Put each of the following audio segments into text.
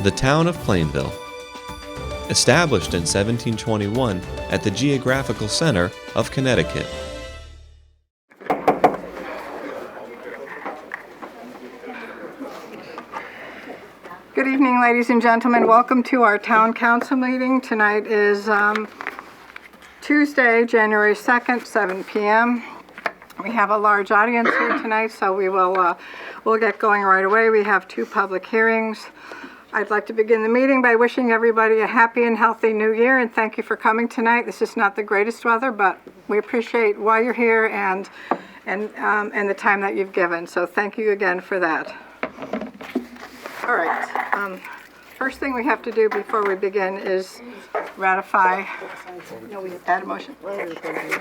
The town of Plainville. Established in 1721 at the geographical center of Connecticut. Good evening, ladies and gentlemen. Welcome to our town council meeting. Tonight is Tuesday, January 2nd, 7 p.m. We have a large audience here tonight, so we'll get going right away. We have two public hearings. I'd like to begin the meeting by wishing everybody a happy and healthy new year, and thank you for coming tonight. This is not the greatest weather, but we appreciate why you're here and the time that you've given. So thank you again for that. All right. First thing we have to do before we begin is ratify. No, we add a motion.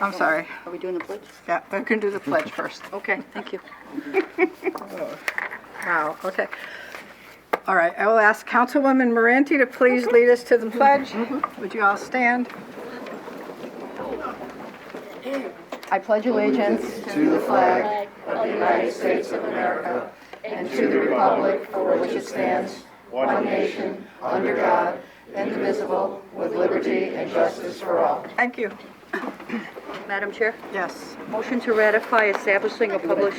I'm sorry. Are we doing the pledge? Yeah, we can do the pledge first. Okay, thank you. Wow. Okay. All right, I will ask Councilwoman Moranti to please lead us to the pledge. Would you all stand? I pledge allegiance to the flag of the United States of America and to the republic for which it stands, one nation, under God, indivisible, with liberty and justice for all. Thank you. Madam Chair, Yes. motion to ratify establishing a public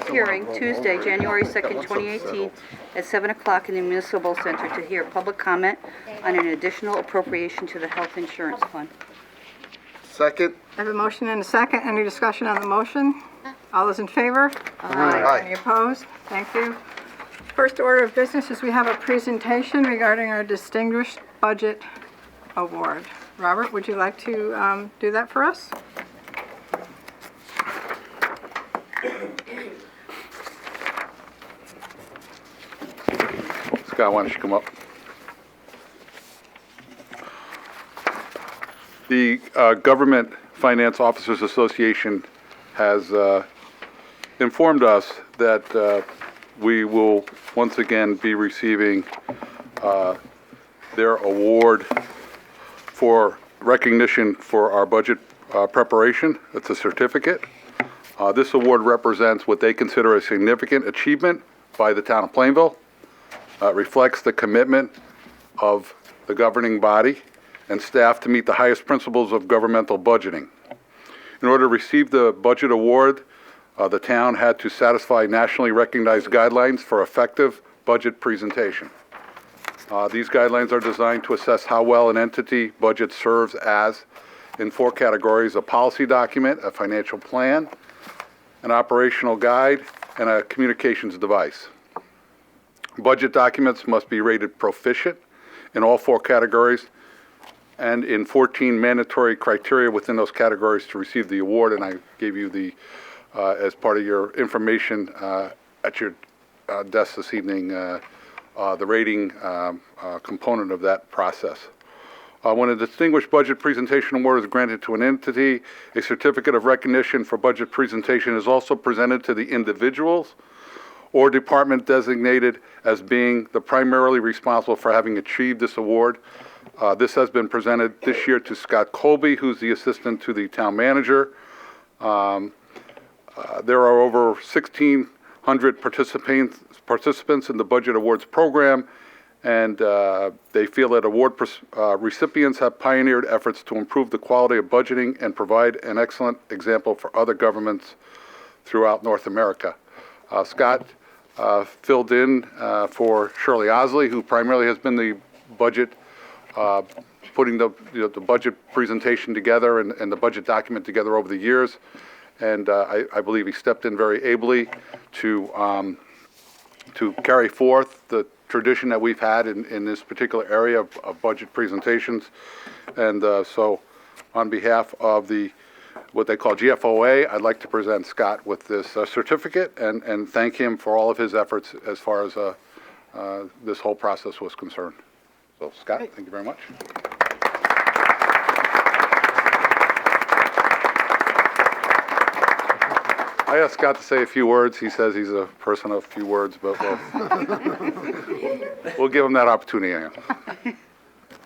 hearing Tuesday, January 2nd, 2018, at 7 o'clock in the Municipal Center to hear public comment on an additional appropriation to the health insurance fund. Second. I have a motion and a second. Any discussion on the motion? All those in favor? Aye. Any opposed? Thank you. First order of business is we have a presentation regarding our Distinguished Budget Award. Robert, would you like to do that for us? Scott, why don't you come up? The Government Finance Officers Association has informed us that we will once again be receiving their award for recognition for our budget preparation. It's a certificate. This award represents what they consider a significant achievement by the town of Plainville. It reflects the commitment of the governing body and staff to meet the highest principles of governmental budgeting. In order to receive the budget award, the town had to satisfy nationally recognized guidelines for effective budget presentation. These guidelines are designed to assess how well an entity budget serves as, in four categories: a policy document, a financial plan, an operational guide, and a communications device. Budget documents must be rated proficient in all four categories and in 14 mandatory criteria within those categories to receive the award, and I gave you the, as part of your information at your desk this evening, the rating component of that process. When a Distinguished Budget Presentation Award is granted to an entity, a certificate of recognition for budget presentation is also presented to the individuals or department designated as being the primarily responsible for having achieved this award. This has been presented this year to Scott Colby, who's the assistant to the town manager. There are over 1,600 participants in the Budget Awards program, and they feel that award recipients have pioneered efforts to improve the quality of budgeting and provide an excellent example for other governments throughout North America. Scott filled in for Shirley Osley, who primarily has been the budget, putting the budget presentation together and the budget document together over the years. And I believe he stepped in very ably to carry forth the tradition that we've had in this particular area of budget presentations. And so on behalf of what they call GFOA, I'd like to present Scott with this certificate and thank him for all of his efforts as far as this whole process was concerned. So Scott, thank you very much. I asked Scott to say a few words. He says he's a person of few words, but we'll give him that opportunity.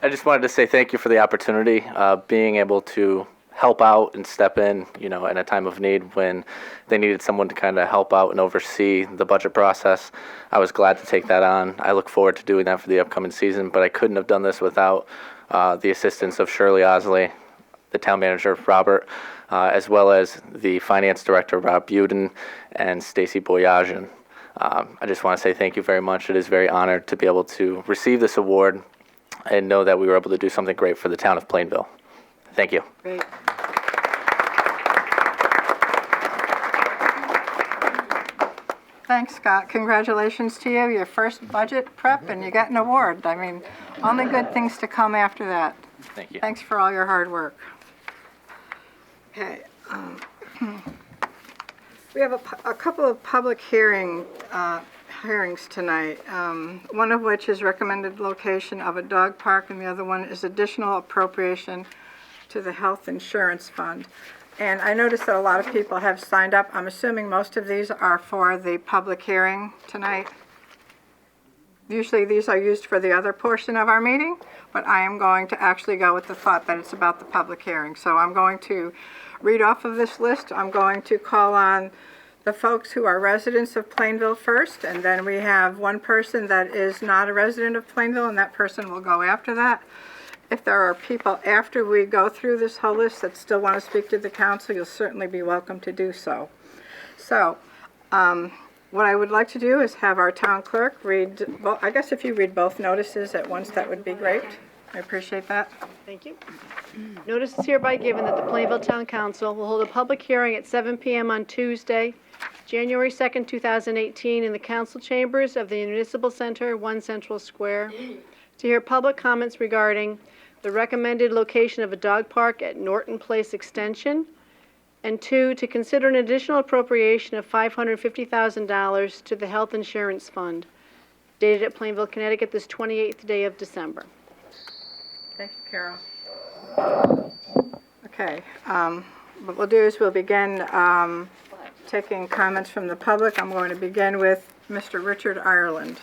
I just wanted to say thank you for the opportunity. Being able to help out and step in, in a time of need when they needed someone to kind of help out and oversee the budget process. I was glad to take that on. I look forward to doing that for the upcoming season, but I couldn't have done this without the assistance of Shirley Osley, the town manager, Robert, as well as the finance director, Rob Buden, and Stacy Boyajian. I just want to say thank you very much. It is very honored to be able to receive this award and know that we were able to do something great for the town of Plainville. Thank you. Great. Thanks, Scott. Congratulations to you. Your first budget prep, and you got an award. I mean, only good things to come after that. Thank you. Thanks for all your hard work. Okay. We have a couple of public hearings tonight, one of which is recommended location of a dog park, and the other one is additional appropriation to the health insurance fund. And I noticed that a lot of people have signed up. I'm assuming most of these are for the public hearing tonight. Usually these are used for the other portion of our meeting, but I am going to actually go with the thought that it's about the public hearing. So I'm going to read off of this list. I'm going to call on the folks who are residents of Plainville first, and then we have one person that is not a resident of Plainville, and that person will go after that. If there are people after we go through this whole list that still want to speak to the council, you'll certainly be welcome to do so. So, what I would like to do is have our town clerk read, well, I guess if you read both notices at once, that would be great. I appreciate that. Thank you. Notice is hereby given that the Plainville Town Council will hold a public hearing at 7 p.m. on Tuesday, January 2nd, 2018, in the council chambers of the Municipal Center, 1 Central Square, to hear public comments regarding the recommended location of a dog park at Norton Place Extension, and 2, to consider an additional appropriation of $550,000 to the Health Insurance Fund, dated at Plainville, Connecticut, this 28th day of December. Thank you, Carol. Okay, what we'll do is we'll begin taking comments from the public. I'm going to begin with Mr. Richard Ireland.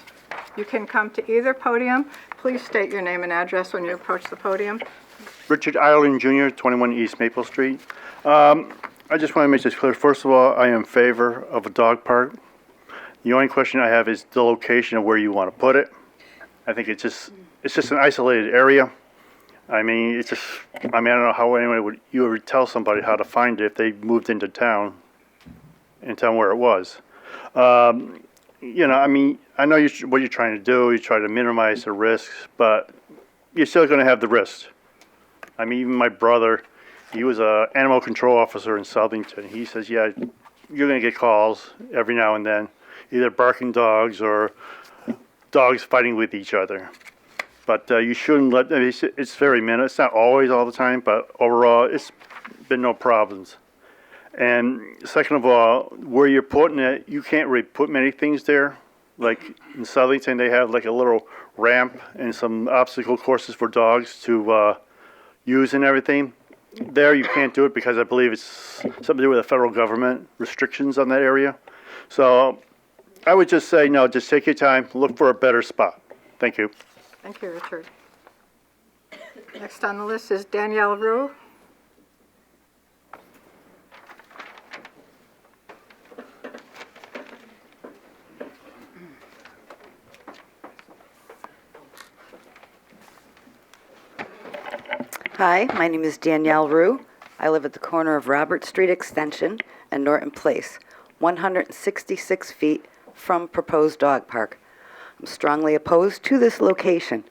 You can come to either podium. Please state your name and address when you approach the podium. Richard Ireland Jr., 21 East Maple Street. I just want to make this clear. First of all, I am in favor of a dog park. The only question I have is the location of where you want to put it. I think it's just an isolated area. I mean, I don't know how anyone would tell somebody how to find it if they moved into town where it was. I mean, I know what you're trying to do. You try to minimize the risks, but you're still going to have the risks. I mean, even my brother, he was an animal control officer in Southington. He says, yeah, you're going to get calls every now and then, either barking dogs or dogs fighting with each other. But you shouldn't let, it's very minor. It's not always all the time, but overall, it's been no problems. And second of all, where you're putting it, you can't really put many things there. Like in Southington, they have like a little ramp and some obstacle courses for dogs to use and everything. There you can't do it because I believe it's something to do with the federal government restrictions on that area. So I would just say, no, just take your time, look for a better spot. Thank you. Thank you, Richard. Next on the list is Danielle Rue. Hi, my name is Danielle Rue. I live at the corner of Robert Street Extension and Norton Place, 166 feet from proposed dog park. I'm strongly opposed to this location.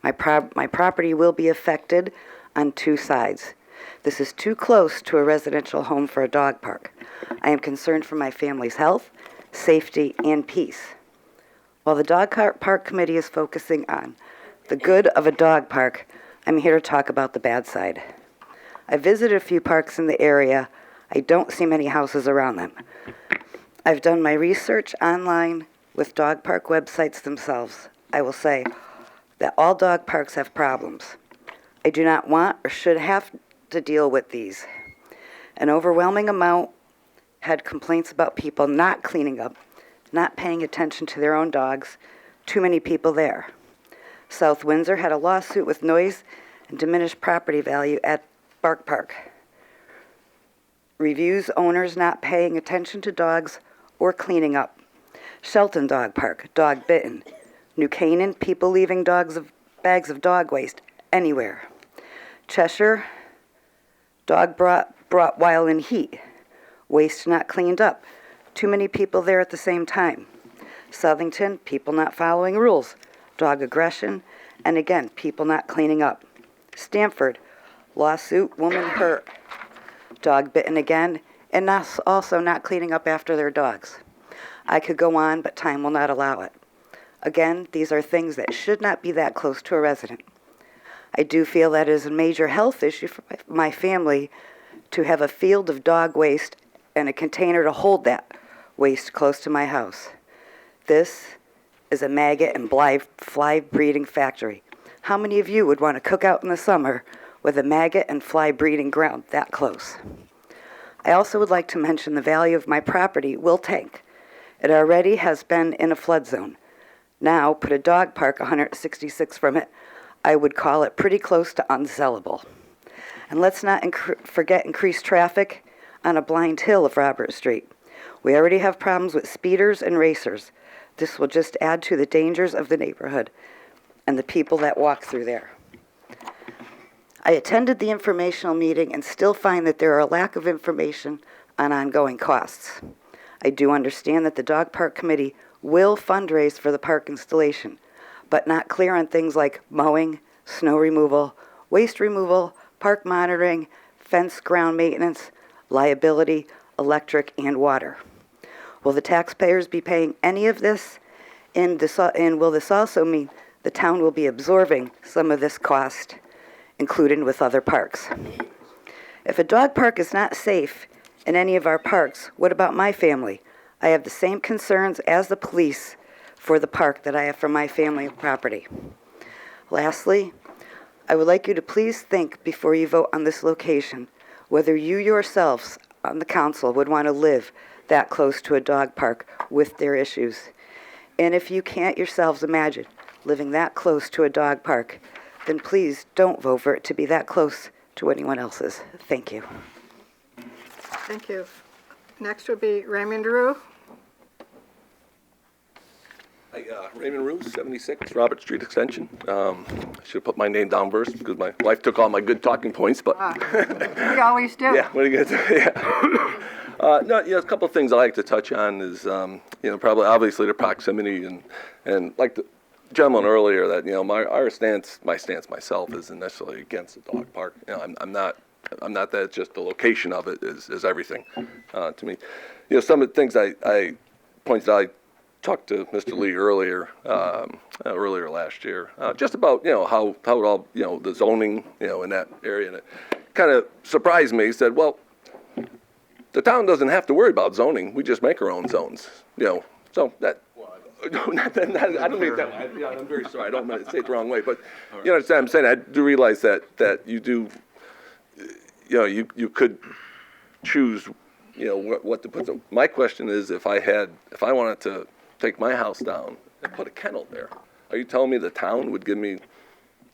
My property will be affected on 2 sides. This is too close to a residential home for a dog park. I am concerned for my family's health, safety, and peace. While the dog park committee is focusing on the good of a dog park, I'm here to talk about the bad side. I visited a few parks in the area. I don't see many houses around them. I've done my research online with dog park websites themselves. I will say that all dog parks have problems. I do not want or should have to deal with these. An overwhelming amount had complaints about people not cleaning up, not paying attention to their own dogs, too many people there. South Windsor had a lawsuit with noise and diminished property value at Bark Park. reviews owners not paying attention to dogs or cleaning up. Shelton Dog Park, dog bitten. New Canaan, people leaving bags of dog waste anywhere. Cheshire, dog brought while in heat. Waste not cleaned up. Too many people there at the same time. Southington, people not following rules. Dog aggression, and again, people not cleaning up. Stamford, lawsuit, woman hurt. Dog bitten again, and also not cleaning up after their dogs. I could go on, but time will not allow it. Again, these are things that should not be that close to a resident. I do feel that it is a major health issue for my family to have a field of dog waste and a container to hold that waste close to my house. This is a maggot and fly breeding factory. How many of you would want to cook out in the summer with a maggot and fly breeding ground that close? I also would like to mention the value of my property will tank. It already has been in a flood zone. Now, put a dog park 166 from it, I would call it pretty close to unsellable. And let's not forget increased traffic on a blind hill of Robert Street. We already have problems with speeders and racers. This will just add to the dangers of the neighborhood and the people that walk through there. I attended the informational meeting and still find that there are a lack of information on ongoing costs. I do understand that the Dog Park Committee will fundraise for the park installation, but not clear on things like mowing, snow removal, waste removal, park monitoring, fence ground maintenance, liability, electric, and water. Will the taxpayers be paying any of this? And will this also mean the town will be absorbing some of this cost, included with other parks? If a dog park is not safe in any of our parks, what about my family? I have the same concerns as the police for the park that I have for my family property. Lastly, I would like you to please think before you vote on this location whether you yourselves on the council would want to live that close to a dog park with their issues. And if you can't yourselves imagine living that close to a dog park, then please don't vote for it to be that close to anyone else's. Thank you. Thank you. Next would be Raymond Rue. Hi, Raymond Rue, 76 Robert Street Extension. I should have put my name down first because my wife took all my good talking points, but We always do. yeah, what are you going to do? Yeah. No, a couple of things I like to touch on is, probably obviously the proximity and like the gentleman earlier that, my stance myself isn't necessarily against the dog park. I'm not that. It's just the location of it is everything to me. Some of the things I pointed out. I talked to Mr. Lee earlier last year, just about how it all the zoning in that area, and it kind of surprised me. He said, "Well, the town doesn't have to worry about zoning. We just make our own zones." So that. I don't mean that. I'm very sorry. I don't mean to say it the wrong way, but you understand what I'm saying. I do realize that you do. You could choose. What to put. My question is, if I wanted to take my house down and put a kennel there, are you telling me the town would give me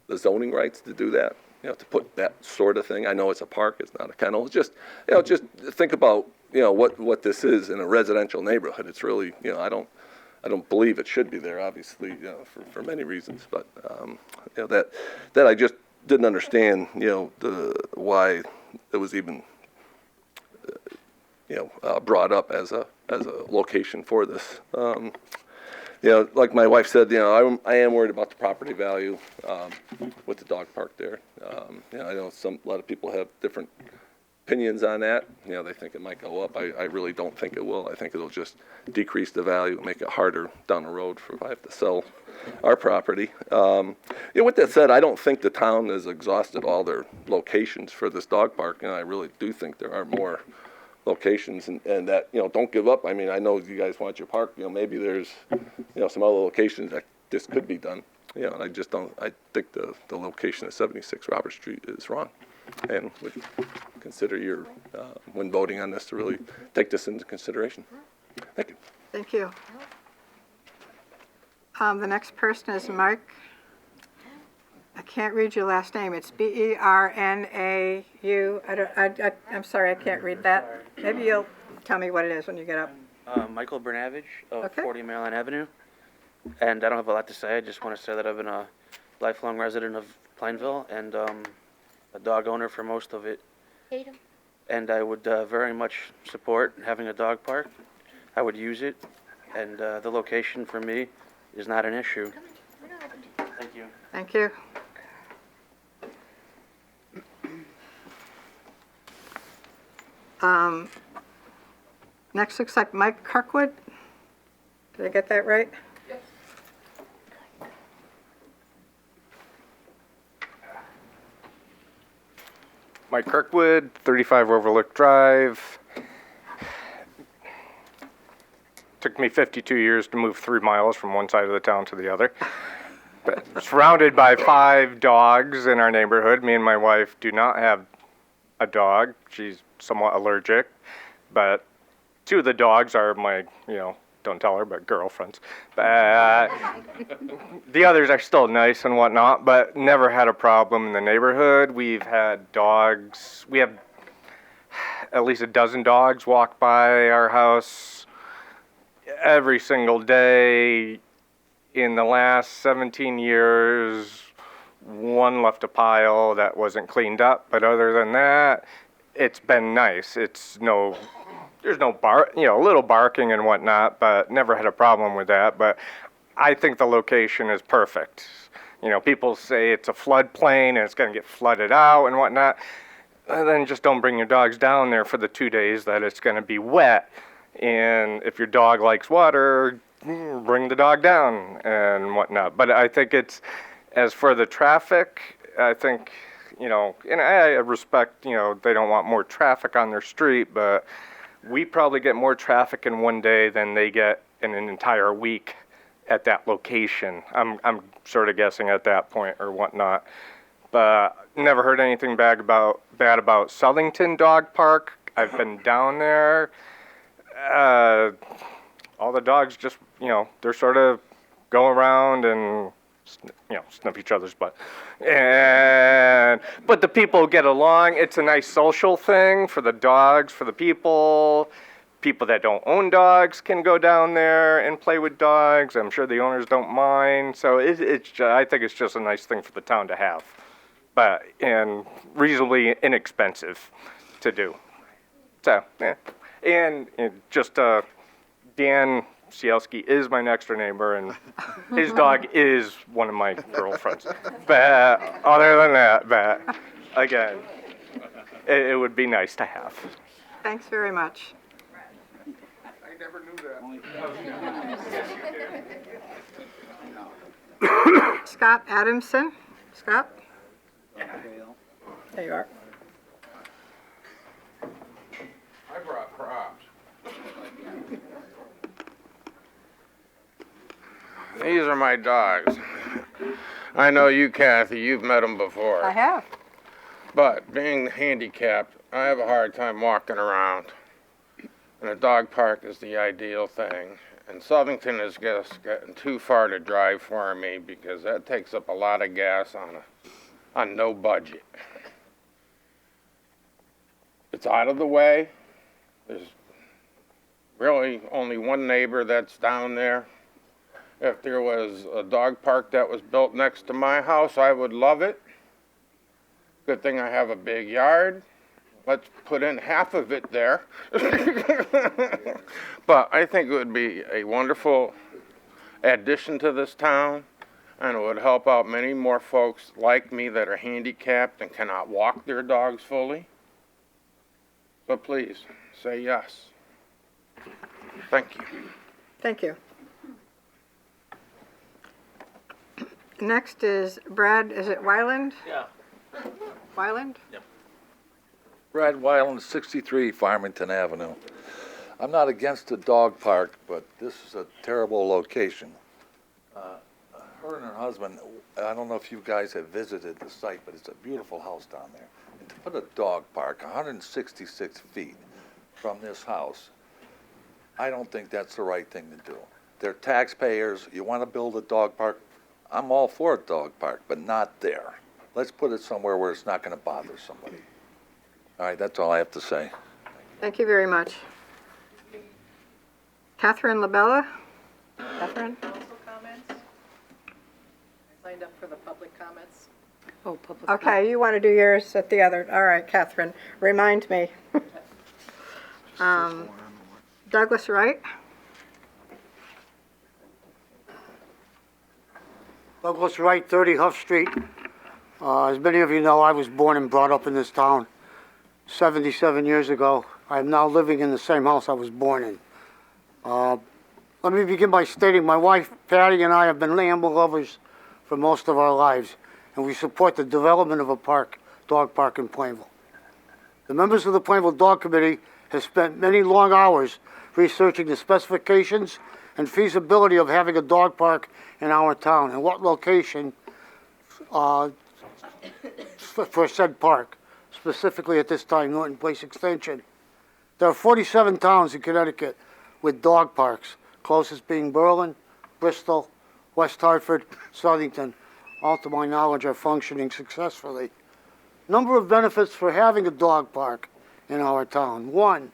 the zoning rights to do that? To put that sort of thing. I know it's a park, it's not a kennel. It's just, just think about, what this is in a residential neighborhood. It's really, I don't believe it should be there, obviously, for many reasons. But, that I just didn't understand, why it was even, brought up as a location for this. Like my wife said, I am worried about the property value with the dog park there. I know a lot of people have different opinions on that. They think it might go up. I really don't think it will. I think it'll just decrease the value and make it harder down the road if I have to sell our property. With that said, I don't think the town has exhausted all their locations for this dog park, and I really do think there are more locations and that, don't give up. I mean, I know you guys want your park, maybe there's, some other locations that this could be done. And I just don't, I think the location of 76 Robert Street is wrong. And would consider your, when voting on this, to really take this into consideration. Thank you. Thank you. The next person is Mike. I can't read your last name. It's Bernau. I'm sorry, I can't read that. Maybe you'll tell me what it is when you get up. Michael Bernavage of Okay. 40 Maryland Avenue. And I don't have a lot to say. I just want to say that I've been a lifelong resident of Plainville and a dog owner for most of it. And I would very much support having a dog park. I would use it, and the location for me is not an issue. Thank you. Thank you. Next looks like Mike Kirkwood. Did I get that right? Yes. Mike Kirkwood, 35 Overlook Drive. Took me 52 years to move 3 miles from one side of the town to the other. But surrounded by 5 dogs in our neighborhood. Me and my wife do not have a dog. She's somewhat allergic. But 2 of the dogs are my, don't tell her, but girlfriends. But the others are still nice and whatnot, but never had a problem in the neighborhood. We've had dogs. We have at least a dozen dogs walk by our house every single day. In the last 17 years, 1 left a pile that wasn't cleaned up, but other than that, it's been nice. There's no a little barking and whatnot, but never had a problem with that. But I think the location is perfect. People say it's a floodplain and it's going to get flooded out and whatnot. Then just don't bring your dogs down there for the 2 days that it's going to be wet. And if your dog likes water, bring the dog down and whatnot. But I think as for the traffic, I think, and I respect, they don't want more traffic on their street, but we probably get more traffic in one day than they get in an entire week at that location. I'm sort of guessing at that point or whatnot. But never heard anything bad about Southington Dog Park. I've been down there. All the dogs just, they're sort of go around and, sniff each other's butt. But the people get along. It's a nice social thing for the dogs, for the people. People that don't own dogs can go down there and play with dogs. I'm sure the owners don't mind. So I think it's just a nice thing for the town to have, and reasonably inexpensive to do. So, yeah. And just Dan Cielski is my next door neighbor, and his dog is one of my girlfriends. But other than that, again, it would be nice to have. Thanks very much. I never knew that. Scott Adamson. Scott? There you are. I brought props. These are my dogs. I know you, Kathy, you've met them before. I have. But being handicapped, I have a hard time walking around. And a dog park is the ideal thing. And Southington is just getting too far to drive for me because that takes up a lot of gas on no budget. It's out of the way. There's really only one neighbor that's down there. If there was a dog park that was built next to my house, I would love it. Good thing I have a big yard. Let's put in half of it there. But I think it would be a wonderful addition to this town, and it would help out many more folks like me that are handicapped and cannot walk their dogs fully. So please, say yes. Thank you. Thank you. Next is Brad, is it Wyland? Yeah. Wyland? Brad Weiland, 63 Farmington Avenue. I'm not against the dog park, but this is a terrible location. Her and her husband, I don't know if you guys have visited the site, but it's a beautiful house down there. And to put a dog park 166 feet from this house, I don't think that's the right thing to do. They're taxpayers. You want to build a dog park, I'm all for a dog park, but not there. Let's put it somewhere where it's not going to bother somebody. All right, that's all I have to say. Thank you very much. Catherine LaBella? Catherine? Council comments? I signed up for the public comments. Oh, public. Okay, you want to do yours at the other, all right, Catherine, remind me. Douglas Wright? Douglas Wright, 30 Huff Street. As many of you know, I was born and brought up in this town 77 years ago. I am now living in the same house I was born in. Let me begin by stating my wife, Patty, and I have been animal lovers for most of our lives, and we support the development of a dog park in Plainville. The members of the Plainville Dog Committee have spent many long hours researching the specifications and feasibility of having a dog park in our town and what location for said park, specifically at this time, Norton Place Extension. There are 47 towns in Connecticut with dog parks, closest being Berlin, Bristol, West Hartford, Southington. All to my knowledge are functioning successfully. Number of benefits for having a dog park in our town. One,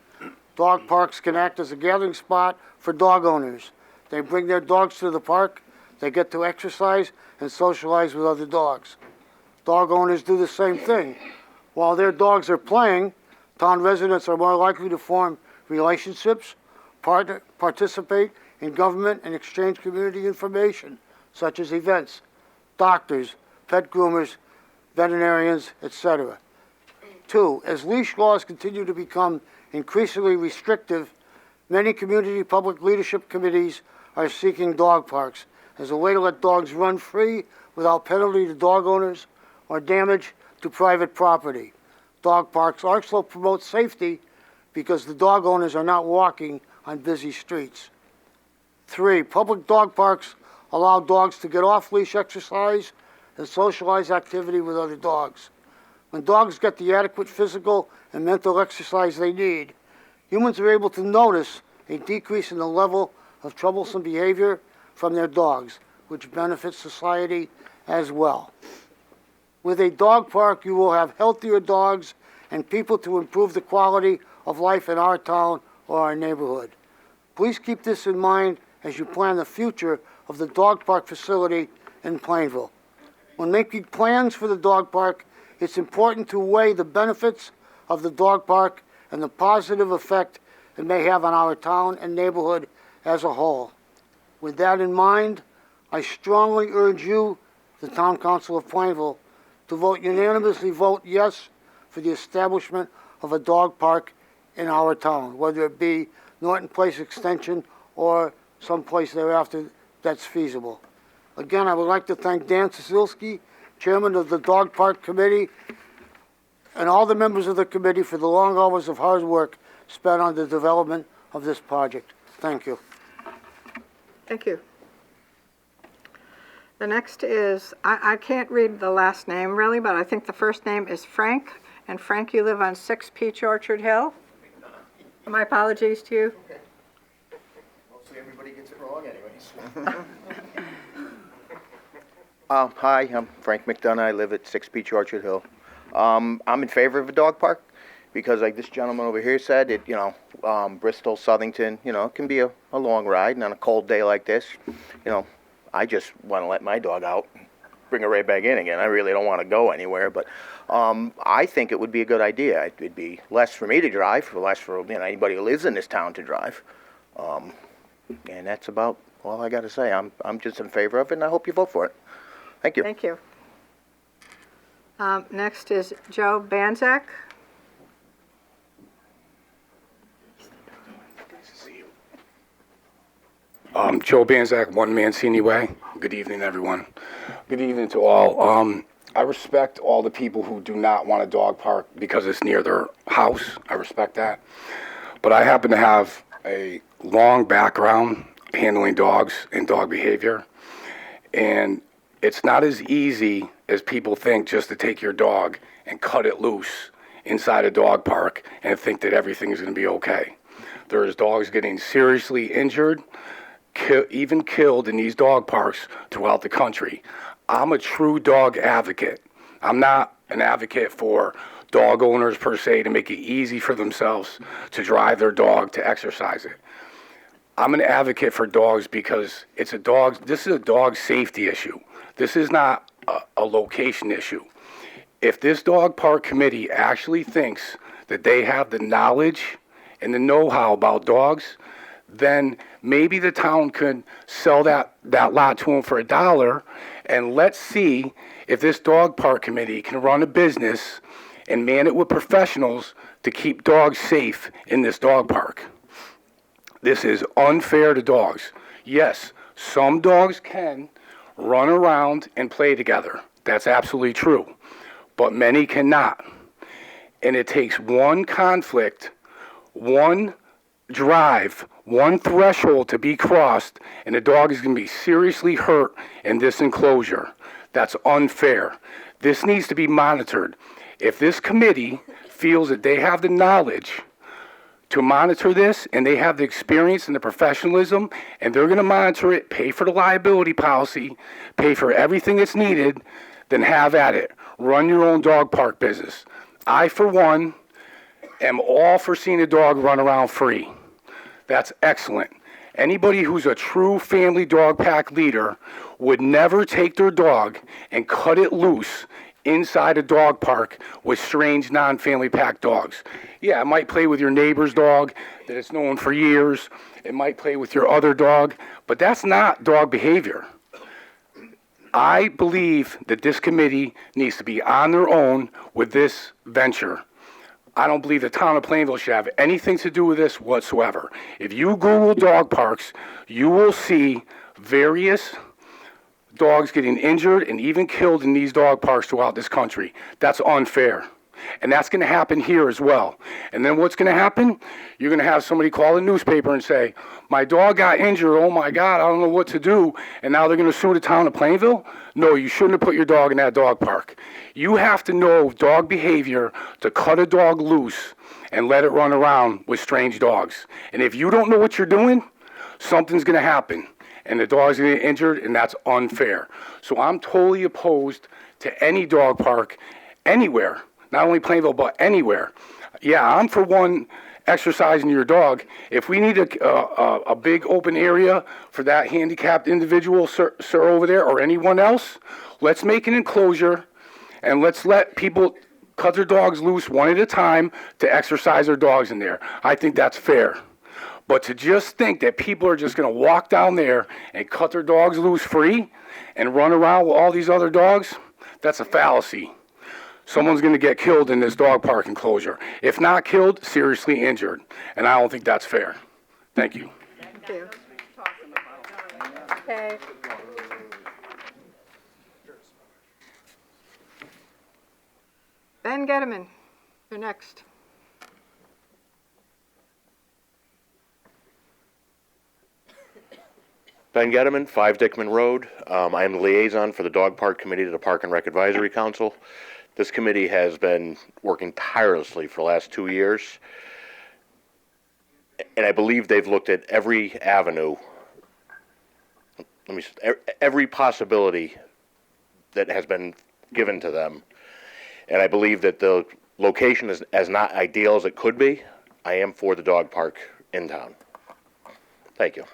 dog parks can act as a gathering spot for dog owners. They bring their dogs to the park, they get to exercise and socialize with other dogs. Dog owners do the same thing. While their dogs are playing, town residents are more likely to form relationships, participate in government, and exchange community information, such as events, doctors, pet groomers, veterinarians, etc. Two, as leash laws continue to become increasingly restrictive, many community public leadership committees are seeking dog parks as a way to let dogs run free without penalty to dog owners or damage to private property. Dog parks also promote safety because the dog owners are not walking on busy streets. Three, public dog parks allow dogs to get off-leash exercise and socialize activity with other dogs. When dogs get the adequate physical and mental exercise they need, humans are able to notice a decrease in the level of troublesome behavior from their dogs, which benefits society as well. With a dog park, you will have healthier dogs and people to improve the quality of life in our town or our neighborhood. Please keep this in mind as you plan the future of the dog park facility in Plainville. When making plans for the dog park, it's important to weigh the benefits of the dog park and the positive effect it may have on our town and neighborhood as a whole. With that in mind, I strongly urge you, the Town Council of Plainville, to unanimously vote yes for the establishment of a dog park in our town, whether it be Norton Place Extension or someplace thereafter that's feasible. Again, I would like to thank Dan Cisilski, Chairman of the Dog Park Committee, and all the members of the committee for the long hours of hard work spent on the development of this project. Thank you. Thank you. The next is, I can't read the last name really, but I think the first name is Frank. And Frank, you live on 6 Peach Orchard Hill? My apologies to you. Mostly everybody gets it wrong anyways. Hi, I'm Frank McDonough. I live at 6 Peach Orchard Hill. I'm in favor of a dog park because, like this gentleman over here said, Bristol, Southington, it can be a long ride. And on a cold day like this, I just want to let my dog out, bring her right back in again. I really don't want to go anywhere, but I think it would be a good idea. It'd be less for me to drive, less for anybody who lives in this town to drive. And that's about all I got to say. I'm just in favor of it, and I hope you vote for it. Thank you. Thank you. Next is Joe Banzak. Joe Banzak, One Mancini Way. Good evening, everyone. Good evening to all. I respect all the people who do not want a dog park because it's near their house. I respect that. But I happen to have a long background handling dogs and dog behavior. And it's not as easy as people think just to take your dog and cut it loose inside a dog park and think that everything is going to be okay. There's dogs getting seriously injured even killed in these dog parks throughout the country. I'm a true dog advocate. I'm not an advocate for dog owners per se to make it easy for themselves to drive their dog to exercise it. I'm an advocate for dogs because this is a dog safety issue. This is not a location issue. If this dog park committee actually thinks that they have the knowledge and the know-how about dogs, then maybe the town could sell that lot to them for $1, and let's see if this dog park committee can run a business and man it with professionals to keep dogs safe in this dog park. This is unfair to dogs. Yes, some dogs can run around and play together. That's absolutely true. But many cannot. And it takes one conflict, one drive, one threshold to be crossed, and the dog is going to be seriously hurt in this enclosure. That's unfair. This needs to be monitored. If this committee feels that they have the knowledge to monitor this, and they have the experience and the professionalism, and they're going to monitor it, pay for the liability policy, pay for everything that's needed, then have at it. Run your own dog park business. I, for one, am all for seeing a dog run around free. That's excellent. Anybody who's a true family dog pack leader would never take their dog and cut it loose inside a dog park with strange non-family pack dogs. Yeah, it might play with your neighbor's dog that it's known for years. It might play with your other dog, but that's not dog behavior. I believe that this committee needs to be on their own with this venture. I don't believe the town of Plainville should have anything to do with this whatsoever. If you Google dog parks, you will see various dogs getting injured and even killed in these dog parks throughout this country. That's unfair. And that's going to happen here as well. And then what's going to happen? You're going to have somebody call the newspaper and say, my dog got injured, oh my God, I don't know what to do. And now they're going to sue the town of Plainville? No, you shouldn't have put your dog in that dog park. You have to know dog behavior to cut a dog loose and let it run around with strange dogs. And if you don't know what you're doing, something's going to happen. And the dog's going to get injured, and that's unfair. So I'm totally opposed to any dog park anywhere, not only Plainville, but anywhere. Yeah, I'm for one exercising your dog. If we need a big open area for that handicapped individual, sir over there, or anyone else, let's make an enclosure, and let's let people cut their dogs loose one at a time to exercise their dogs in there. I think that's fair. But to just think that people are just going to walk down there and cut their dogs loose free and run around with all these other dogs, that's a fallacy. Someone's going to get killed in this dog park enclosure. If not killed, seriously injured. And I don't think that's fair. Thank you. Thank you. Okay. Ben Getterman, you're next. Ben Getterman, 5 Dickman Road. I am the liaison for the Dog Park Committee to the Park and Rec Advisory Council. This committee has been working tirelessly for the last 2 years, and I believe they've looked at every avenue, every possibility that has been given to them, and I believe that the location is as not ideal as it could be. I am for the dog park in town. Thank you.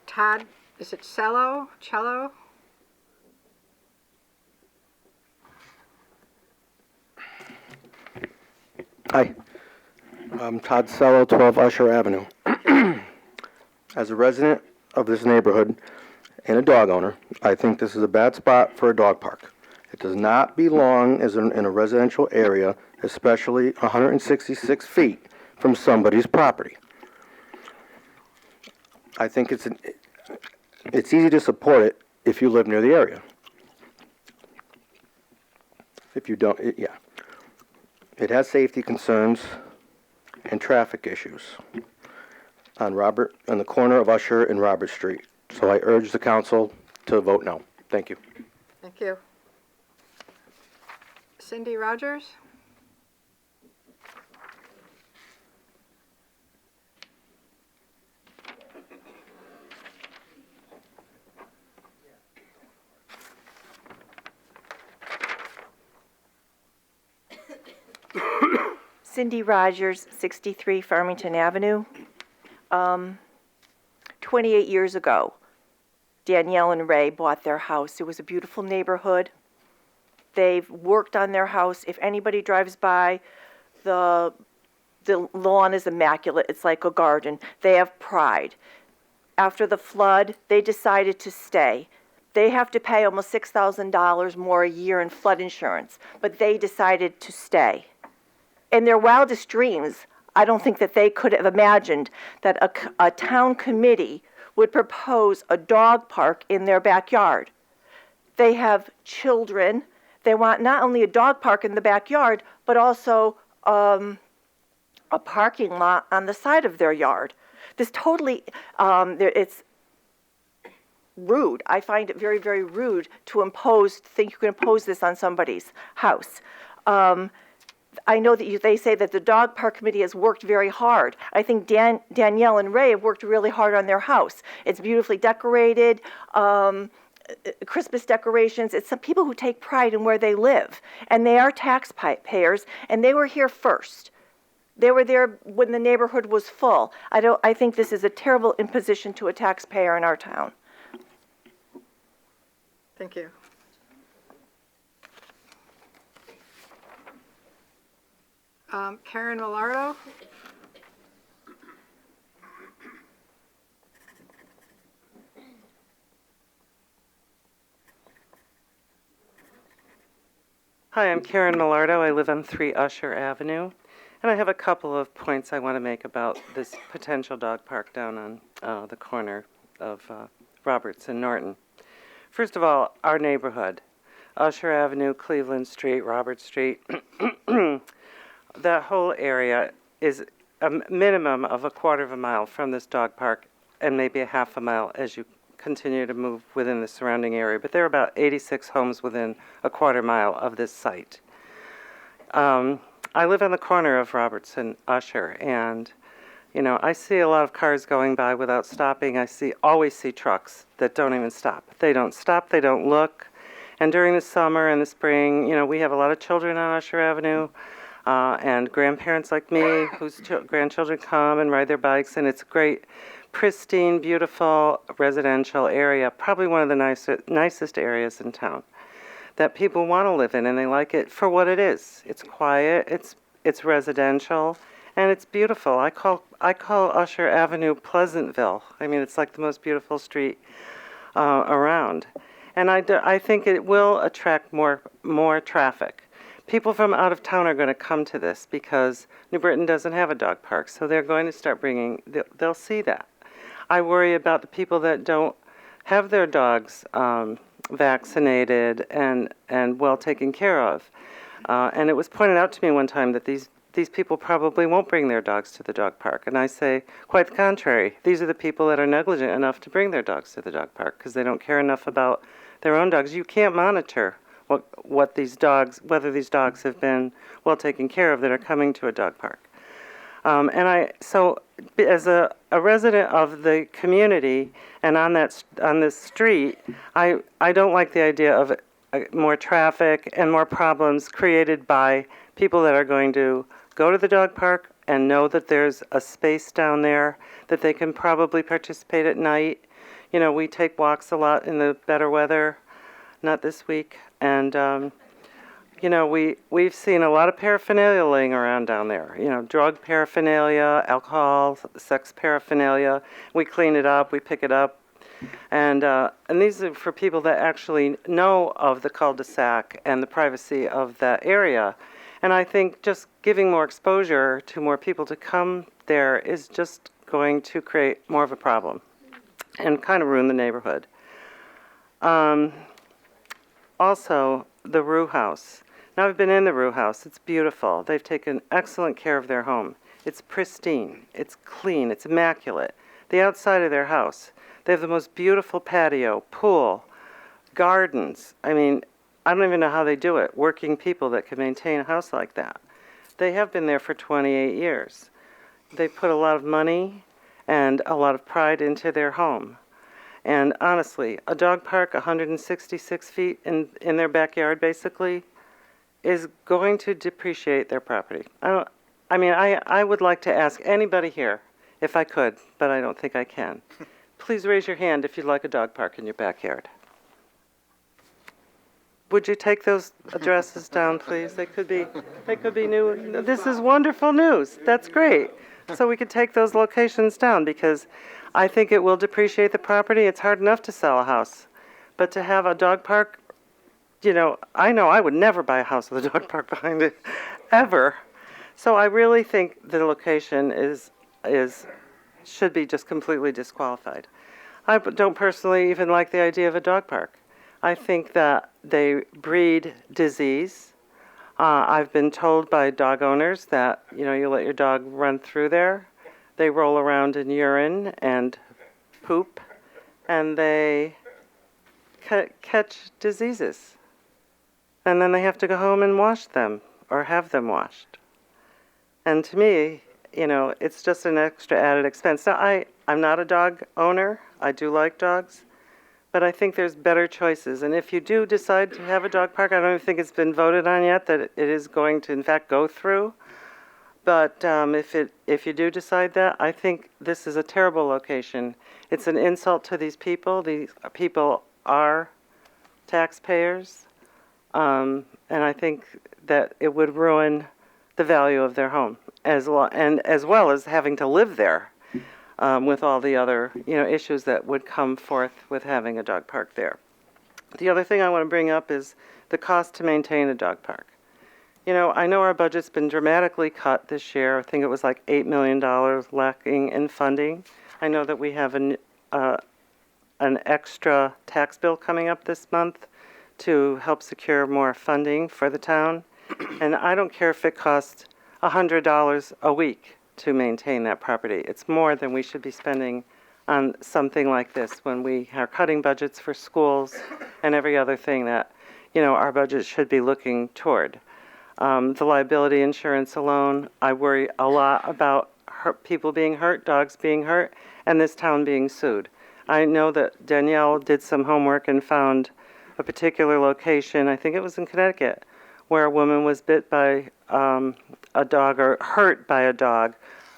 Todd, is it Cello? Hi, I'm Todd Cello, 12 Usher Avenue. As a resident of this neighborhood and a dog owner, I think this is a bad spot for a dog park. It does not belong in a residential area, especially 166 feet from somebody's property. I think it's easy to support it if you live near the area. If you don't, yeah. It has safety concerns and traffic issues on the corner of Usher and Robert Street. So I urge the council to vote no. Thank you. Thank you. Cindy Rogers? Cindy Rogers, 63 Farmington Avenue. 28 years ago, Danielle and Ray bought their house. It was a beautiful neighborhood. They've worked on their house. If anybody drives by, the lawn is immaculate. It's like a garden. They have pride. After the flood, they decided to stay. They have to pay almost $6,000 more a year in flood insurance, but they decided to stay. In their wildest dreams, I don't think that they could have imagined that a town committee would propose a dog park in their backyard. They have children. They want not only a dog park in the backyard, but also a parking lot on the side of their yard. This totally, it's rude. I find it very, very rude to think you can impose this on somebody's house. I know that they say that the dog park committee has worked very hard. I think Danielle and Ray have worked really hard on their house. It's beautifully decorated, Christmas decorations. It's some people who take pride in where they live, and they are taxpayers, and they were here first. They were there when the neighborhood was full. I think this is a terrible imposition to a taxpayer in our town. Thank you. Karen Millardo. Hi, I'm Karen Millardo. I live on 3 Usher Avenue, and I have a couple of points I want to make about this potential dog park down on the corner of Roberts and Norton. First of all, our neighborhood, Usher Avenue, Cleveland Street, Roberts Street, that whole area is a minimum of a quarter of a mile from this dog park and maybe a half a mile as you continue to move within the surrounding area. But there are about 86 homes within a quarter mile of this site. I live on the corner of Roberts and Usher, and I see a lot of cars going by without stopping. I always see trucks that don't even stop. They don't stop, they don't look. And during the summer and the spring, we have a lot of children on Usher Avenue. And grandparents like me whose grandchildren come and ride their bikes, and it's a great, pristine, beautiful residential area, probably one of the nicest areas in town that people want to live in, and they like it for what it is. It's quiet, it's residential, and it's beautiful. I call Usher Avenue Pleasantville. I mean, it's like the most beautiful street around, and I think it will attract more traffic. People from out of town are going to come to this because New Britain doesn't have a dog park, so they're going to start they'll see that. I worry about the people that don't have their dogs vaccinated and well taken care of. And it was pointed out to me one time that these people probably won't bring their dogs to the dog park. And I say, quite the contrary. These are the people that are negligent enough to bring their dogs to the dog park because they don't care enough about their own dogs. You can't monitor whether these dogs have been well taken care of that are coming to a dog park. So as a resident of the community and on this street, I don't like the idea of more traffic and more problems created by people that are going to go to the dog park and know that there's a space down there that they can probably participate at night. We take walks a lot in the better weather, not this week. And, we've seen a lot of paraphernalia laying around down there. Drug paraphernalia, alcohol, sex paraphernalia. We clean it up, we pick it up. And these are for people that actually know of the cul-de-sac and the privacy of that area. And I think just giving more exposure to more people to come there is just going to create more of a problem and kind of ruin the neighborhood. Also, the Rue House. Now, I've been in the Rue House. It's beautiful. They've taken excellent care of their home. It's pristine. It's clean. It's immaculate. The outside of their house, they have the most beautiful patio, pool, gardens. I mean, I don't even know how they do it. Working people that can maintain a house like that. They have been there for 28 years. They put a lot of money and a lot of pride into their home. And honestly, a dog park 166 feet in their backyard, basically, is going to depreciate their property. I mean, I would like to ask anybody here, if I could, but I don't think I can. Please raise your hand if you'd like a dog park in your backyard. Would you take those addresses down, please? They could be new. This is wonderful news. That's great. So we could take those locations down because I think it will depreciate the property. It's hard enough to sell a house. But to have a dog park, I know I would never buy a house with a dog park behind it, ever. So I really think the location should be just completely disqualified. I don't personally even like the idea of a dog park. I think that they breed disease. I've been told by dog owners that, you let your dog run through there, they roll around in urine and poop, and they catch diseases. And then they have to go home and wash them or have them washed. And to me, it's just an extra added expense. Now, I'm not a dog owner. I do like dogs. But I think there's better choices. And if you do decide to have a dog park, I don't even think it's been voted on yet that it is going to, in fact, go through. But if you do decide that, I think this is a terrible location. It's an insult to these people. These people are taxpayers. And I think that it would ruin the value of their home, as well as having to live there. With all the other, issues that would come forth with having a dog park there. The other thing I want to bring up is the cost to maintain a dog park. I know our budget's been dramatically cut this year. I think it was like $8 million lacking in funding. I know that we have an extra tax bill coming up this month to help secure more funding for the town. And I don't care if it costs $100 a week to maintain that property. It's more than we should be spending on something like this when we are cutting budgets for schools and every other thing that, our budget should be looking toward. The liability insurance alone, I worry a lot about people being hurt, dogs being hurt, and this town being sued. I know that Danielle did some homework and found a particular location, I think it was in Connecticut, where a woman was bit by a dog or hurt by a dog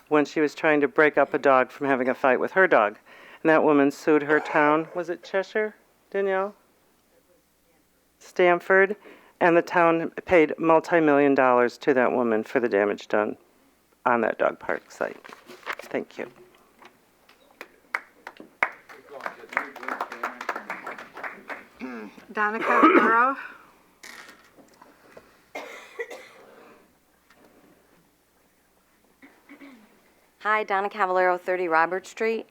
when she was trying to break up a dog from having a fight with her dog. And that woman sued her town. Was it Cheshire, Danielle? Stamford. And the town paid multi-million dollars to that woman for the damage done on that dog park site. Thank you. Donna Cavallaro. Hi, Donna Cavallaro, 30 Robert Street.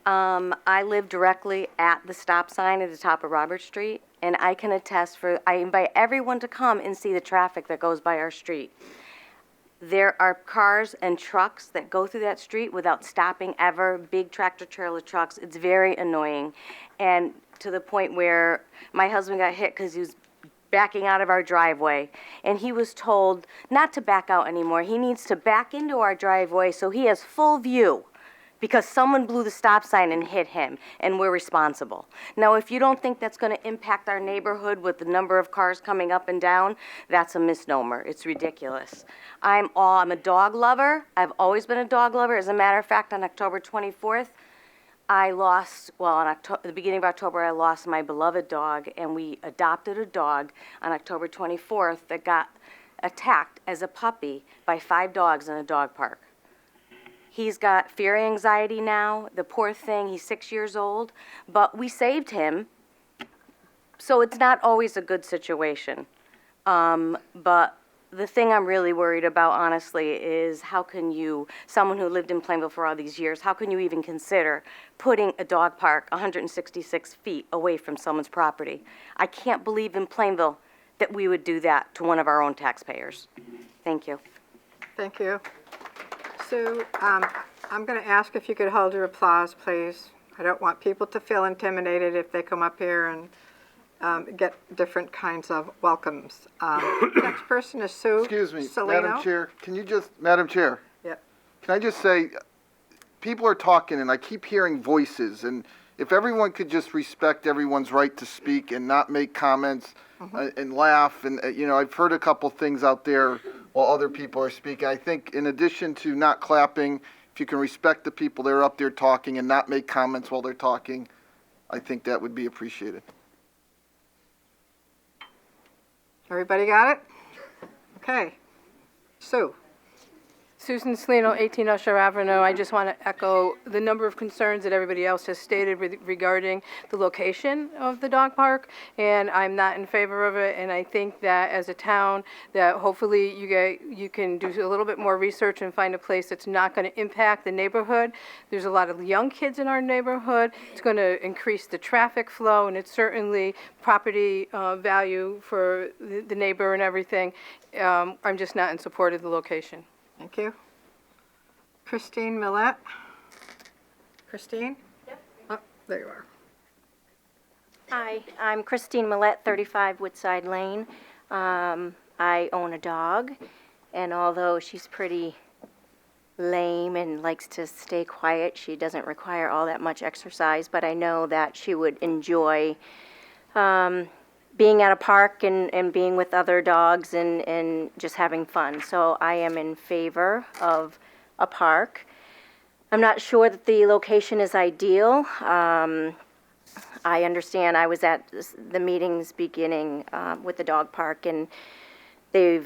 I live directly at the stop sign at the top of Robert Street, and I can attest I invite everyone to come and see the traffic that goes by our street. There are cars and trucks that go through that street without stopping ever, big tractor trailer trucks. It's very annoying, and to the point where my husband got hit because he was backing out of our driveway, and he was told not to back out anymore. He needs to back into our driveway so he has full view because someone blew the stop sign and hit him, and we're responsible. Now, if you don't think that's going to impact our neighborhood with the number of cars coming up and down, that's a misnomer. It's ridiculous. I'm a dog lover. I've always been a dog lover. As a matter of fact, on October 24th, at the beginning of October, I lost my beloved dog, and we adopted a dog on October 24th that got attacked as a puppy by 5 dogs in a dog park. He's got fear anxiety now. The poor thing, he's 6 years old, but we saved him, so it's not always a good situation. But the thing I'm really worried about, honestly, is how can someone who lived in Plainville for all these years, how can you even consider putting a dog park 166 feet away from someone's property? I can't believe in Plainville that we would do that to one of our own taxpayers. Thank you. Thank you. Sue, I'm going to ask if you could hold your applause, please. I don't want people to feel intimidated if they come up here and get different kinds of welcomes. Next person is Sue. Excuse me, Salino. Madam Chair, Madam Chair, Yep. can I just say, people are talking and I keep hearing voices, and if everyone could just respect everyone's right to speak and not make comments and laugh, and I've heard a couple things out there while other people are speaking. I think in addition to not clapping, if you can respect the people that are up there talking and not make comments while they're talking, I think that would be appreciated. Everybody got it? Okay. Sue? Susan Salino, 18 Usher Avenue. I just want to echo the number of concerns that everybody else has stated regarding the location of the dog park, and I'm not in favor of it. And I think that as a town, that hopefully you can do a little bit more research and find a place that's not going to impact the neighborhood. There's a lot of young kids in our neighborhood. It's going to increase the traffic flow, and it's certainly property value for the neighbor and everything. I'm just not in support of the location. Thank you. Christine Millette? Christine? Yep. Oh, there you are. Hi, I'm Christine Millette, 35 Woodside Lane. I own a dog, and although she's pretty lame and likes to stay quiet, she doesn't require all that much exercise, but I know that she would enjoy being at a park and being with other dogs and just having fun. So I am in favor of a park. I'm not sure that the location is ideal. I understand I was at the meetings beginning with the dog park, and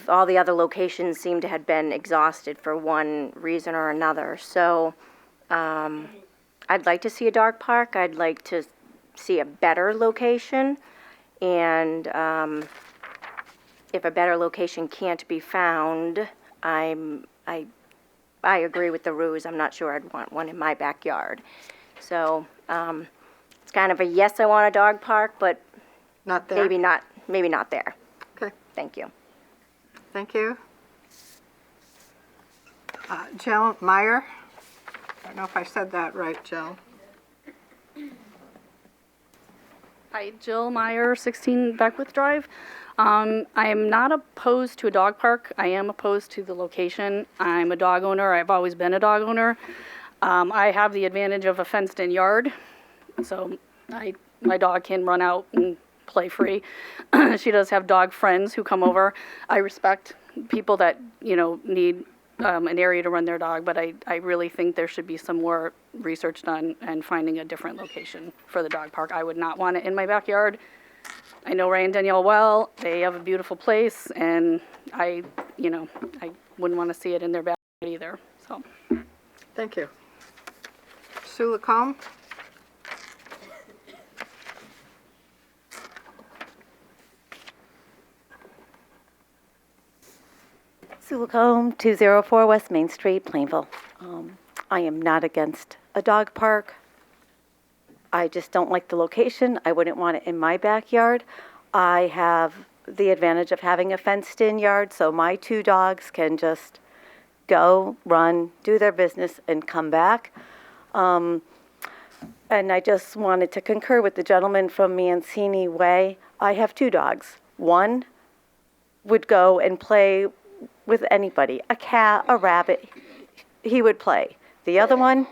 all the other locations seem to have been exhausted for one reason or another. So I'd like to see a dog park. I'd like to see a better location. And if a better location can't be found, I agree with the Ruse. I'm not sure I'd want one in my backyard. So it's kind of a yes, I want a dog park, but not there. Maybe not there. Okay. Thank you. Thank you. Jill Meyer? I don't know if I said that right, Jill. Hi, Jill Meyer, 16 Beckwith Drive. I am not opposed to a dog park. I am opposed to the location. I'm a dog owner. I've always been a dog owner. I have the advantage of a fenced-in yard, so my dog can run out and play free. She does have dog friends who come over. I respect people that, need an area to run their dog, but I really think there should be some more research done and finding a different location for the dog park. I would not want it in my backyard. I know Ray and Danielle well. They have a beautiful place, and I wouldn't want to see it in their backyard either. So, thank you. Sue Lacombe? Sue Lacombe, 204 West Main Street, Plainville. I am not against a dog park. I just don't like the location. I wouldn't want it in my backyard. I have the advantage of having a fenced-in yard, so my two dogs can just go, run, do their business, and come back. And I just wanted to concur with the gentleman from Mancini Way. I have two dogs. One would go and play with anybody, a cat, a rabbit, he would play. The other one,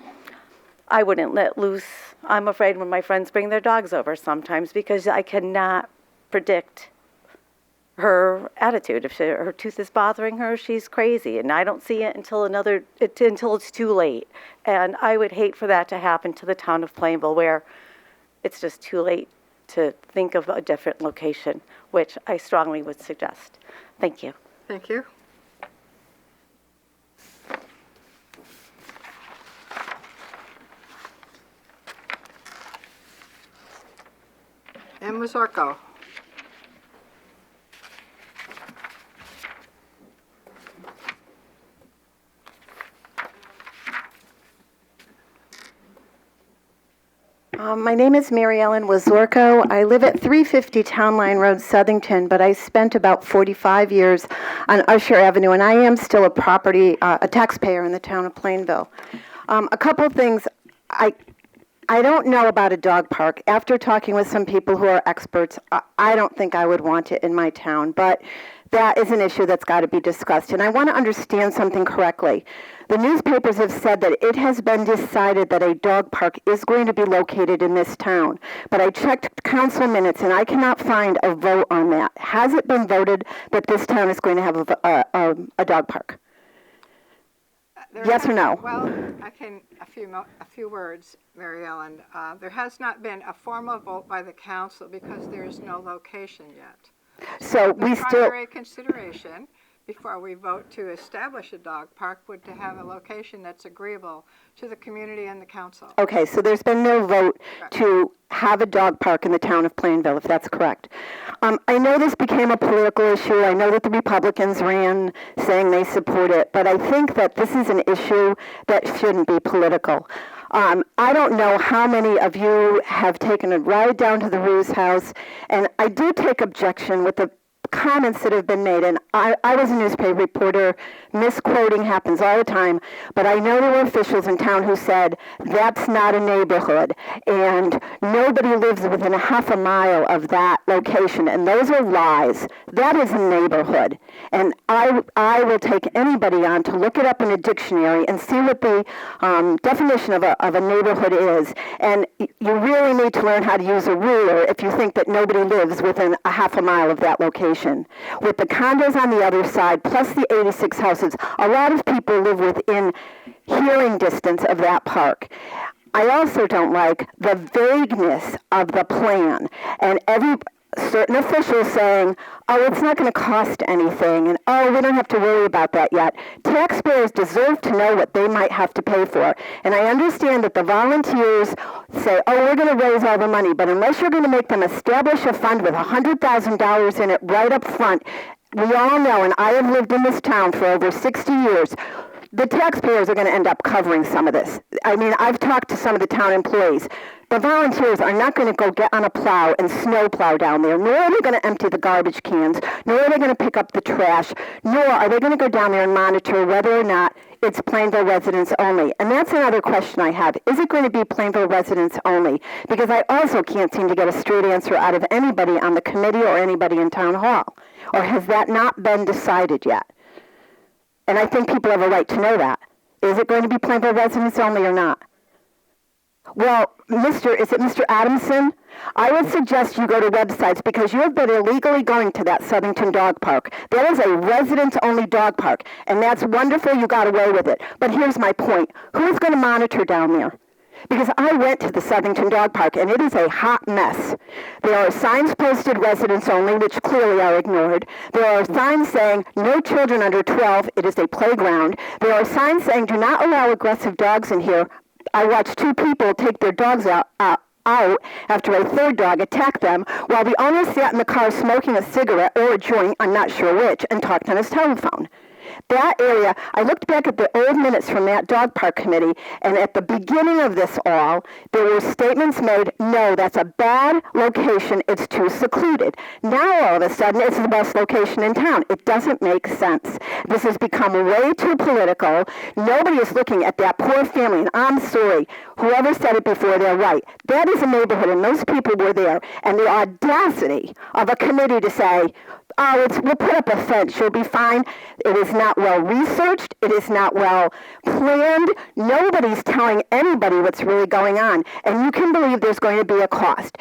I wouldn't let loose. I'm afraid when my friends bring their dogs over sometimes because I cannot predict her attitude. If her tooth is bothering her, she's crazy, and I don't see it until it's too late. And I would hate for that to happen to the town of Plainville, where it's just too late to think of a different location, which I strongly would suggest. Thank you. Thank you. And Mazurko. My name is Mary Ellen Wazorko. I live at 350 Town Line Road, Southington, but I spent about 45 years on Usher Avenue, and I am still a taxpayer in the town of Plainville. A couple of things. I don't know about a dog park. After talking with some people who are experts, I don't think I would want it in my town, but that is an issue that's got to be discussed. And I want to understand something correctly. The newspapers have said that it has been decided that a dog park is going to be located in this town. But I checked council minutes and I cannot find a vote on that. Has it been voted that this town is going to have a dog park? Yes or no? Well, a few words, Mary Ellen. There has not been a formal vote by the council because there is no location yet. So the we still. primary consideration before we vote to establish a dog park would to have a location that's agreeable to the community and the council. Okay, so there's been no vote to have a dog park in the town of Plainville, if that's correct. I know this became a political issue. I know that the Republicans ran saying they support it, but I think that this is an issue that shouldn't be political. I don't know how many of you have taken a ride down to the Ruse house, and I do take objection with the comments that have been made, and I was a newspaper reporter. Misquoting happens all the time, but I know there were officials in town who said that's not a neighborhood, and nobody lives within a half a mile of that location, and those are lies. That is a neighborhood, and I will take anybody on to look it up in a dictionary and see what the definition of a neighborhood is, and you really need to learn how to use a ruler if you think that nobody lives within a half a mile of that location. With the condos on the other side, plus the 86 houses, a lot of people live within hearing distance of that park. I also don't like the vagueness of the plan and certain officials saying, oh, it's not going to cost anything, and oh, we don't have to worry about that yet. Taxpayers deserve to know what they might have to pay for. And I understand that the volunteers say, oh, we're going to raise all the money, but unless you're going to make them establish a fund with $100,000 in it right up front, we all know, and I have lived in this town for over 60 years, the taxpayers are going to end up covering some of this. I mean, I've talked to some of the town employees. The volunteers are not going to go get on a plow and snow plow down there, nor are they going to empty the garbage cans, nor are they going to pick up the trash, nor are they going to go down there and monitor whether or not it's Plainville residents only. And that's another question I have. Is it going to be Plainville residents only? Because I also can't seem to get a straight answer out of anybody on the committee or anybody in town hall. Or has that not been decided yet? And I think people have a right to know that. Is it going to be Plainville residents only or not? Well, is it Mr. Adamson? I would suggest you go to websites because you have been illegally going to that Southington dog park. That is a residents-only dog park, and that's wonderful you got away with it. But here's my point. Who is going to monitor down there? Because I went to the Southington dog park, and it is a hot mess. There are signs posted residents only, which clearly are ignored. There are signs saying no children under 12. It is a playground. There are signs saying do not allow aggressive dogs in here. I watched two people take their dogs out after a third dog attacked them while the owner sat in the car smoking a cigarette or a joint, I'm not sure which, and talked on his telephone. That area, I looked back at the old minutes from that dog park committee, and at the beginning of this all, there were statements made, no, that's a bad location, it's too secluded. Now all of a sudden, it's the best location in town. It doesn't make sense. This has become way too political. Nobody is looking at that poor family, and I'm sorry, whoever said it before, they're right. That is a neighborhood, and those people were there. And the audacity of a committee to say, oh, we'll put up a fence, she'll be fine. It is not well researched. It is not well planned. Nobody's telling anybody what's really going on. And you can believe there's going to be a cost.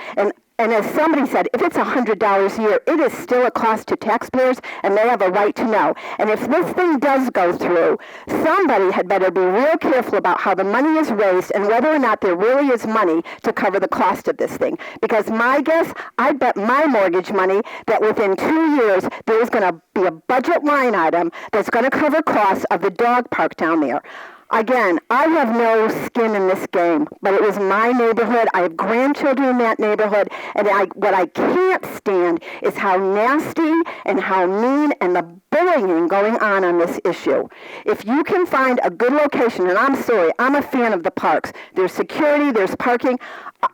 And as somebody said, if it's $100 a year, it is still a cost to taxpayers, and they have a right to know. And if this thing does go through, somebody had better be real careful about how the money is raised and whether or not there really is money to cover the cost of this thing. Because my guess, I bet my mortgage money that within 2 years, there's going to be a budget line item that's going to cover costs of the dog park down there. Again, I have no skin in this game, but it was my neighborhood. I have grandchildren in that neighborhood, and what I can't stand is how nasty and how mean and the bullying going on this issue. If you can find a good location, and I'm sorry, I'm a fan of the parks. There's security, there's parking.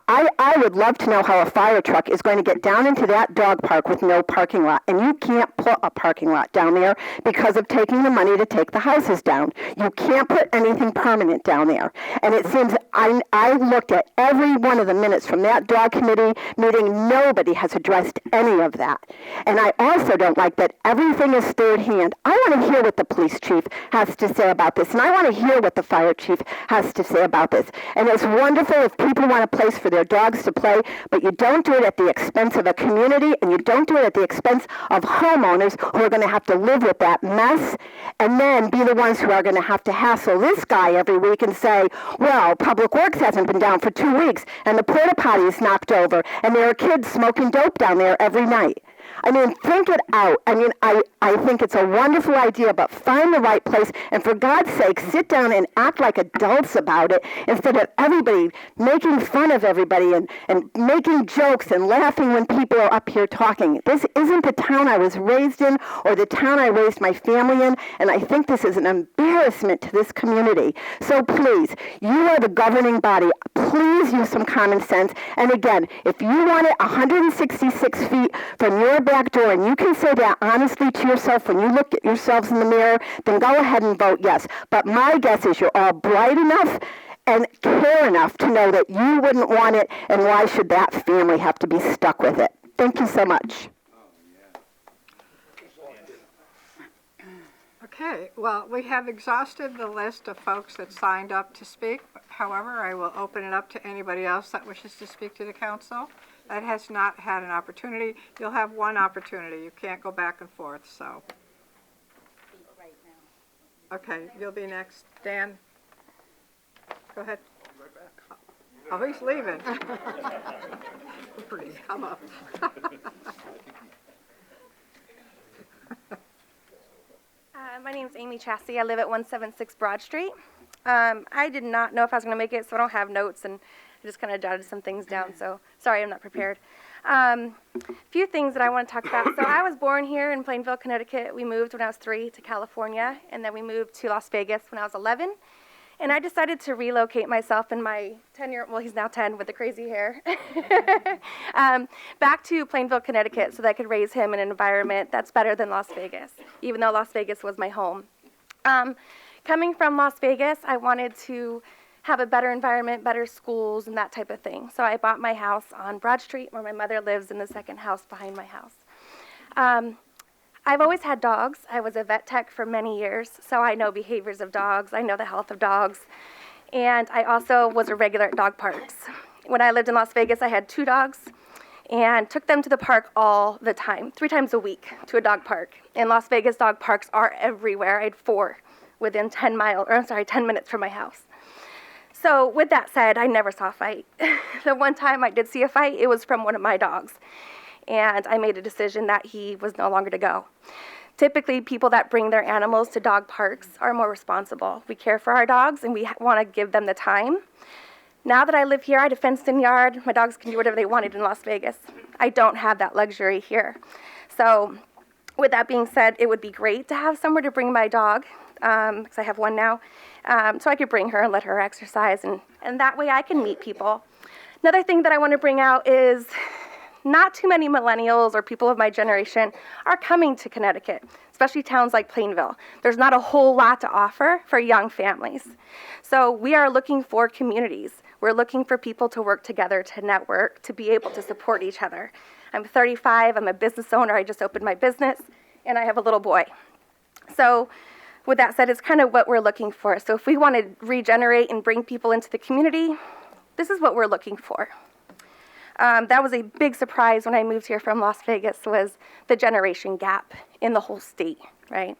I would love to know how a fire truck is going to get down into that dog park with no parking lot. And you can't put a parking lot down there because of taking the money to take the houses down. You can't put anything permanent down there. And it seems, I looked at every one of the minutes from that dog committee meeting. Nobody has addressed any of that. And I also don't like that everything is third hand. I want to hear what the police chief has to say about this. And I want to hear what the fire chief has to say about this. And it's wonderful if people want a place for their dogs to play, but you don't do it at the expense of a community, and you don't do it at the expense of homeowners who are going to have to live with that mess, and then be the ones who are going to have to hassle this guy every week and say, well, Public Works hasn't been down for 2 weeks, and the porta potty is knocked over, and there are kids smoking dope down there every night. I mean, think it out. I mean, I think it's a wonderful idea, but find the right place, and for God's sake, sit down and act like adults about it instead of everybody making fun of everybody and making jokes and laughing when people are up here talking. This isn't the town I was raised in or the town I raised my family in, and I think this is an embarrassment to this community. So please, you are the governing body. Please use some common sense. And again, if you want it 166 feet from your back door, and you can say that honestly to yourself when you look at yourselves in the mirror, then go ahead and vote yes. But my guess is you're all bright enough and care enough to know that you wouldn't want it, and why should that family have to be stuck with it? Thank you so much. Okay, well, we have exhausted the list of folks that signed up to speak. However, I will open it up to anybody else that wishes to speak to the council that has not had an opportunity. You'll have one opportunity. You can't go back and forth, so. Okay, you'll be next. Dan? Go ahead. Oh, he's leaving. Please come up. My name is Amy Chassie. I live at 176 Broad Street. I did not know if I was going to make it, so I don't have notes, and I just kind of jotted some things down, so sorry I'm not prepared. A few things that I want to talk about. So I was born here in Plainville, Connecticut. We moved when I was 3 to California, and then we moved to Las Vegas when I was 11. And I decided to relocate myself and my 10-year-old, well, he's now 10 with the crazy hair, back to Plainville, Connecticut, so that I could raise him in an environment that's better than Las Vegas, even though Las Vegas was my home. Coming from Las Vegas, I wanted to have a better environment, better schools, and that type of thing. So I bought my house on Broad Street, where my mother lives, in the second house behind my house. I've always had dogs. I was a vet tech for many years, so I know behaviors of dogs. I know the health of dogs. And I also was a regular at dog parks. When I lived in Las Vegas, I had 2 dogs and took them to the park all the time, 3 times a week to a dog park. In Las Vegas, dog parks are everywhere. I had 4 within 10 minutes from my house. So with that said, I never saw a fight. The one time I did see a fight, it was from one of my dogs. And I made a decision that he was no longer to go. Typically, people that bring their animals to dog parks are more responsible. We care for our dogs, and we want to give them the time. Now that I live here, I had a fenced-in yard. My dogs can do whatever they wanted in Las Vegas. I don't have that luxury here. So with that being said, it would be great to have somewhere to bring my dog, because I have one now, so I could bring her and let her exercise, and that way I can meet people. Another thing that I want to bring out is not too many millennials or people of my generation are coming to Connecticut, especially towns like Plainville. There's not a whole lot to offer for young families. So we are looking for communities. We're looking for people to work together, to network, to be able to support each other. I'm 35, I'm a business owner, I just opened my business, and I have a little boy. So with that said, it's kind of what we're looking for. So if we want to regenerate and bring people into the community, this is what we're looking for. That was a big surprise when I moved here from Las Vegas, was the generation gap in the whole state, right?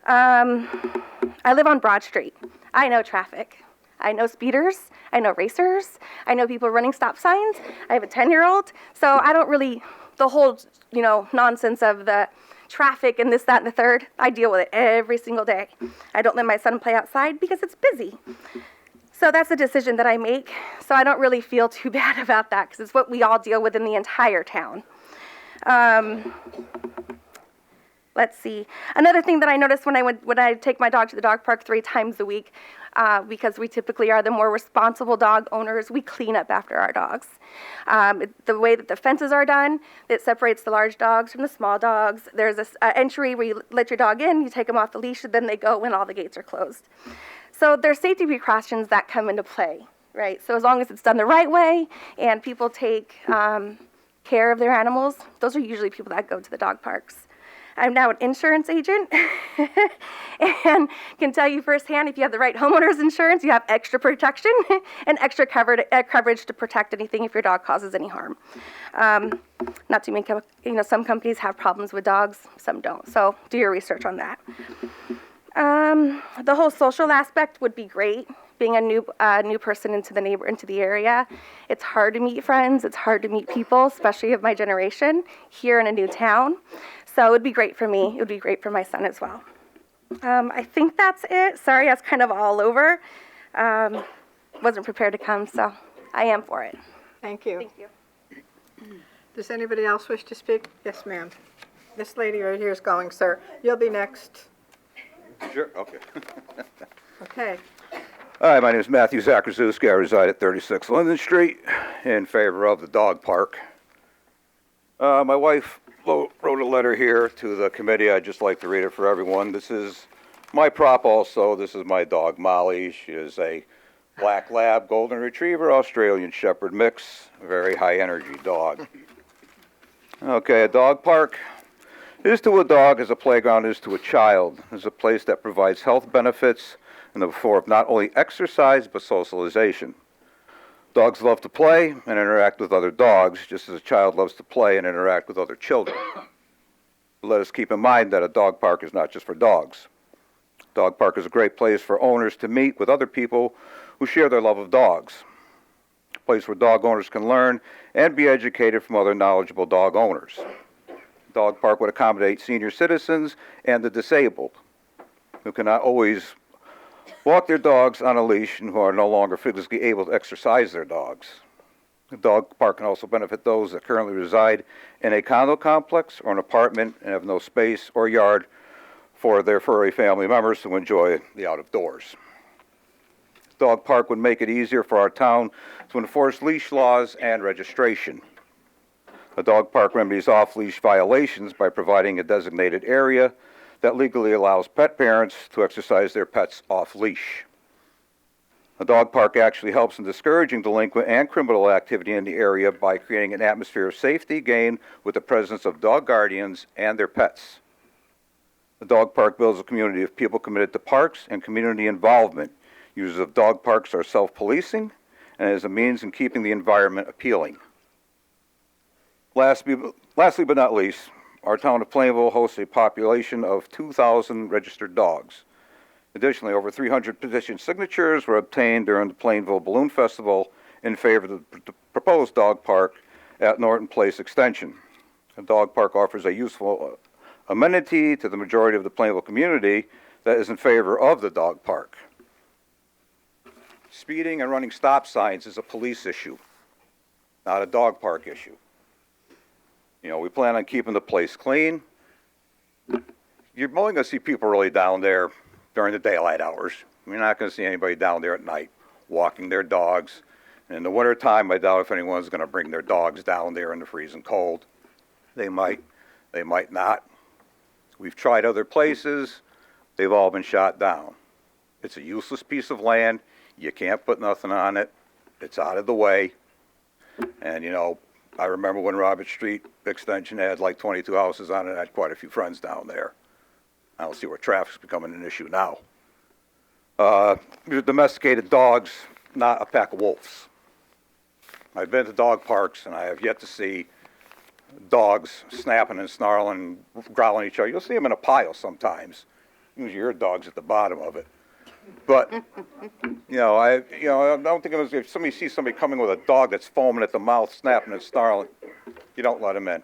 I live on Broad Street. I know traffic. I know speeders. I know racers. I know people running stop signs. I have a 10-year-old. So I don't really, the whole, nonsense of the traffic and this, that, and the third, I deal with it every single day. I don't let my son play outside because it's busy. So that's a decision that I make, so I don't really feel too bad about that because it's what we all deal with in the entire town. let's see. Another thing that I noticed when I take my dog to the dog park 3 times a week, because we typically are the more responsible dog owners, we clean up after our dogs. The way that the fences are done, it separates the large dogs from the small dogs. There's this entry where you let your dog in, you take them off the leash, and then they go when all the gates are closed. So there's safety precautions that come into play, right? So as long as it's done the right way and people take care of their animals, those are usually people that go to the dog parks. I'm now an insurance agent and can tell you firsthand, if you have the right homeowner's insurance, you have extra protection and extra coverage to protect anything if your dog causes any harm. Not too many, some companies have problems with dogs, some don't. So do your research on that. The whole social aspect would be great. Being a new person into the area, it's hard to meet friends. It's hard to meet people, especially of my generation, here in a new town. So it would be great for me. It would be great for my son as well. I think that's it. Sorry, I was kind of all over. Wasn't prepared to come, so I am for it. Thank you. Thank you. Does anybody else wish to speak? Yes, ma'am. This lady right here is going, sir. You'll be next. Sure, okay. Okay. Hi, my name is Matthew Zakraszewski. I reside at 36 Linden Street in favor of the dog park. My wife wrote a letter here to the committee. I'd just like to read it for everyone. This is my prop also. This is my dog, Molly. She is a black lab, golden retriever, Australian shepherd mix, a very high energy dog. Okay, a dog park is to a dog as a playground is to a child. It's a place that provides health benefits in the form of not only exercise but socialization. Dogs love to play and interact with other dogs, just as a child loves to play and interact with other children. But let us keep in mind that a dog park is not just for dogs. Dog park is a great place for owners to meet with other people who share their love of dogs. A place where dog owners can learn and be educated from other knowledgeable dog owners. Dog park would accommodate senior citizens and the disabled, who cannot always walk their dogs on a leash and who are no longer physically able to exercise their dogs. The dog park can also benefit those that currently reside in a condo complex or an apartment and have no space or yard for their furry family members to enjoy the out of doors. Dog park would make it easier for our town to enforce leash laws and registration. A dog park remedies off-leash violations by providing a designated area that legally allows pet parents to exercise their pets off-leash. A dog park actually helps in discouraging delinquent and criminal activity in the area by creating an atmosphere of safety gained with the presence of dog guardians and their pets. The dog park builds a community of people committed to parks and community involvement. Users of dog parks are self-policing and is a means in keeping the environment appealing. Lastly but not least, our town of Plainville hosts a population of 2,000 registered dogs. Additionally, over 300 petition signatures were obtained during the Plainville Balloon Festival in favor of the proposed dog park at Norton Place Extension. The dog park offers a useful amenity to the majority of the Plainville community that is in favor of the dog park. Speeding and running stop signs is a police issue, not a dog park issue. You know, we plan on keeping the place clean. You're only going to see people really down there during the daylight hours. You're not going to see anybody down there at night walking their dogs. And in the wintertime, I doubt if anyone's going to bring their dogs down there in the freezing cold. They might not. We've tried other places. They've all been shot down. It's a useless piece of land. You can't put nothing on it. It's out of the way. And, you know, I remember when Robert Street Extension had like 22 houses on it. I had quite a few friends down there. I don't see where traffic's becoming an issue now. These are domesticated dogs, not a pack of wolves. I've been to dog parks, and I have yet to see dogs snapping and snarling, growling at each other. You'll see them in a pile sometimes. Usually your dog's at the bottom of it. But, I don't think if somebody sees somebody coming with a dog that's foaming at the mouth, snapping and snarling, you don't let them in.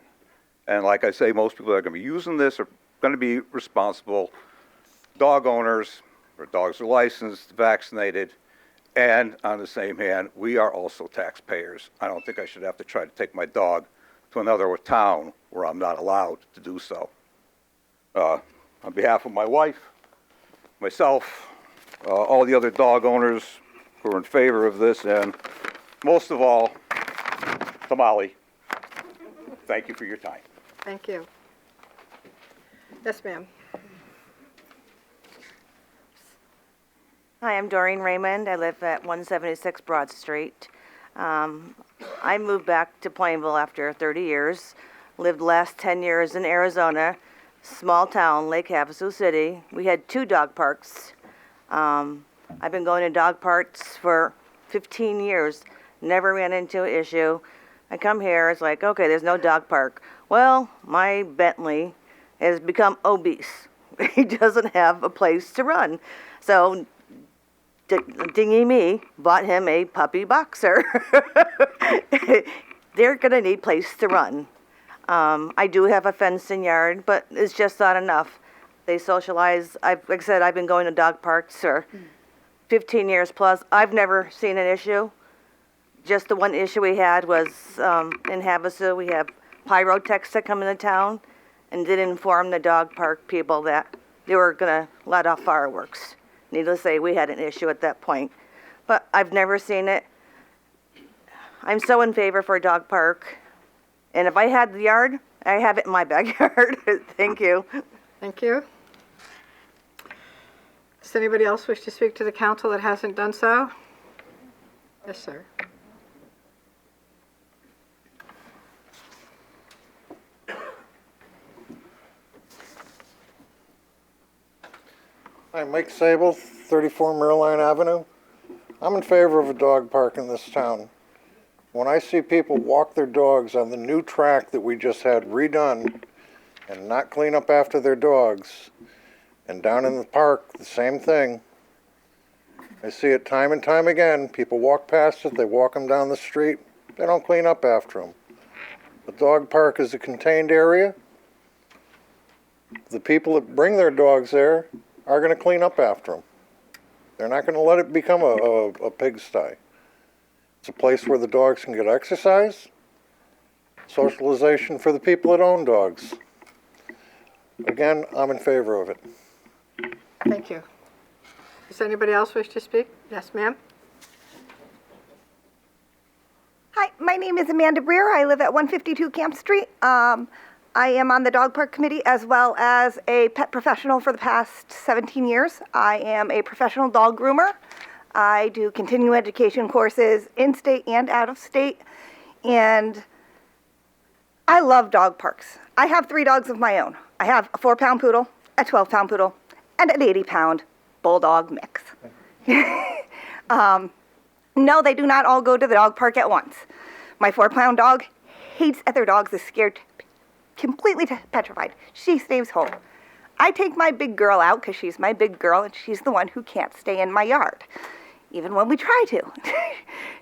And like I say, most people that are going to be using this are going to be responsible dog owners, or dogs are licensed, vaccinated, and on the same hand, we are also taxpayers. I don't think I should have to try to take my dog to another town where I'm not allowed to do so. On behalf of my wife, myself, all the other dog owners who are in favor of this, and most of all, to Molly, thank you for your time. Thank you. Yes, ma'am. Hi, I'm Doreen Raymond. I live at 176 Broad Street. I moved back to Plainville after 30 years. Lived the last 10 years in Arizona, small town, Lake Havasu City. We had 2 dog parks. I've been going to dog parks for 15 years. Never ran into an issue. I come here, it's like, okay, there's no dog park. Well, my Bentley has become obese. He doesn't have a place to run. So dingy me bought him a puppy boxer. They're gonna need place to run. I do have a fenced-in yard, but it's just not enough. They socialize. Like I said, I've been going to dog parks for 15 years plus. I've never seen an issue. Just the one issue we had was in Havasu. We have pyrotechs that come into town and did inform the dog park people that they were gonna let off fireworks. Needless to say, we had an issue at that point. But I've never seen it. I'm so in favor for a dog park. And if I had the yard, I have it in my backyard. Thank you. Thank you. Does anybody else wish to speak to the council that hasn't done so? Yes, sir. Hi, Mike Sable, 34 Merline Avenue. I'm in favor of a dog park in this town. When I see people walk their dogs on the new track that we just had redone and not clean up after their dogs, and down in the park, the same thing. I see it time and time again. People walk past it, they walk them down the street, they don't clean up after them. The dog park is a contained area. The people that bring their dogs there are going to clean up after them. They're not going to let it become a pigsty. It's a place where the dogs can get exercise, socialization for the people that own dogs. Again, I'm in favor of it. Thank you. Does anybody else wish to speak? Yes, ma'am. Hi, my name is Amanda Breer. I live at 152 Camp Street. I am on the dog park committee as well as a pet professional for the past 17 years. I am a professional dog groomer. I do continuing education courses in-state and out-of-state, and I love dog parks. I have 3 dogs of my own. I have a 4-pound poodle, a 12-pound poodle, and an 80-pound bulldog mix. No, they do not all go to the dog park at once. My 4-pound dog hates other dogs, is scared, completely petrified. She stays home. I take my big girl out because she's my big girl and she's the one who can't stay in my yard, even when we try to.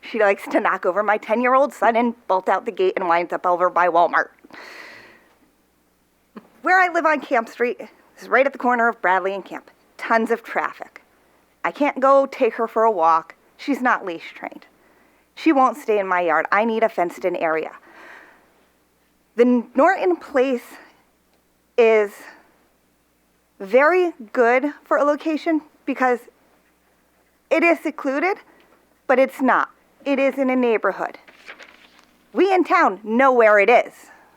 She likes to knock over my 10-year-old son and bolt out the gate and winds up over by Walmart. Where I live on Camp Street is right at the corner of Bradley and Camp. Tons of traffic. I can't go take her for a walk. She's not leash trained. She won't stay in my yard. I need a fenced-in area. The Norton Place is very good for a location because it is secluded, but it's not. It is in a neighborhood. We in town know where it is.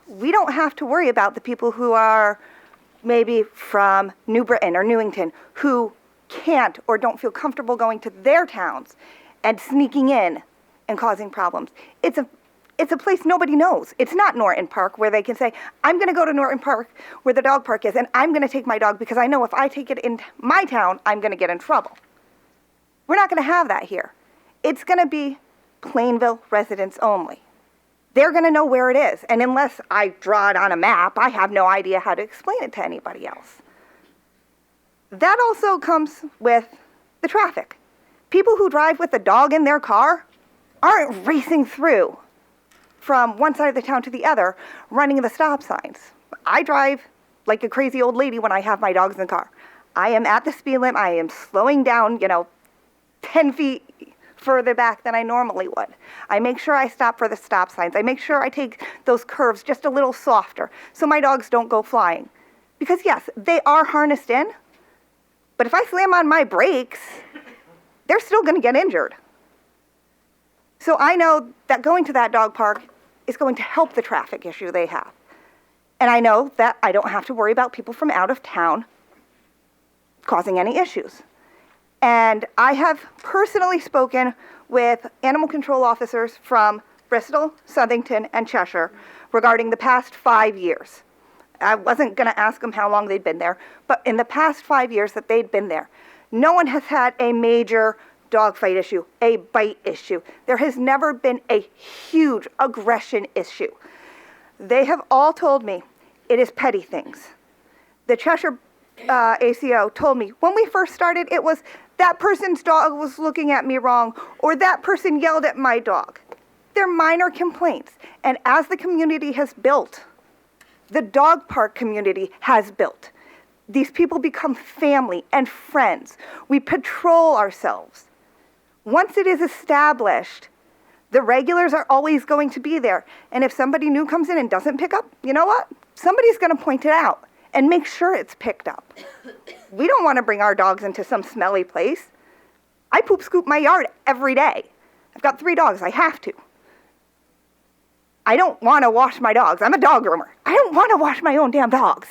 We don't have to worry about the people who are maybe from New Britain or Newington who can't or don't feel comfortable going to their towns and sneaking in and causing problems. It's a place nobody knows. It's not Norton Park where they can say, I'm going to go to Norton Park where the dog park is and I'm going to take my dog because I know if I take it in my town, I'm going to get in trouble. We're not going to have that here. It's going to be Plainville residents only. They're going to know where it is. And unless I draw it on a map, I have no idea how to explain it to anybody else. That also comes with the traffic. People who drive with a dog in their car aren't racing through from one side of the town to the other, running the stop signs. I drive like a crazy old lady when I have my dogs in the car. I am at the speed limit. I am slowing down, 10 feet further back than I normally would. I make sure I stop for the stop signs. I make sure I take those curves just a little softer so my dogs don't go flying. Because yes, they are harnessed in, but if I slam on my brakes, they're still going to get injured. So I know that going to that dog park is going to help the traffic issue they have. And I know that I don't have to worry about people from out of town causing any issues. And I have personally spoken with animal control officers from Bristol, Southington, and Cheshire regarding the past 5 years. I wasn't going to ask them how long they'd been there, but in the past 5 years that they'd been there, no one has had a major dog fight issue, a bite issue. There has never been a huge aggression issue. They have all told me it is petty things. The Cheshire ACO told me when we first started, it was that person's dog was looking at me wrong, or that person yelled at my dog. They're minor complaints. And as the community has built, the dog park community has built, these people become family and friends. We patrol ourselves. Once it is established, the regulars are always going to be there. And if somebody new comes in and doesn't pick up, you know what? Somebody's going to point it out and make sure it's picked up. We don't want to bring our dogs into some smelly place. I poop scoop my yard every day. I've got 3 dogs. I have to. I don't want to wash my dogs. I'm a dog groomer. I don't want to wash my own damn dogs.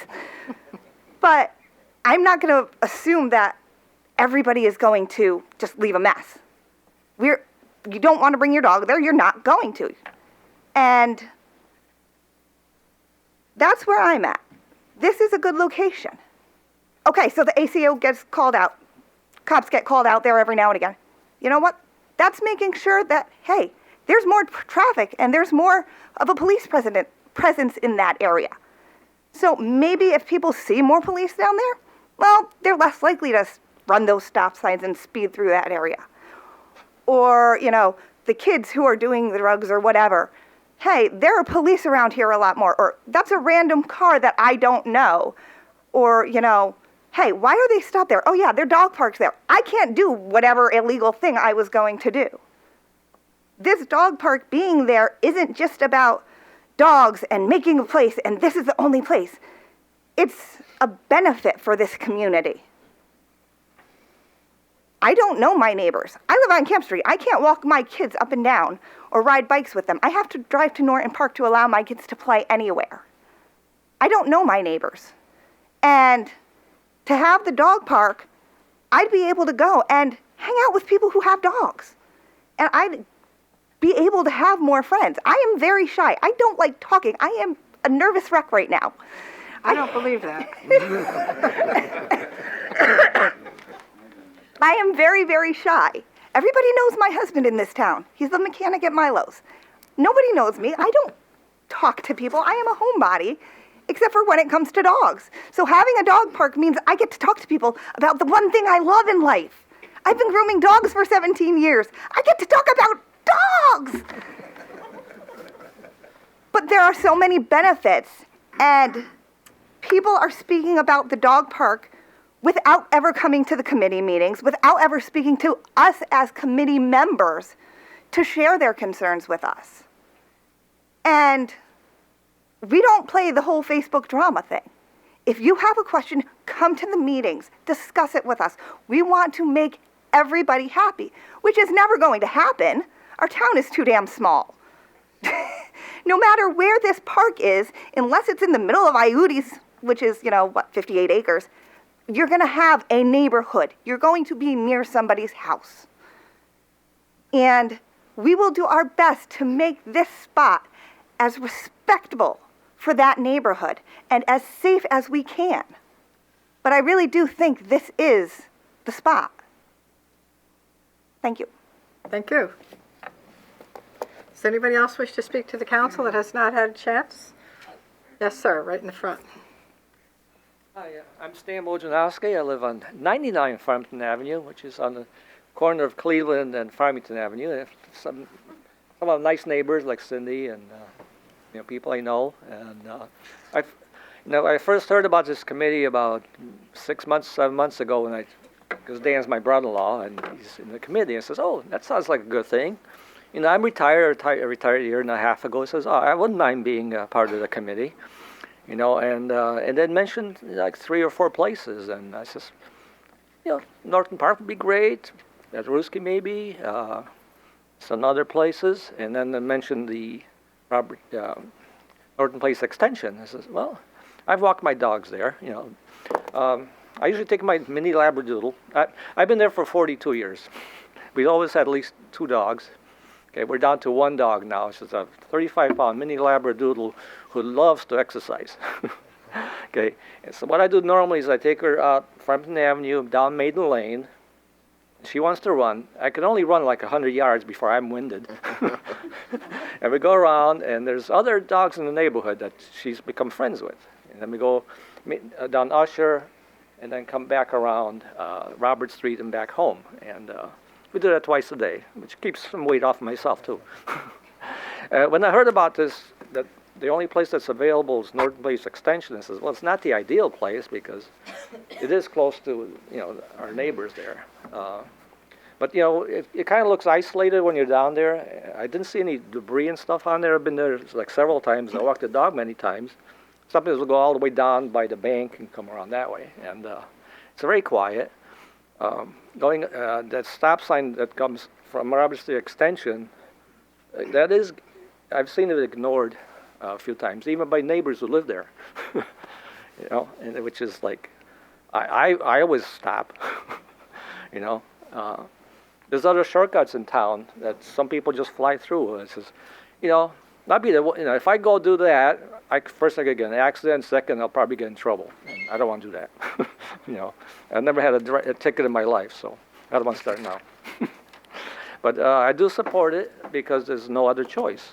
But I'm not going to assume that everybody is going to just leave a mess. You don't want to bring your dog there, you're not going to. And that's where I'm at. This is a good location. Okay, so the ACO gets called out. Cops get called out there every now and again. You know what? That's making sure that, hey, there's more traffic and there's more of a police presence in that area. So maybe if people see more police down there, well, they're less likely to run those stop signs and speed through that area. Or, you know, the kids who are doing the drugs or whatever, hey, there are police around here a lot more. Or that's a random car that I don't know. Or, you know, hey, why are they stopped there? Oh, yeah, their dog park's there. I can't do whatever illegal thing I was going to do. This dog park being there isn't just about dogs and making a place and this is the only place. It's a benefit for this community. I don't know my neighbors. I live on Camp Street. I can't walk my kids up and down or ride bikes with them. I have to drive to Norton Park to allow my kids to play anywhere. I don't know my neighbors. And to have the dog park, I'd be able to go and hang out with people who have dogs. And I'd be able to have more friends. I am very shy. I don't like talking. I am a nervous wreck right now. I don't believe that. I am very, very shy. Everybody knows my husband in this town. He's the mechanic at Milo's. Nobody knows me. I don't talk to people. I am a homebody, except for when it comes to dogs. So having a dog park means I get to talk to people about the one thing I love in life. I've been grooming dogs for 17 years. I get to talk about dogs. But there are so many benefits, and people are speaking about the dog park without ever coming to the committee meetings, without ever speaking to us as committee members to share their concerns with us. And we don't play the whole Facebook drama thing. If you have a question, come to the meetings, discuss it with us. We want to make everybody happy, which is never going to happen. Our town is too damn small. No matter where this park is, unless it's in the middle of Iutis, which is, 58 acres, you're going to have a neighborhood. You're going to be near somebody's house. And we will do our best to make this spot as respectable for that neighborhood and as safe as we can. But I really do think this is the spot. Thank you. Thank you. Does anybody else wish to speak to the council that has not had a chance? Yes, sir, right in the front. Hi, I'm Stan Wojanowski. I live on 99 Farmington Avenue, which is on the corner of Cleveland and Farmington Avenue. I have some nice neighbors like Cindy and people I know. And I first heard about this committee about 7 months ago because Dan's my brother-in-law and he's in the committee and says, "Oh, that sounds like a good thing." I'm retired. I retired a year and a half ago. He says, "Oh, I wouldn't mind being part of the committee." and then mentioned like 3 or 4 places, and I says, Norton Park would be great, at Ruski maybe, some other places, and then they mentioned the Norton Place Extension. I says, well, I've walked my dogs there, I usually take my mini Labradoodle. I've been there for 42 years. We always had at least 2 dogs. Okay, we're down to 1 dog now. She's a 35-pound mini Labradoodle who loves to exercise. Okay, and so what I do normally is I take her out Frampton Avenue, down Maiden Lane. She wants to run. I can only run like 100 yards before I'm winded. And we go around, and there's other dogs in the neighborhood that she's become friends with. And then we go down Usher, and then come back around Robert Street and back home. And we do that twice a day, which keeps some weight off myself too. When I heard about this, that the only place that's available is Norton Place Extension, I says, well, it's not the ideal place because it is close to our neighbors there. But it kind of looks isolated when you're down there. I didn't see any debris and stuff on there. I've been there like several times. I walked the dog many times. Sometimes we'll go all the way down by the bank and come around that way. And it's very quiet. Going that stop sign that comes from Robert Street Extension, I've seen it ignored a few times, even by neighbors who live there. And which is like, I always stop. There's other shortcuts in town that some people just fly through. It says, not be the if I go do that, first I could get an accident. Second, I'll probably get in trouble. And I don't want to do that. I've never had a ticket in my life, so I don't want to start now. But I do support it because there's no other choice.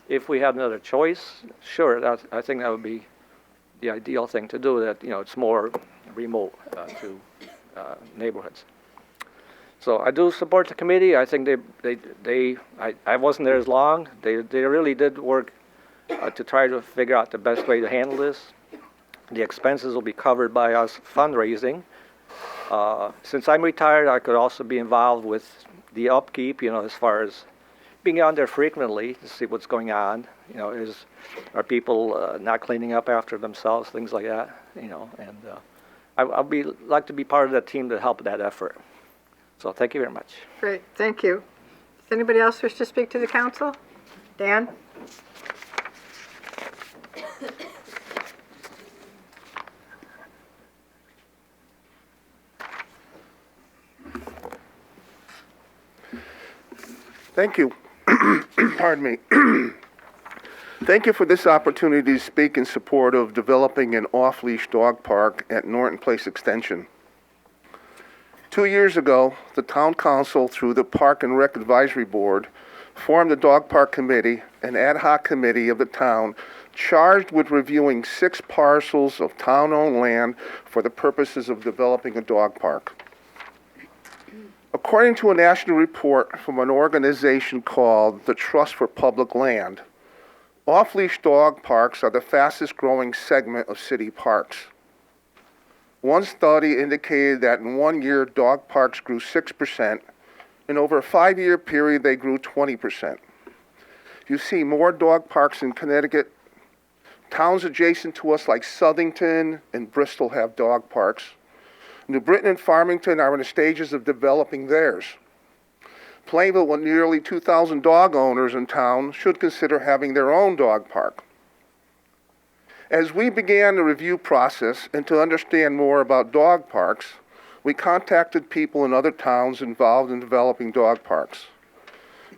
If we had another choice, sure, I think that would be the ideal thing to do. That it's more remote to neighborhoods. So I do support the committee. I think I wasn't there as long. They really did work to try to figure out the best way to handle this. The expenses will be covered by us fundraising. Since I'm retired, I could also be involved with the upkeep, as far as being out there frequently to see what's going on. Are people not cleaning up after themselves, things like that, and I'll like to be part of that team to help that effort. So thank you very much. Great, thank you. Does anybody else wish to speak to the council? Dan? Thank you. Pardon me. Thank you for this opportunity to speak in support of developing an off-leash dog park at Norton Place Extension. 2 years ago, the Town Council, through the Park and Rec Advisory Board, formed the Dog Park Committee, an ad hoc committee of the town charged with reviewing 6 parcels of town-owned land for the purposes of developing a dog park. According to a national report from an organization called the Trust for Public Land, off-leash dog parks are the fastest growing segment of city parks. One study indicated that in 1 year, dog parks grew 6%, and over a 5-year period, they grew 20%. You see more dog parks in Connecticut. Towns adjacent to us like Southington and Bristol have dog parks. New Britain and Farmington are in the stages of developing theirs. Plainville, with nearly 2,000 dog owners in town, should consider having their own dog park. As we began the review process and to understand more about dog parks, we contacted people in other towns involved in developing dog parks,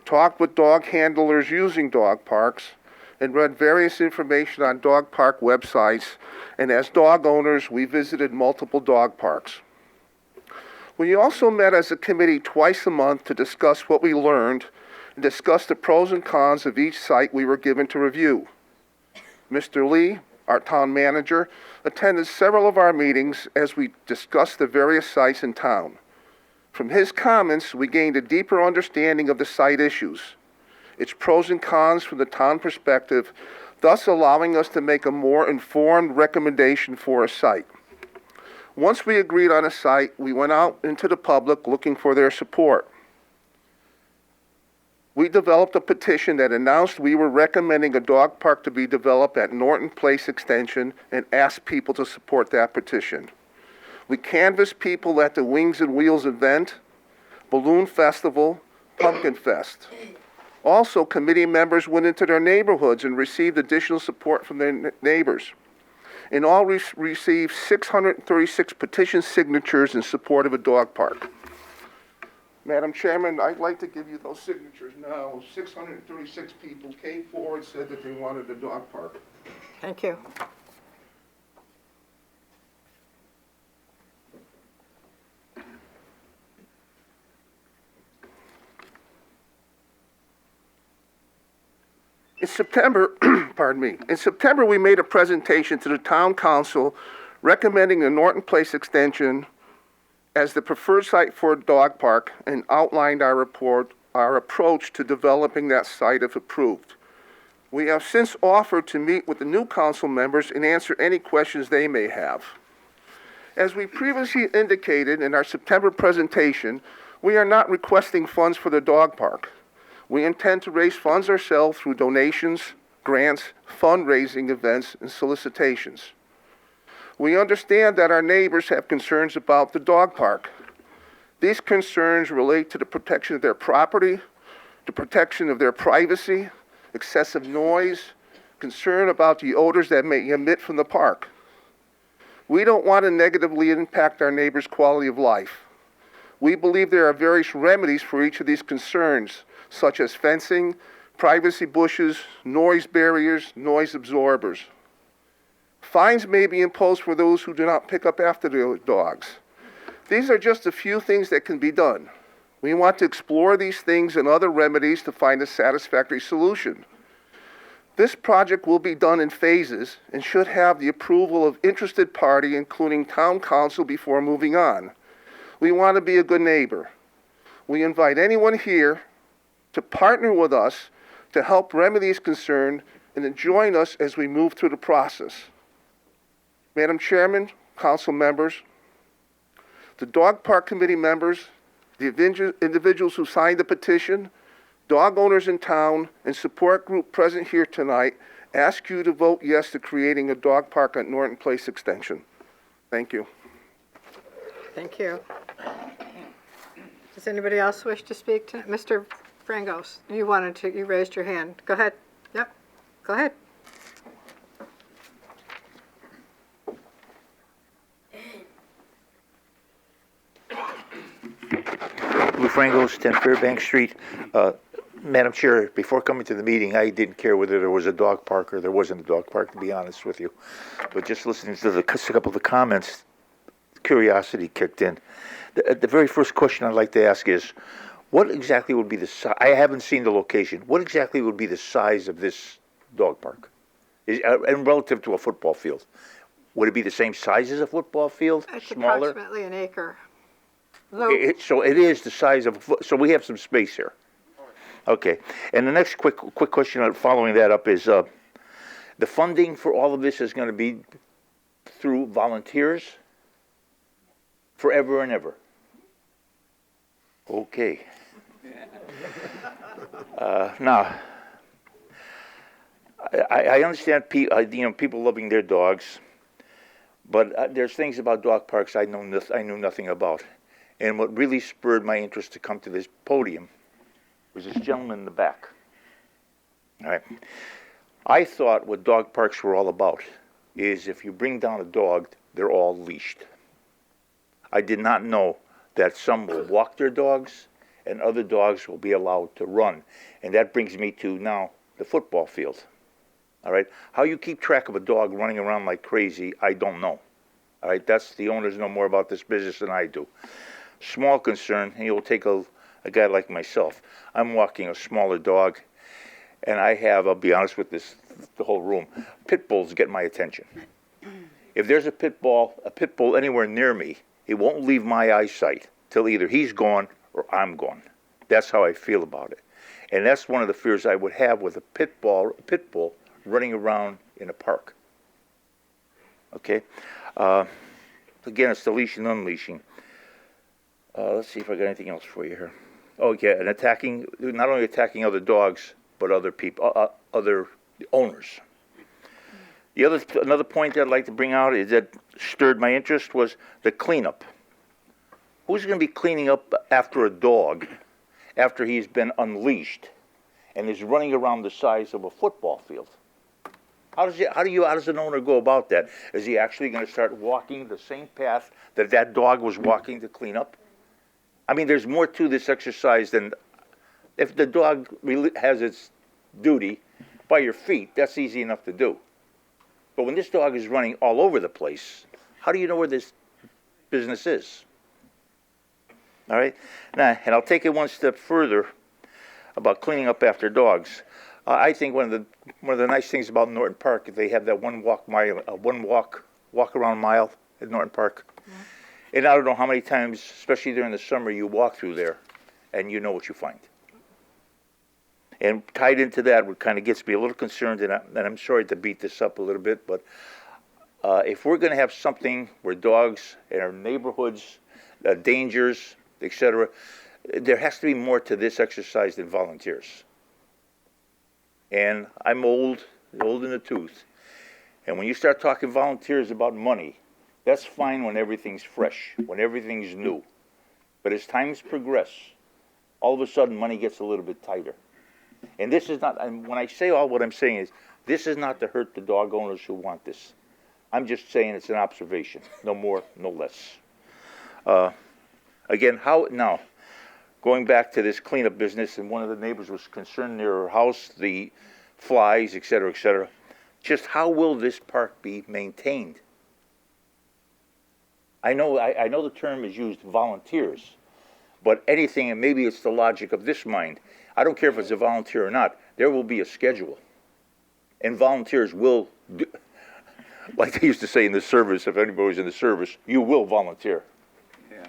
talked with dog handlers using dog parks, and read various information on dog park websites, and as dog owners, we visited multiple dog parks. We also met as a committee twice a month to discuss what we learned and discuss the pros and cons of each site we were given to review. Mr. Lee, our town manager, attended several of our meetings as we discussed the various sites in town. From his comments, we gained a deeper understanding of the site issues, its pros and cons from the town perspective, thus allowing us to make a more informed recommendation for a site. Once we agreed on a site, we went out into the public looking for their support. We we developed a petition that announced we were recommending a dog park to be developed at Norton Place Extension and asked people to support that petition. We canvassed people at the Wings and Wheels event, Balloon Festival, Pumpkin Fest. Also, committee members went into their neighborhoods and received additional support from their neighbors. In all, we received 636 petition signatures in support of a dog park. Madam Chairman, I'd like to give you those signatures now. 636 people came forward, said that they wanted a dog park. Thank you. In September, in September we made a presentation to the town council recommending the Norton Place extension as the preferred site for a dog park and outlined our approach to developing that site if approved. We have since offered to meet with the new council members and answer any questions they may have. As we previously indicated in our September presentation, we are not requesting funds for the dog park. We intend to raise funds ourselves through donations, grants, fundraising events, and solicitations. We understand that our neighbors have concerns about the dog park. These concerns relate to the protection of their property, the protection of their privacy, excessive noise, concern about the odors that may emit from the park. We don't want to negatively impact our neighbors' quality of life. We believe there are various remedies for each of these concerns, such as fencing, privacy bushes, noise barriers, noise absorbers. Fines may be imposed for those who do not pick up after their dogs. These are just a few things that can be done. We want to explore these things and other remedies to find a satisfactory solution. This project will be done in phases and should have the approval of interested party, including town council, before moving on. We want to be a good neighbor. We invite anyone here to partner with us to help remedy this concern and to join us as we move through the process. Madam Chairman, council members, the Dog Park Committee members, the individuals who signed the petition, dog owners in town, and support group present here tonight ask you to vote yes to creating a dog park at Norton Place Extension. Thank you. Thank you. Does anybody else wish to speak to Mr. Frangos? You raised your hand. Go ahead. Yep. Go ahead. Lou Frangos, 10 Fairbank Street. Madam Chair, before coming to the meeting, I didn't care whether there was a dog park or there wasn't a dog park, to be honest with you. But just listening to a couple of the comments, curiosity kicked in. The very first question I'd like to ask is, what exactly would be the size? I haven't seen the location. What exactly would be the size of this dog park? And relative to a football field? Would it be the same size as a football field? It's Smaller? approximately an acre. So it is the size of, so we have some space here. Okay, and the next quick question following that up is, the funding for all of this is going to be through volunteers forever and ever. Okay. Now, I understand people loving their dogs, but there's things about dog parks I knew nothing about. And what really spurred my interest to come to this podium was this gentleman in the back. All right. I thought what dog parks were all about is if you bring down a dog, they're all leashed. I did not know that some will walk their dogs and other dogs will be allowed to run. And that brings me to now the football field. All right. How you keep track of a dog running around like crazy, I don't know. All right. That's the owners know more about this business than I do. Small concern, and you'll take a guy like myself. I'm walking a smaller dog, and I have, I'll be honest with the whole room, pit bulls get my attention. If there's a pit bull anywhere near me, it won't leave my eyesight till either he's gone or I'm gone. That's how I feel about it. And that's one of the fears I would have with a pit bull running around in a park. Okay? Again, it's the leashing and unleashing. Let's see if I got anything else for you here. Oh, yeah, and attacking, not only attacking other dogs, but other people, other owners. Another point I'd like to bring out is that stirred my interest was the cleanup. Who's going to be cleaning up after a dog after he's been unleashed and is running around the size of a football field? How does an owner go about that? Is he actually going to start walking the same path that that dog was walking to clean up? I mean, there's more to this exercise than if the dog has its duty by your feet, that's easy enough to do. But when this dog is running all over the place, how do you know where this business is? All right? Now, and I'll take it one step further about cleaning up after dogs. I think one of the nice things about Norton Park is they have that walk around mile at Norton Park. Mm-hmm. And I don't know how many times, especially during the summer, you walk through there and you know what you find. And tied into that, what kind of gets me a little concerned, and I'm sorry to beat this up a little bit, but if we're going to have something where dogs in our neighborhoods, dangers, etc., there has to be more to this exercise than volunteers. And I'm old in the tooth. And when you start talking volunteers about money, that's fine when everything's fresh, when everything's new. But as times progress, all of a sudden money gets a little bit tighter. And this is not, and when I say all what I'm saying is, this is not to hurt the dog owners who want this. I'm just saying it's an observation, no more, no less. Again, now, going back to this cleanup business, and one of the neighbors was concerned near her house, the flies, et cetera, just how will this park be maintained? I know the term is used volunteers, but anything, and maybe it's the logic of this mind, I don't care if it's a volunteer or not, there will be a schedule. And volunteers will, like they used to say in the service, if anybody was in the service, you will volunteer. Yeah.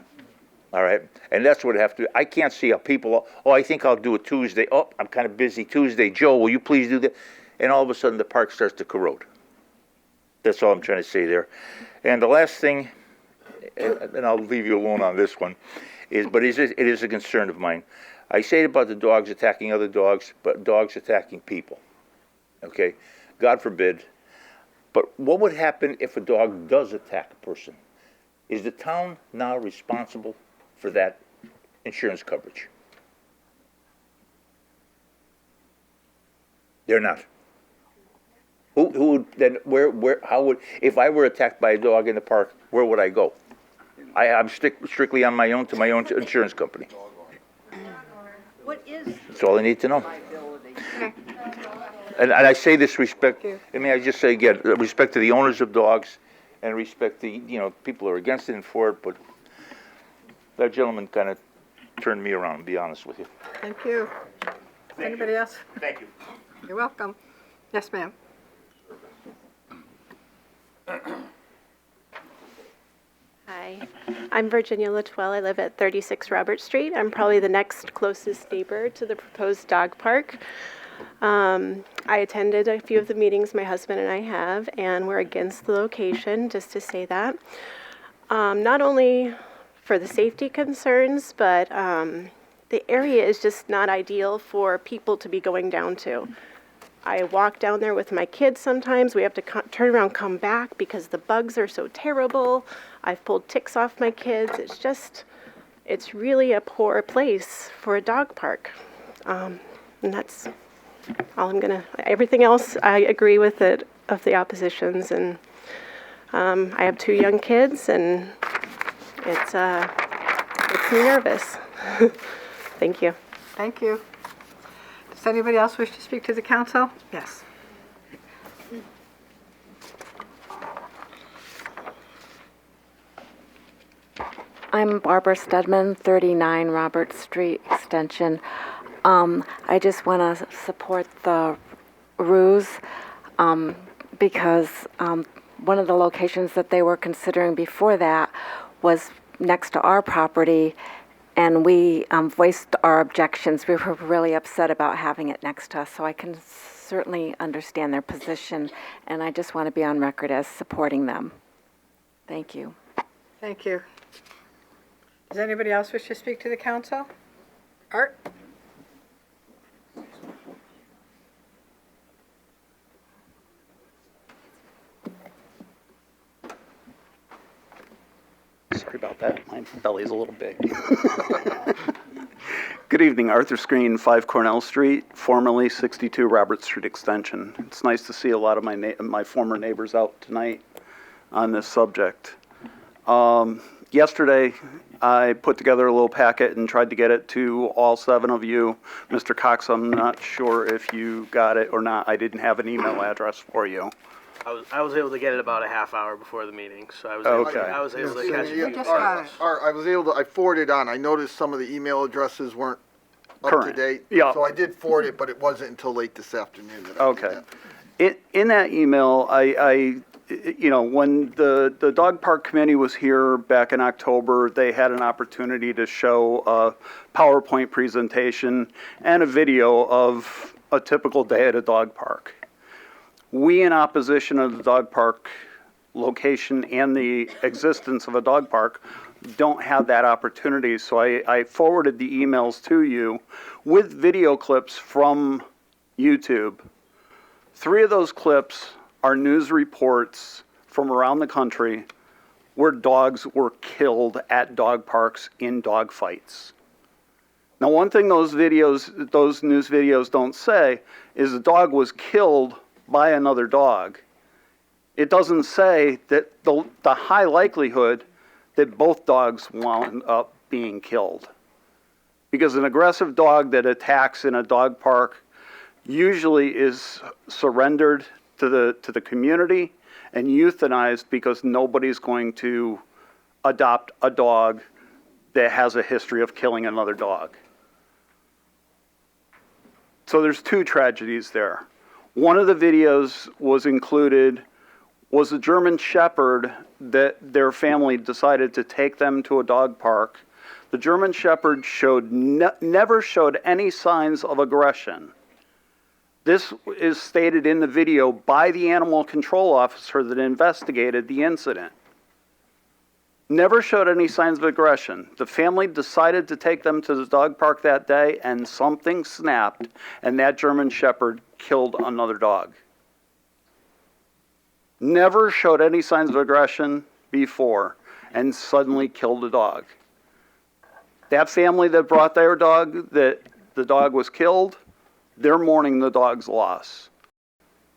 All right? And that's what I have to do. I can't see how people, I think I'll do it Tuesday. Oh, I'm kind of busy Tuesday. Joe, will you please do that? And all of a sudden the park starts to corrode. That's all I'm trying to say there. And the last thing, and I'll leave you alone on this one, it is a concern of mine. I say about the dogs attacking other dogs, but dogs attacking people. Okay? God forbid. But what would happen if a dog does attack a person? Is the town now responsible for that insurance coverage? They're not. Who would then, how would, if I were attacked by a dog in the park, where would I go? I'm strictly on my own to my own insurance company. That's all I need to know. Okay. And I say this respect, I just say again, respect to the owners of dogs and respect to, people are against it and for it, but that gentleman kind of turned me around, to be honest with you. Thank you. Anybody else? Thank you. You're welcome. Yes, ma'am. Hi, I'm Virginia Latwell. I live at 36 Robert Street. I'm probably the next closest neighbor to the proposed dog park. I attended a few of the meetings my husband and I have, and we're against the location, just to say that. Not only for the safety concerns, but the area is just not ideal for people to be going down to. I walk down there with my kids sometimes. We have to turn around, come back because the bugs are so terrible. I've pulled ticks off my kids. It's really a poor place for a dog park. And that's all everything else I agree with it, of the oppositions. And I have 2 young kids, and it's me nervous. Thank you. Thank you. Does anybody else wish to speak to the council? Yes. I'm Barbara Stedman, 39 Robert Street Extension. I just want to support the ruse because one of the locations that they were considering before that was next to our property, and we voiced our objections. We were really upset about having it next to us, so I can certainly understand their position, and I just want to be on record as supporting them. Thank you. Thank you. Does anybody else wish to speak to the council? Art? Sorry about that. My belly's a little big. Good evening. Arthur Screen, 5 Cornell Street, formerly 62 Robert Street Extension. It's nice to see a lot of my former neighbors out tonight on this subject. Yesterday, I put together a little packet and tried to get it to all 7 of you. Mr. Cox, I'm not sure if you got it or not. I didn't have an email address for you. I was able to get it about a half hour before the meeting, so I was Okay. able to catch it. I was able to, I forwarded on. I noticed some of the email addresses weren't up to Current. date. Yeah. So I did forward it, but it wasn't until late this afternoon that I did Okay. that. In that email, when the dog park committee was here back in October, they had an opportunity to show a PowerPoint presentation and a video of a typical day at a dog park. We, in opposition of the dog park location and the existence of a dog park, don't have that opportunity. So I forwarded the emails to you with video clips from YouTube. 3 of those clips are news reports from around the country where dogs were killed at dog parks in dog fights. Now, one thing those news videos don't say is the dog was killed by another dog. It doesn't say that the high likelihood that both dogs wound up being killed. Because an aggressive dog that attacks in a dog park usually is surrendered to the community and euthanized because nobody's going to adopt a dog that has a history of killing another dog. So there's 2 tragedies there. One of the videos was a German Shepherd that their family decided to take them to a dog park. The German Shepherd never showed any signs of aggression. This is stated in the video by the animal control officer that investigated the incident. Never showed any signs of aggression. The family decided to take them to the dog park that day, and something snapped, and that German Shepherd killed another dog. Never showed any signs of aggression before, and suddenly killed a dog. That family that brought their dog, that the dog was killed, they're mourning the dog's loss.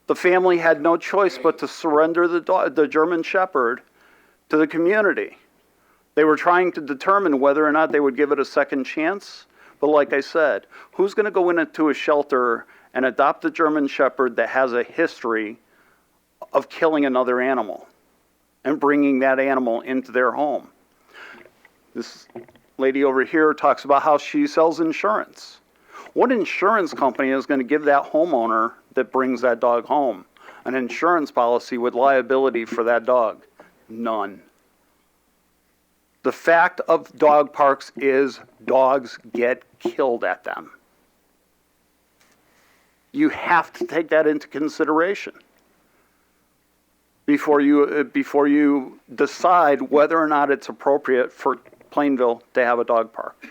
The family had no choice but to surrender the German Shepherd to the community. They were trying to determine whether or not they would give it a second chance. But like I said, who's going to go into a shelter and adopt a German Shepherd that has a history of killing another animal and bringing that animal into their home? This lady over here talks about how she sells insurance. What insurance company is going to give that homeowner that brings that dog home an insurance policy with liability for that dog? None. The fact of dog parks is dogs get killed at them. You have to take that into consideration before you decide whether or not it's appropriate for Plainville to have a dog park.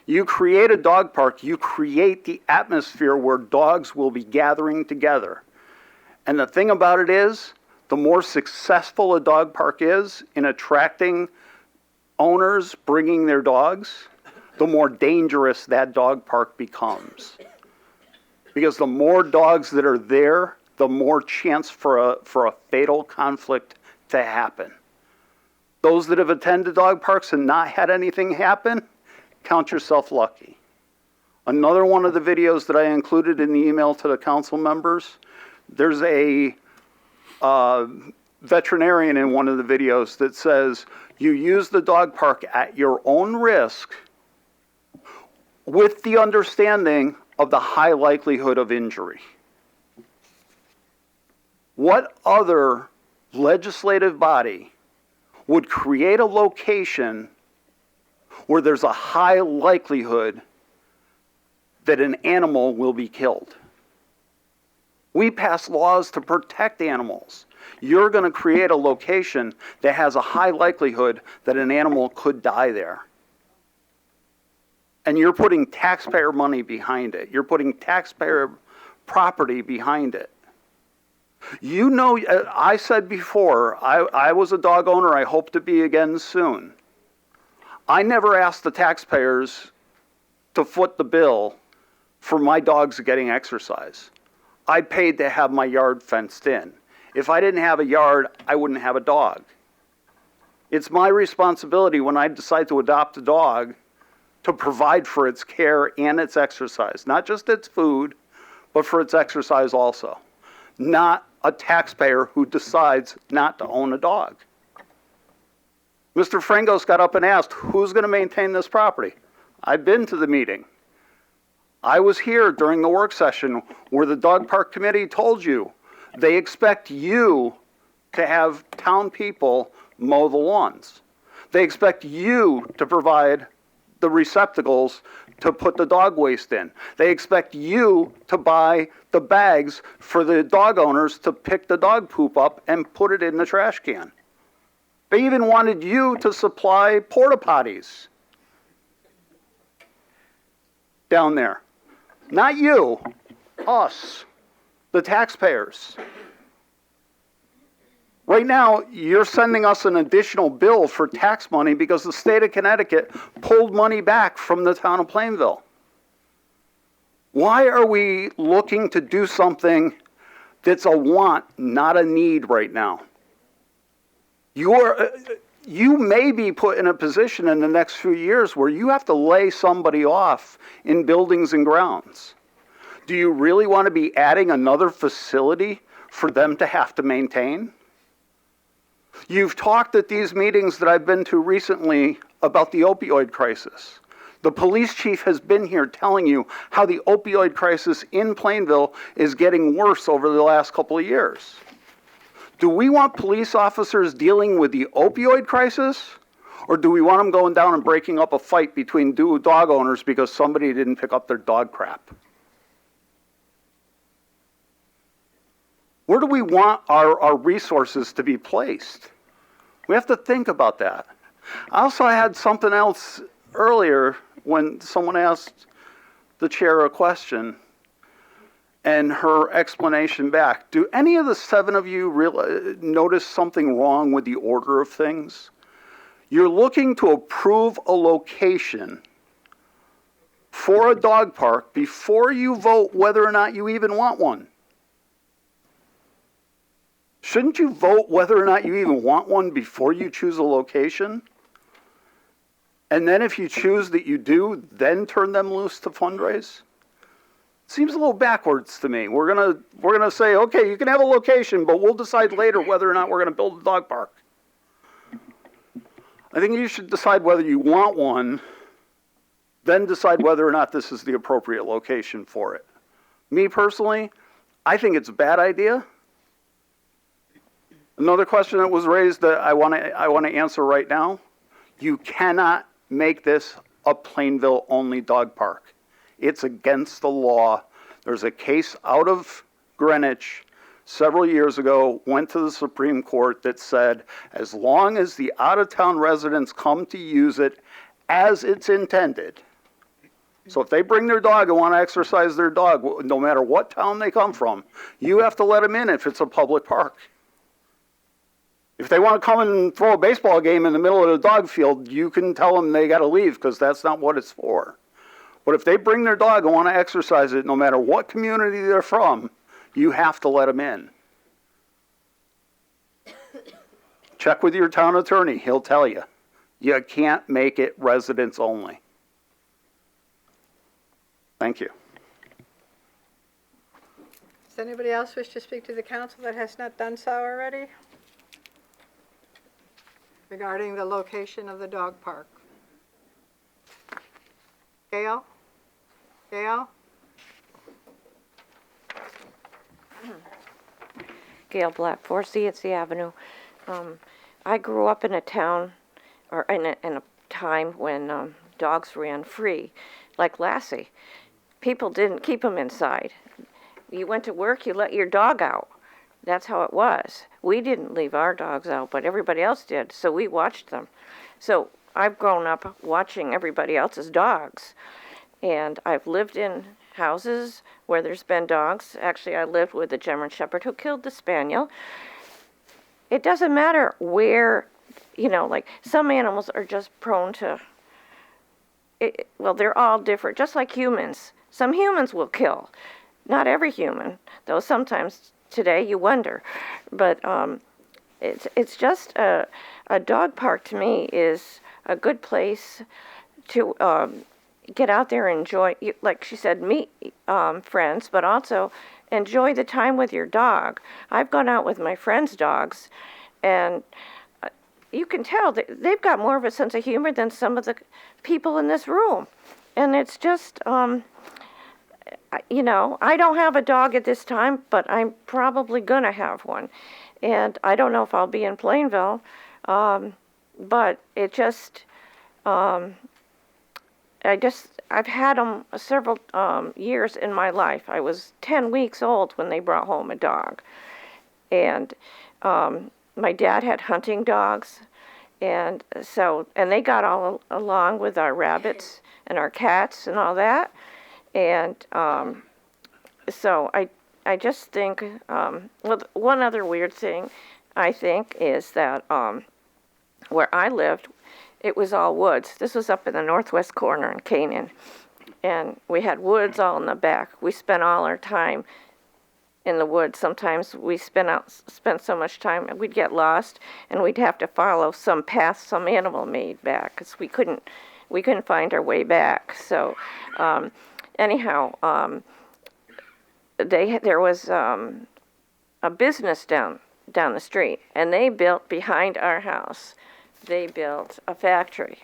You create a dog park, you create the atmosphere where dogs will be gathering together. And the thing about it is, the more successful a dog park is in attracting owners bringing their dogs, the more dangerous that dog park becomes. Because the more dogs that are there, the more chance for a fatal conflict to happen. Those that have attended dog parks and not had anything happen, count yourself lucky. Another one of the videos that I included in the email to the council members, there's a veterinarian in one of the videos that says you use the dog park at your own risk with the understanding of the high likelihood of injury. What other legislative body would create a location where there's a high likelihood that an animal will be killed? We pass laws to protect animals. You're going to create a location that has a high likelihood that an animal could die there. and you're putting taxpayer money behind it. You're putting taxpayer property behind it. You know, I said before, I was a dog owner. I hope to be again soon. I never asked the taxpayers to foot the bill for my dogs getting exercise. I paid to have my yard fenced in. If I didn't have a yard, I wouldn't have a dog. It's my responsibility when I decide to adopt a dog to provide for its care and its exercise. Not just its food, but for its exercise also. Not a taxpayer who decides not to own a dog. Mr. Frangos got up and asked, who's going to maintain this property? I've been to the meeting. I was here during the work session where the dog park committee told you they expect you to have town people mow the lawns. They expect you to provide the receptacles to put the dog waste in. They expect you to buy the bags for the dog owners to pick the dog poop up and put it in the trash can. They even wanted you to supply porta potties down there. Not you, us, the taxpayers. Right now, you're sending us an additional bill for tax money because the state of Connecticut pulled money back from the town of Plainville. Why are we looking to do something that's a want, not a need right now? You may be put in a position in the next few years where you have to lay somebody off in buildings and grounds. Do you really want to be adding another facility for them to have to maintain? You've talked at these meetings that I've been to recently about the opioid crisis. The police chief has been here telling you how the opioid crisis in Plainville is getting worse over the last couple of years. Do we want police officers dealing with the opioid crisis? Or do we want them going down and breaking up a fight between dog owners because somebody didn't pick up their dog crap? Where do we want our resources to be placed? We have to think about that. I had something else earlier when someone asked the chair a question and her explanation back. Do any of the 7 of you notice something wrong with the order of things? You're looking to approve a location for a dog park before you vote whether or not you even want one. Shouldn't you vote whether or not you even want one before you choose a location? And then if you choose that you do, then turn them loose to fundraise? Seems a little backwards to me. We're gonna say, okay, you can have a location, but we'll decide later whether or not we're gonna build a dog park. I think you should decide whether you want one, then decide whether or not this is the appropriate location for it. Me personally, I think it's a bad idea. Another question that was raised that I want to answer right now. You cannot make this a Plainville-only dog park. It's against the law. There's a case out of Greenwich several years ago, went to the Supreme Court that said, as long as the out-of-town residents come to use it as it's intended. So if they bring their dog and want to exercise their dog, no matter what town they come from, you have to let them in if it's a public park. If they want to come and throw a baseball game in the middle of the dog field, you can tell them they got to leave because that's not what it's for. But if they bring their dog and want to exercise it, no matter what community they're from, you have to let them in. Check with your town attorney. He'll tell you. You can't make it residents only. Thank you. Does anybody else wish to speak to the council that has not done so already? Regarding the location of the dog park. Gail? Gail? Gail Black, 4C at Sea Avenue. I grew up in a town, or in a time when dogs ran free, like Lassie. People didn't keep them inside. You went to work, you let your dog out. That's how it was. We didn't leave our dogs out, but everybody else did, so we watched them. So I've grown up watching everybody else's dogs. And I've lived in houses where there's been dogs. Actually, I lived with a German Shepherd who killed the Spaniel. It doesn't matter where, like some animals are just prone to, well, they're all different, just like humans. Some humans will kill. Not every human, though sometimes today you wonder. But it's just a dog park to me is a good place to get out there and enjoy, like she said, meet friends, but also enjoy the time with your dog. I've gone out with my friends' dogs, and you can tell that they've got more of a sense of humor than some of the people in this room. And it's just, I don't have a dog at this time, but I'm probably going to have one. And I don't know if I'll be in Plainville, but it just, I've had them several years in my life. I was 10 weeks old when they brought home a dog. And my dad had hunting dogs. And they got all along with our rabbits and our cats and all that. And so I just think, one other weird thing I think is that where I lived, it was all woods. This was up in the northwest corner in Canaan. And we had woods all in the back. We spent all our time in the woods. Sometimes we spent so much time, we'd get lost, and we'd have to follow some path some animal made back, because we couldn't find our way back. So anyhow, there was a business down the street, and they built behind our house. They built a factory.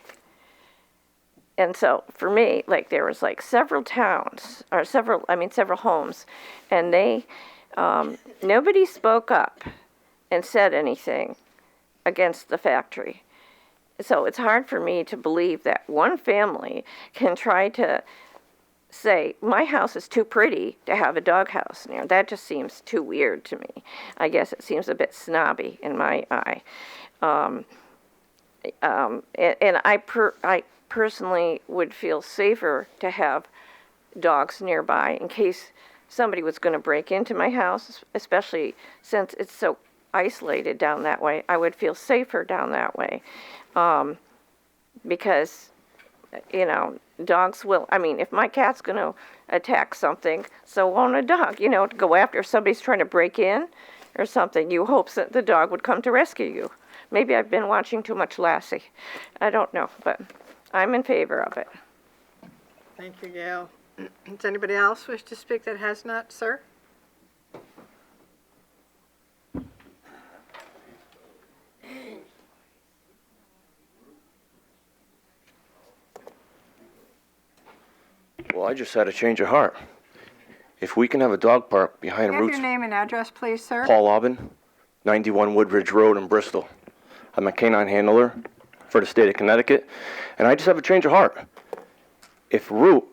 And so for me, like there was like several homes, and they nobody spoke up and said anything against the factory. So it's hard for me to believe that one family can try to say, my house is too pretty to have a doghouse near. That just seems too weird to me. I guess it seems a bit snobby in my eye. And I personally would feel safer to have dogs nearby in case somebody was going to break into my house, especially since it's so isolated down that way. I would feel safer down that way, because dogs will, if my cat's going to attack something, so won't a dog, to go after. If somebody's trying to break in or something, you hope that the dog would come to rescue you. Maybe I've been watching too much Lassie. I don't know, but I'm in favor of it. Thank you, Gail. Does anybody else wish to speak that has not, sir? Well, I just had a change of heart. If we can have a dog park behind Have Roots, your name and address, please, sir. Paul Aubin, 91 Woodridge Road in Bristol. I'm a canine handler for the state of Connecticut, and I just have a change of heart. If Root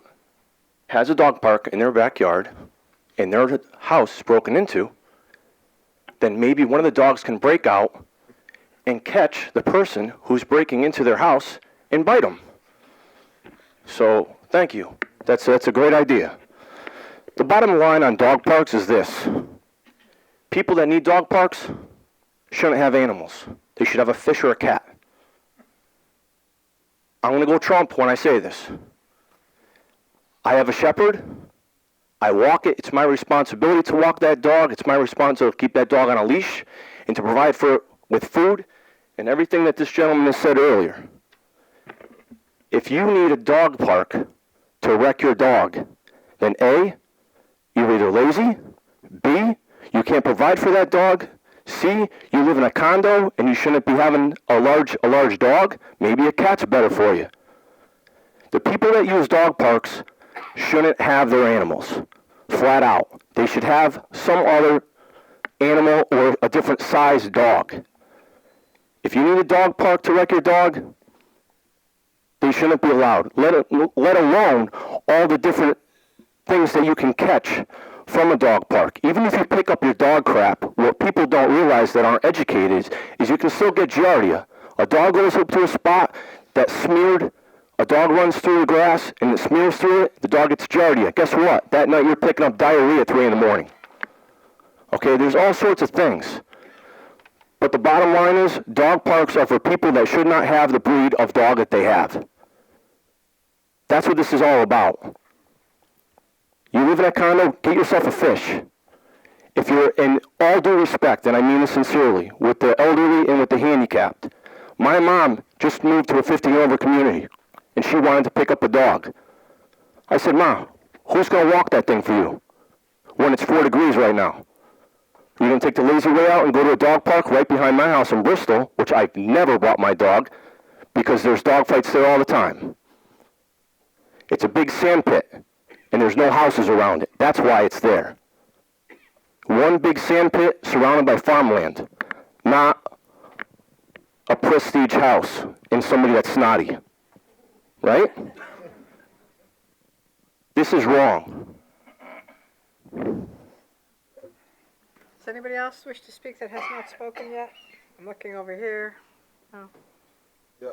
has a dog park in their backyard and their house is broken into, then maybe one of the dogs can break out and catch the person who's breaking into their house and bite them. So, thank you. That's a great idea. The bottom line on dog parks is this. People that need dog parks shouldn't have animals. They should have a fish or a cat. I'm going to go Trump when I say this. I have a shepherd. I walk it. It's my responsibility to walk that dog. It's my responsibility to keep that dog on a leash and to provide for it with food and everything that this gentleman has said earlier. If you need a dog park to wreck your dog, then A, you're either lazy, B, you can't provide for that dog, C, you live in a condo and you shouldn't be having a large dog. Maybe a cat's better for you. The people that use dog parks shouldn't have their animals, flat out. They should have some other animal or a different sized dog. If you need a dog park to wreck your dog, they shouldn't be allowed, let alone all the different things that you can catch from a dog park. Even if you pick up your dog crap, what people don't realize that aren't educated is you can still get giardia. A dog goes up to a spot that smeared, a dog runs through the grass and it smears through it, the dog gets giardia. Guess what? That night you're picking up diarrhea at 3 in the morning. Okay, there's all sorts of things. But the bottom line is, dog parks are for people that should not have the breed of dog that they have. That's what this is all about. You live in a condo, get yourself a fish. If you're, in all due respect, and I mean this sincerely, with the elderly and with the handicapped, my mom just moved to a 50-and-over community, and she wanted to pick up a dog. I said, Ma, who's going to walk that thing for you when it's 4 degrees right now? You're going to take the lazy way out and go to a dog park right behind my house in Bristol, which I never brought my dog, because there's dog fights there all the time. It's a big sand pit, and there's no houses around it. That's why it's there. One big sand pit surrounded by farmland, not a prestige house in somebody that's snotty. Right? This is wrong. Does anybody else wish to speak that has not spoken yet? I'm looking over here. Oh. Yeah.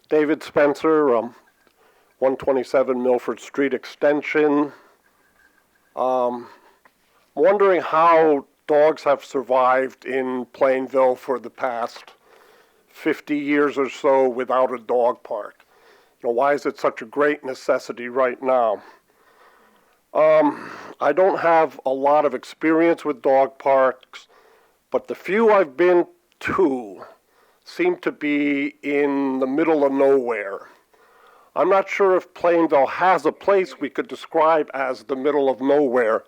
David Spencer, 127 Milford Street Extension. Wondering how dogs have survived in Plainville for the past 50 years or so without a dog park. You know, why is it such a great necessity right now? I don't have a lot of experience with dog parks, but the few I've been to seem to be in the middle of nowhere. I'm not sure if Plainville has a place we could describe as the middle of nowhere.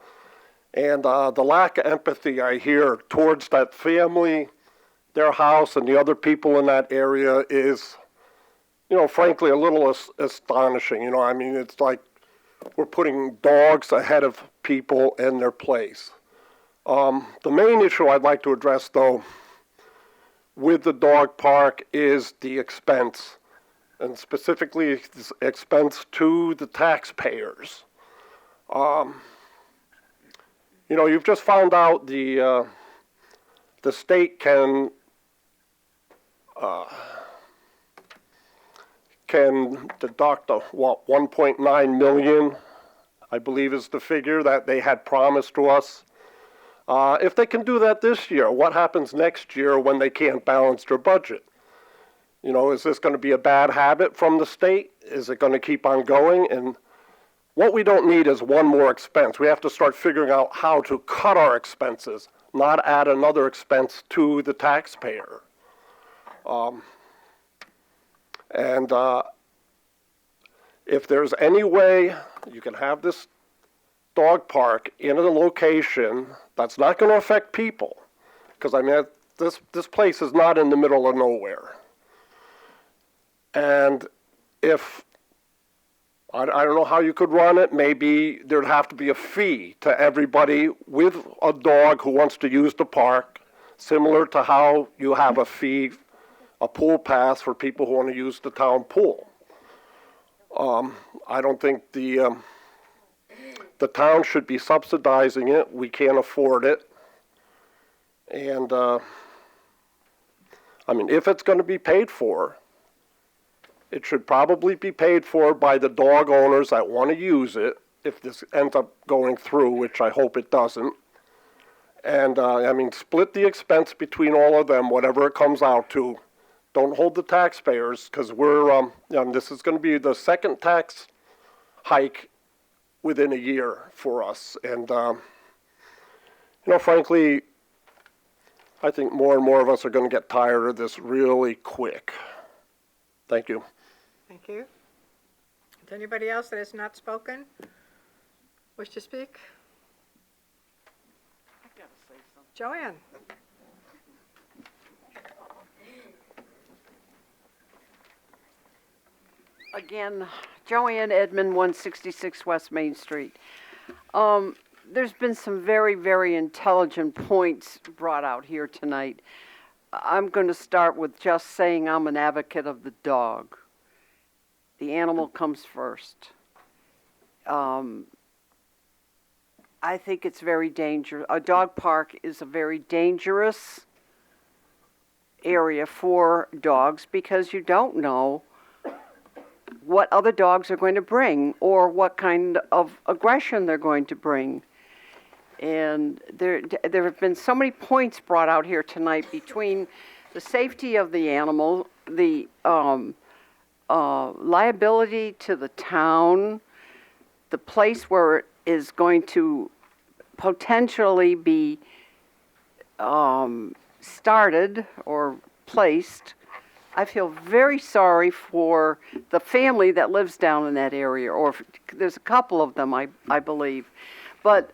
And the lack of empathy I hear towards that family, their house, and the other people in that area is, you know, frankly, a little astonishing. You know, I mean, it's like we're putting dogs ahead of people and their place. The main issue I'd like to address, though, with the dog park is the expense, and specifically the expense to the taxpayers. You know, you've just found out the state can deduct 1.9 million, I believe is the figure that they had promised to us. If they can do that this year, what happens next year when they can't balance their budget? You know, is this going to be a bad habit from the state? Is it going to keep on going? And what we don't need is one more expense. We have to start figuring out how to cut our expenses, not add another expense to the taxpayer. If there's any way you can have this dog park in a location that's not going to affect people, because I mean, this place is not in the middle of nowhere. And if I don't know how you could run it. Maybe there'd have to be a fee to everybody with a dog who wants to use the park, similar to how you have a fee, a pool pass for people who want to use the town pool. I don't think the town should be subsidizing it. We can't afford it. And, I mean, if it's going to be paid for, it should probably be paid for by the dog owners that want to use it, if this ends up going through, which I hope it doesn't. And, I mean, split the expense between all of them, whatever it comes out to. Don't hold the taxpayers, because we're, this is going to be the second tax hike within a year for us. And, you know, frankly, I think more and more of us are going to get tired of this really quick. Thank you. Thank you. Is anybody else that has not spoken wish to speak? I've got to say something. Joanne. Again, Joanne Edmond, 166 West Main Street. There's been some very, very intelligent points brought out here tonight. I'm going to start with just saying I'm an advocate of the dog. The animal comes first. I think it's very dangerous. A dog park is a very dangerous area for dogs because you don't know what other dogs are going to bring or what kind of aggression they're going to bring. And there have been so many points brought out here tonight between the safety of the animal, the liability to the town, the place where it is going to potentially be started or placed. I feel very sorry for the family that lives down in that area, or there's a couple of them, I believe. But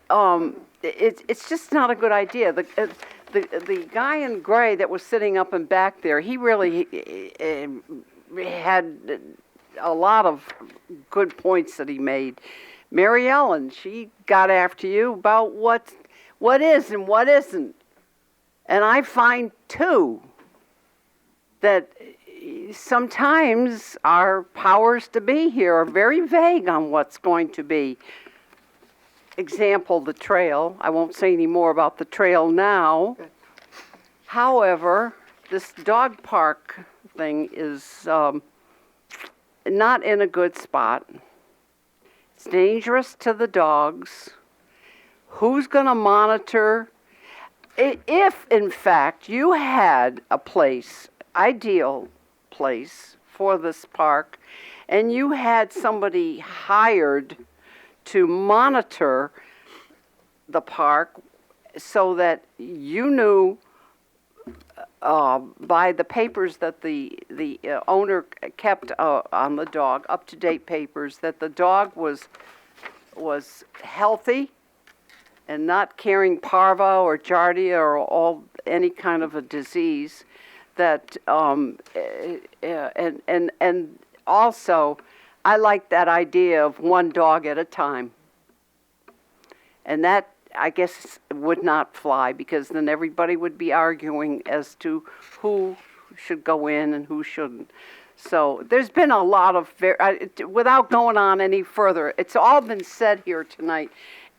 it's just not a good idea. The guy in gray that was sitting up and back there, he really had a lot of good points that he made. Mary Ellen, she got after you about what is and what isn't. And I find, too, that sometimes our powers to be here are very vague on what's going to be. Example, the trail. I won't say any more about the trail now. Good. However, this dog park thing is not in a good spot. It's dangerous to the dogs. Who's going to monitor? If, in fact, you had a place, ideal place for this park, and you had somebody hired to monitor the park so that you knew by the papers that the owner kept on the dog, up-to-date papers, that the dog was healthy and not carrying parvo or giardia or any kind of a disease, that and also I like that idea of one dog at a time. And that, I guess, would not fly, because then everybody would be arguing as to who should go in and who shouldn't. So there's been a lot of, without going on any further, it's all been said here tonight.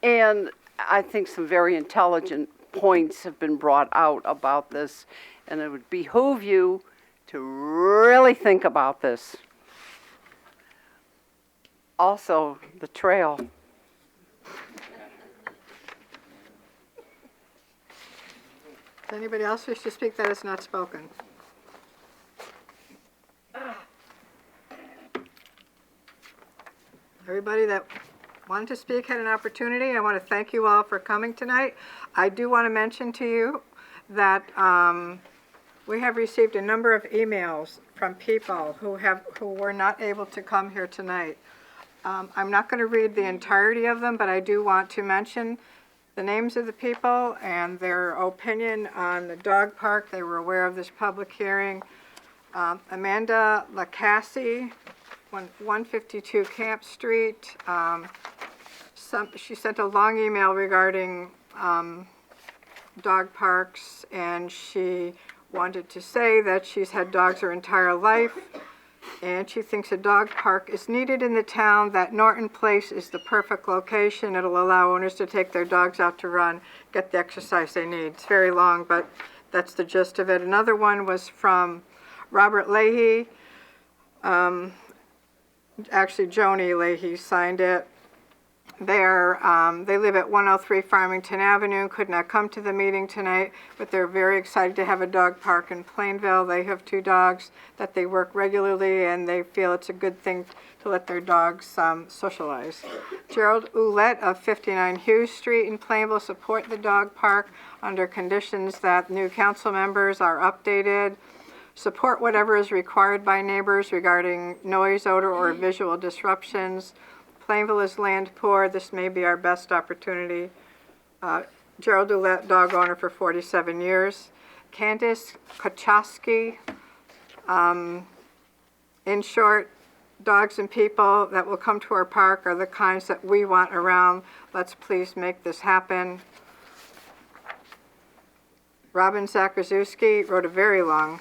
And I think some very intelligent points have been brought out about this. And it would behoove you to really think about this. Also, the trail. Does anybody else wish to speak that has not spoken? Everybody that wanted to speak had an opportunity. I want to thank you all for coming tonight. I do want to mention to you that we have received a number of emails from people who were not able to come here tonight. I'm not going to read the entirety of them, but I do want to mention the names of the people and their opinion on the dog park. They were aware of this public hearing. Amanda Lacassie, 152 Camp Street. She sent a long email regarding dog parks, and she wanted to say that she's had dogs her entire life, and she thinks a dog park is needed in the town, that Norton Place is the perfect location. It'll allow owners to take their dogs out to run, get the exercise they need. It's very long, but that's the gist of it. Another one was from Robert Leahy. Actually, Joni Leahy signed it. They live at 103 Farmington Avenue, could not come to the meeting tonight, but they're very excited to have a dog park in Plainville. They have 2 dogs that they work regularly, and they feel it's a good thing to let their dogs socialize. Gerald Ouellette of 59 Hughes Street in Plainville support the dog park under conditions that new council members are updated. Support whatever is required by neighbors regarding noise, odor, or visual disruptions. Plainville is land poor. This may be our best opportunity. Gerald Ouellette, dog owner for 47 years. Candace Kochowski. In short, dogs and people that will come to our park are the kinds that we want around. Let's please make this happen. Robin Zakraszewski wrote a very long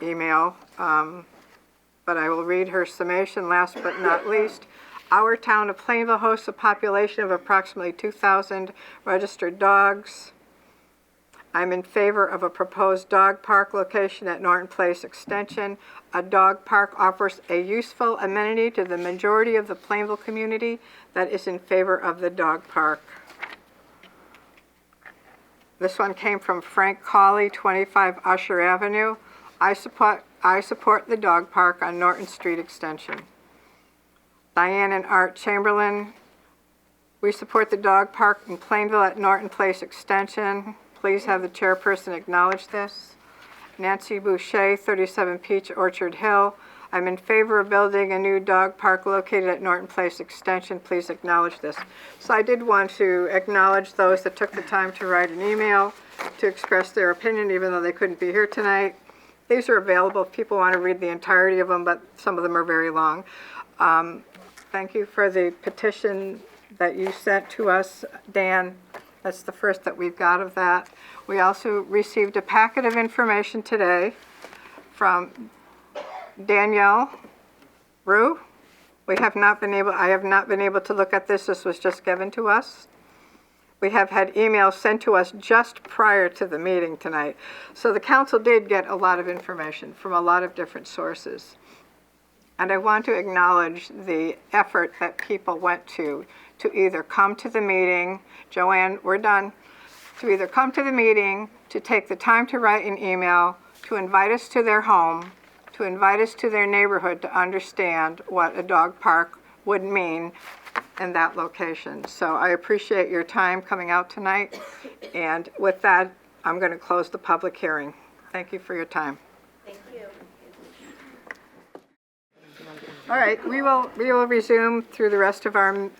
email, but I will read her summation. Last but not least, Our town of Plainville hosts a population of approximately 2,000 registered dogs. I'm in favor of a proposed dog park location at Norton Place Extension. A dog park offers a useful amenity to the majority of the Plainville community that is in favor of the dog park. This one came from Frank Cawley, 25 Usher Avenue. I support the dog park on Norton Street Extension. Diane and Art Chamberlain, we support the dog park in Plainville at Norton Place Extension. Please have the chairperson acknowledge this. Nancy Boucher, 37 Peach Orchard Hill. I'm in favor of building a new dog park located at Norton Place Extension. Please acknowledge this. So I did want to acknowledge those that took the time to write an email to express their opinion, even though they couldn't be here tonight. These are available if people want to read the entirety of them, but some of them are very long. Thank you for the petition that you sent to us, Dan. That's the first that we've got of that. We also received a packet of information today from Danielle Rue. I have not been able to look at this. This was just given to us. We have had emails sent to us just prior to the meeting tonight. So the council did get a lot of information from a lot of different sources. And I want to acknowledge the effort that people went to either come to the meeting, Joanne, we're done, to either come to the meeting, to take the time to write an email, to invite us to their home, to invite us to their neighborhood to understand what a dog park would mean in that location. So I appreciate your time coming out tonight. And with that, I'm going to close the public hearing. Thank you for your time. Thank you. All right, we will resume through the rest of our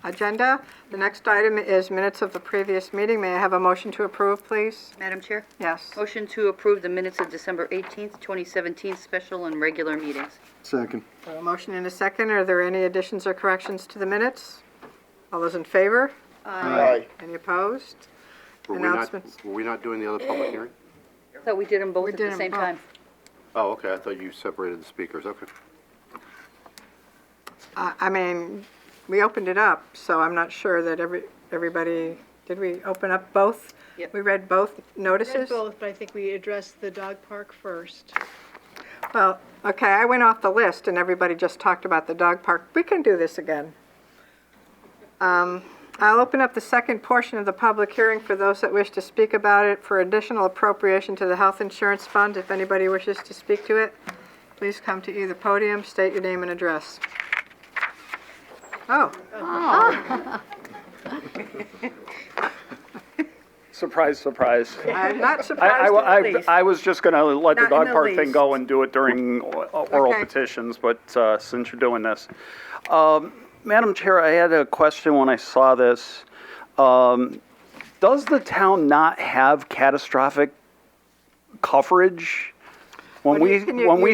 agenda. The next item is minutes of the previous meeting. May I have a motion to approve, please? Madam Chair? Yes. Motion to approve the minutes of December 18th, 2017 special and regular meetings. Second. A motion and a second. Are there any additions or corrections to the minutes? All those in favor? Aye. Any opposed? Announcements? Were we not doing the other public hearing? I thought we did them both We at did the 'em same both. time. Oh, okay, I thought you separated the speakers, okay. I mean, we opened it up, so I'm not sure that everybody, did we open up both? Yep. We read both notices? Read both, but I think we addressed the dog park first. Well, okay, I went off the list and everybody just talked about the dog park. We can do this again. I'll open up the second portion of the public hearing for those that wish to speak about it for additional appropriation to the health insurance fund. If anybody wishes to speak to it, please come to either podium, state your name and address. Oh. Surprise, surprise. I'm not surprised in the least. I was just going to let the Not in dog the park thing least. go and do it during oral Okay. petitions, but since you're doing this. Madam Chair, I had a question when I saw this. Does the town not have catastrophic coverage? When we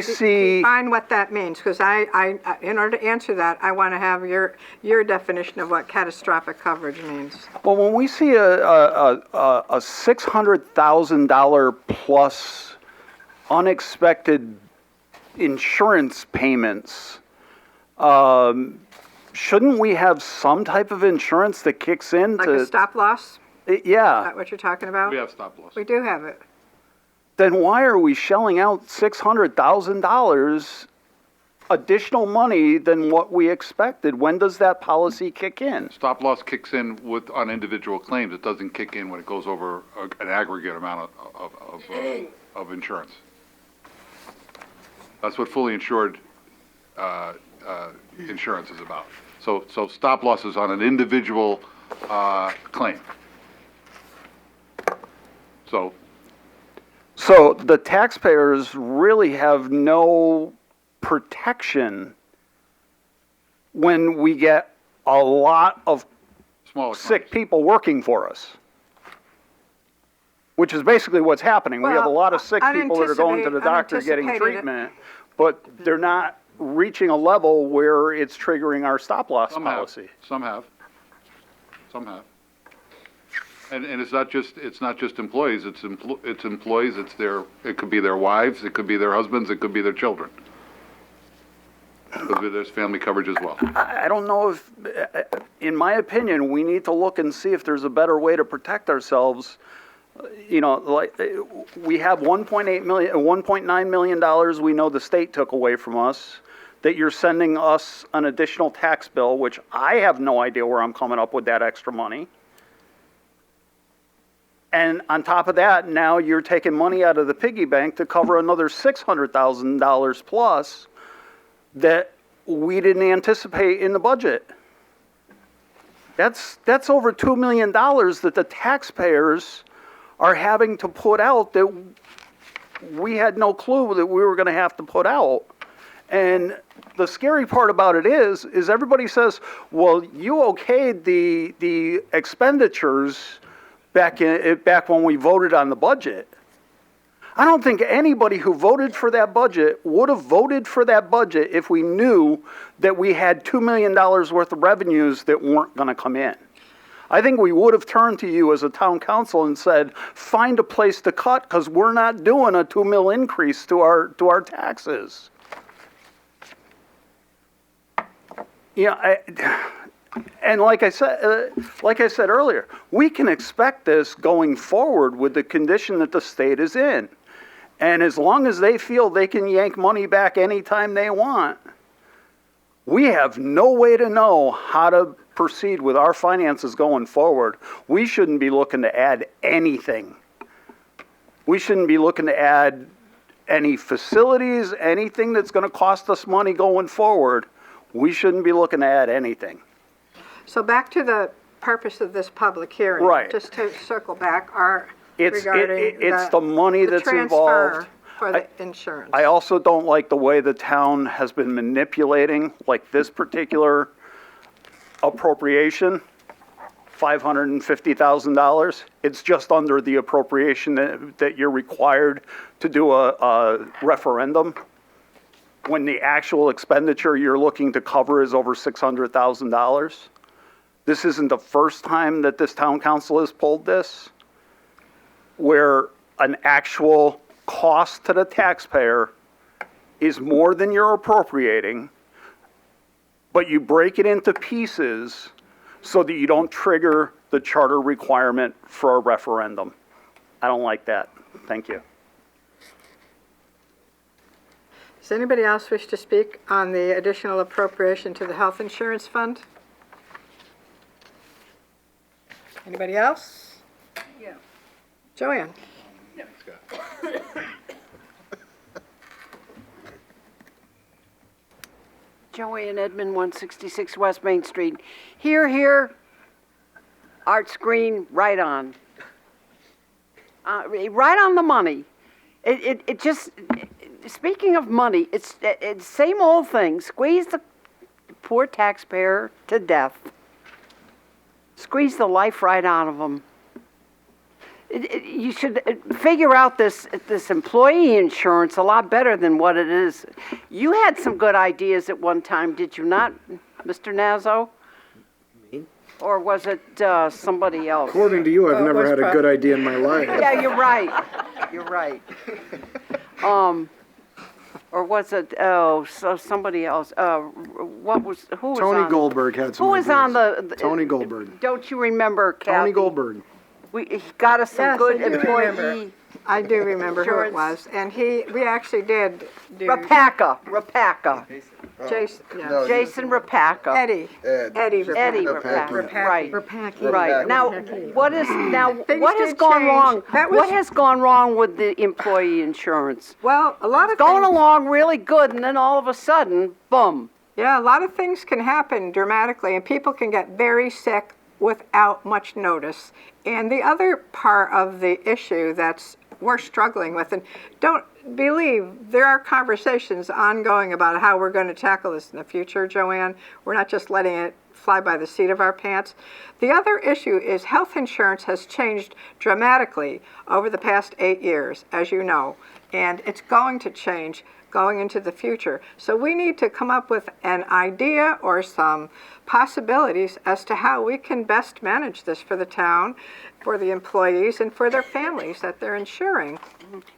see Define what that means, because I, in order to answer that, I want to have your definition of what catastrophic coverage means. Well, when we see a $600,000 plus unexpected insurance payments, shouldn't we have some type of insurance that kicks in? Like a stop loss? Yeah. Is that what you're talking about? We have stop loss. We do have it. Then why are we shelling out $600,000 additional money than what we expected? When does that policy kick in? Stop loss kicks in on individual claims. It doesn't kick in when it goes over an aggregate amount of insurance. That's what fully insured insurance is about. So stop loss is on an individual claim. So the taxpayers really have no protection when we get a lot of sick people working for us, which is basically what's happening. We have a lot of sick people that are going to the doctor getting treatment, but they're not reaching a level where it's triggering our stop loss policy. Some have. And it's not just employees. It's employees. It could be their wives. It could be their husbands. It could be their children. Because there's family coverage as well. I don't know if, in my opinion, we need to look and see if there's a better way to protect ourselves. You know, like, we have $1.9 million we know the state took away from us, that you're sending us an additional tax bill, which I have no idea where I'm coming up with that extra money. And on top of that, now you're taking money out of the piggy bank to cover another $600,000 plus that we didn't anticipate in the budget. That's over $2 million that the taxpayers are having to put out that we had no clue that we were going to have to put out. And the scary part about it is everybody says, well, you okayed the expenditures back when we voted on the budget. I don't think anybody who voted for that budget would have voted for that budget if we knew that we had $2 million worth of revenues that weren't going to come in. I think we would have turned to you as a town council and said, find a place to cut because we're not doing a $2 million increase to our taxes. Yeah, and like I said earlier, we can expect this going forward with the condition that the state is in. And as long as they feel they can yank money back anytime they want, we have no way to know how to proceed with our finances going forward. We shouldn't be looking to add anything. We shouldn't be looking to add any facilities, anything that's going to cost us money going forward. We shouldn't be looking to add anything. So back to the purpose of this public hearing. Right. Just to circle back, It's regarding the money that's involved. For the insurance. I also don't like the way the town has been manipulating, like this particular appropriation, $550,000. It's just under the appropriation that you're required to do a referendum, when the actual expenditure you're looking to cover is over $600,000. This isn't the first time that this town council has pulled this, where an actual cost to the taxpayer is more than you're appropriating, but you break it into pieces so that you don't trigger the charter requirement for a referendum. I don't like that. Thank you. Does anybody else wish to speak on the additional appropriation to the health insurance fund? Anybody else? Yeah. Joanne? Joanne Edmond, 166 West Main Street. Here, Art Screen, right on. Right on the money. It just, speaking of money, it's same old thing. Squeeze the poor taxpayer to death. Squeeze the life right out of them. You should figure out this employee insurance a lot better than what it is. You had some good ideas at one time, did you not, Mr. Nazzo? Me? Or was it somebody else? According to you, I've never had a good idea in my life. Yeah, you're right. You're right. Or was it? Oh, so somebody else. What was? Who was Tony on? Goldberg had some Who was ideas. on the? Tony Goldberg. Don't you remember, Kathy? Tony Goldberg. He got us some Yes, good I do employee. remember. I do remember who it was, and we actually did do. Rapaka. Jason, yeah. No, Jason Rapaka. Eddie. Eddie Rapaka. Right. Rapaki. Right. Now, what has did gone change. wrong? That was- What has gone wrong with the employee insurance? Well, a lot of Going things- along really good, and then all of a sudden, boom. Yeah, a lot of things can happen dramatically, and people can get very sick without much notice. And the other part of the issue that's we're struggling with, and don't believe there are conversations ongoing about how we're going to tackle this in the future, Joanne. We're not just letting it fly by the seat of our pants. The other issue is health insurance has changed dramatically over the past 8 years, as you know, and it's going to change going into the future. So we need to come up with an idea or some possibilities as to how we can best manage this for the town for the employees and for their families that they're insuring.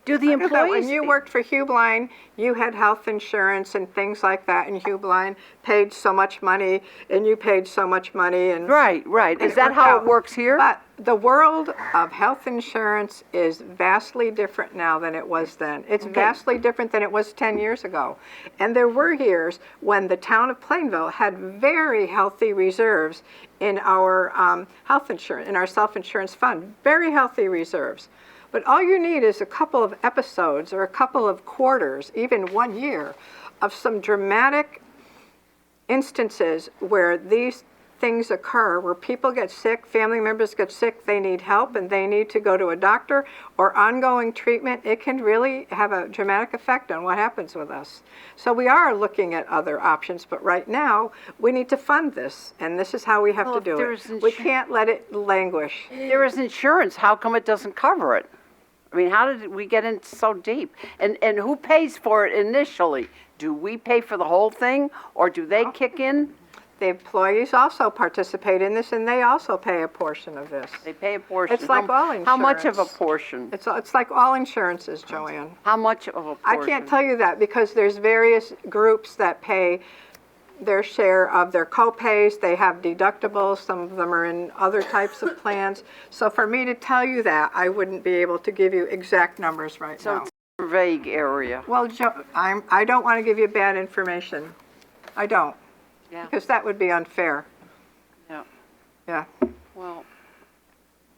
Do the Think about employees? when you worked for Hubline, you had health insurance and things like that, and Hubline paid so much money, and you paid so much money, and Right. and Is that worked how out. it works here? But the world of health insurance is vastly different now than it was then. It's vastly different than it was 10 years ago. And there were years when the town of Plainville had very healthy reserves in our health insurance, in our self-insurance fund, very healthy reserves. But all you need is a couple of episodes or a couple of quarters, even 1 year, of some dramatic instances where these things occur, where people get sick, family members get sick, they need help, and they need to go to a doctor or ongoing treatment. It can really have a dramatic effect on what happens with us. So we are looking at other options, but right now, we need to fund this, and this is how we have to do it. We can't let it languish. There is insurance. How come it doesn't cover it? I mean, how did we get in so deep? And who pays for it initially? Do we pay for the whole thing, or do they kick in? The employees also participate in this, and they also pay a portion of this. They pay a portion. It's like all insurance. How much of a portion? It's like all insurances, Joanne. How much of a I portion? can't tell you that because there's various groups that pay their share of their co-pays. They have deductibles. Some of them are in other types of plans. So for me to tell you that, I wouldn't be able to give you exact numbers right now. So it's a vague area. Well, I don't want to give you bad information. I don't. Yeah. Because that would be unfair. Yeah. Yeah. Well,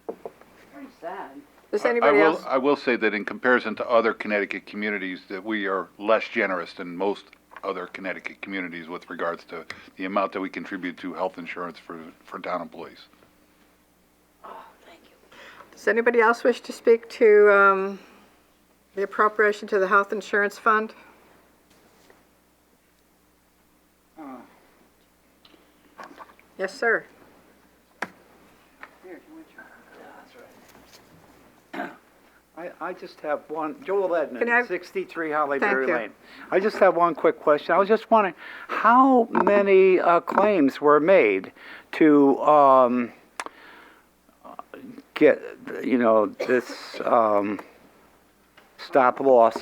pretty sad. Does anybody else? I will say that in comparison to other Connecticut communities, that we are less generous than most other Connecticut communities with regards to the amount that we contribute to health insurance for town employees. Does anybody else wish to speak to the appropriation to the health insurance fund? Yes, sir. I just have one, Joel Edmond, Can I- 63 Hollyberry Thank you. Lane. I just have one quick question. I was just wondering, how many claims were made to get, this stop loss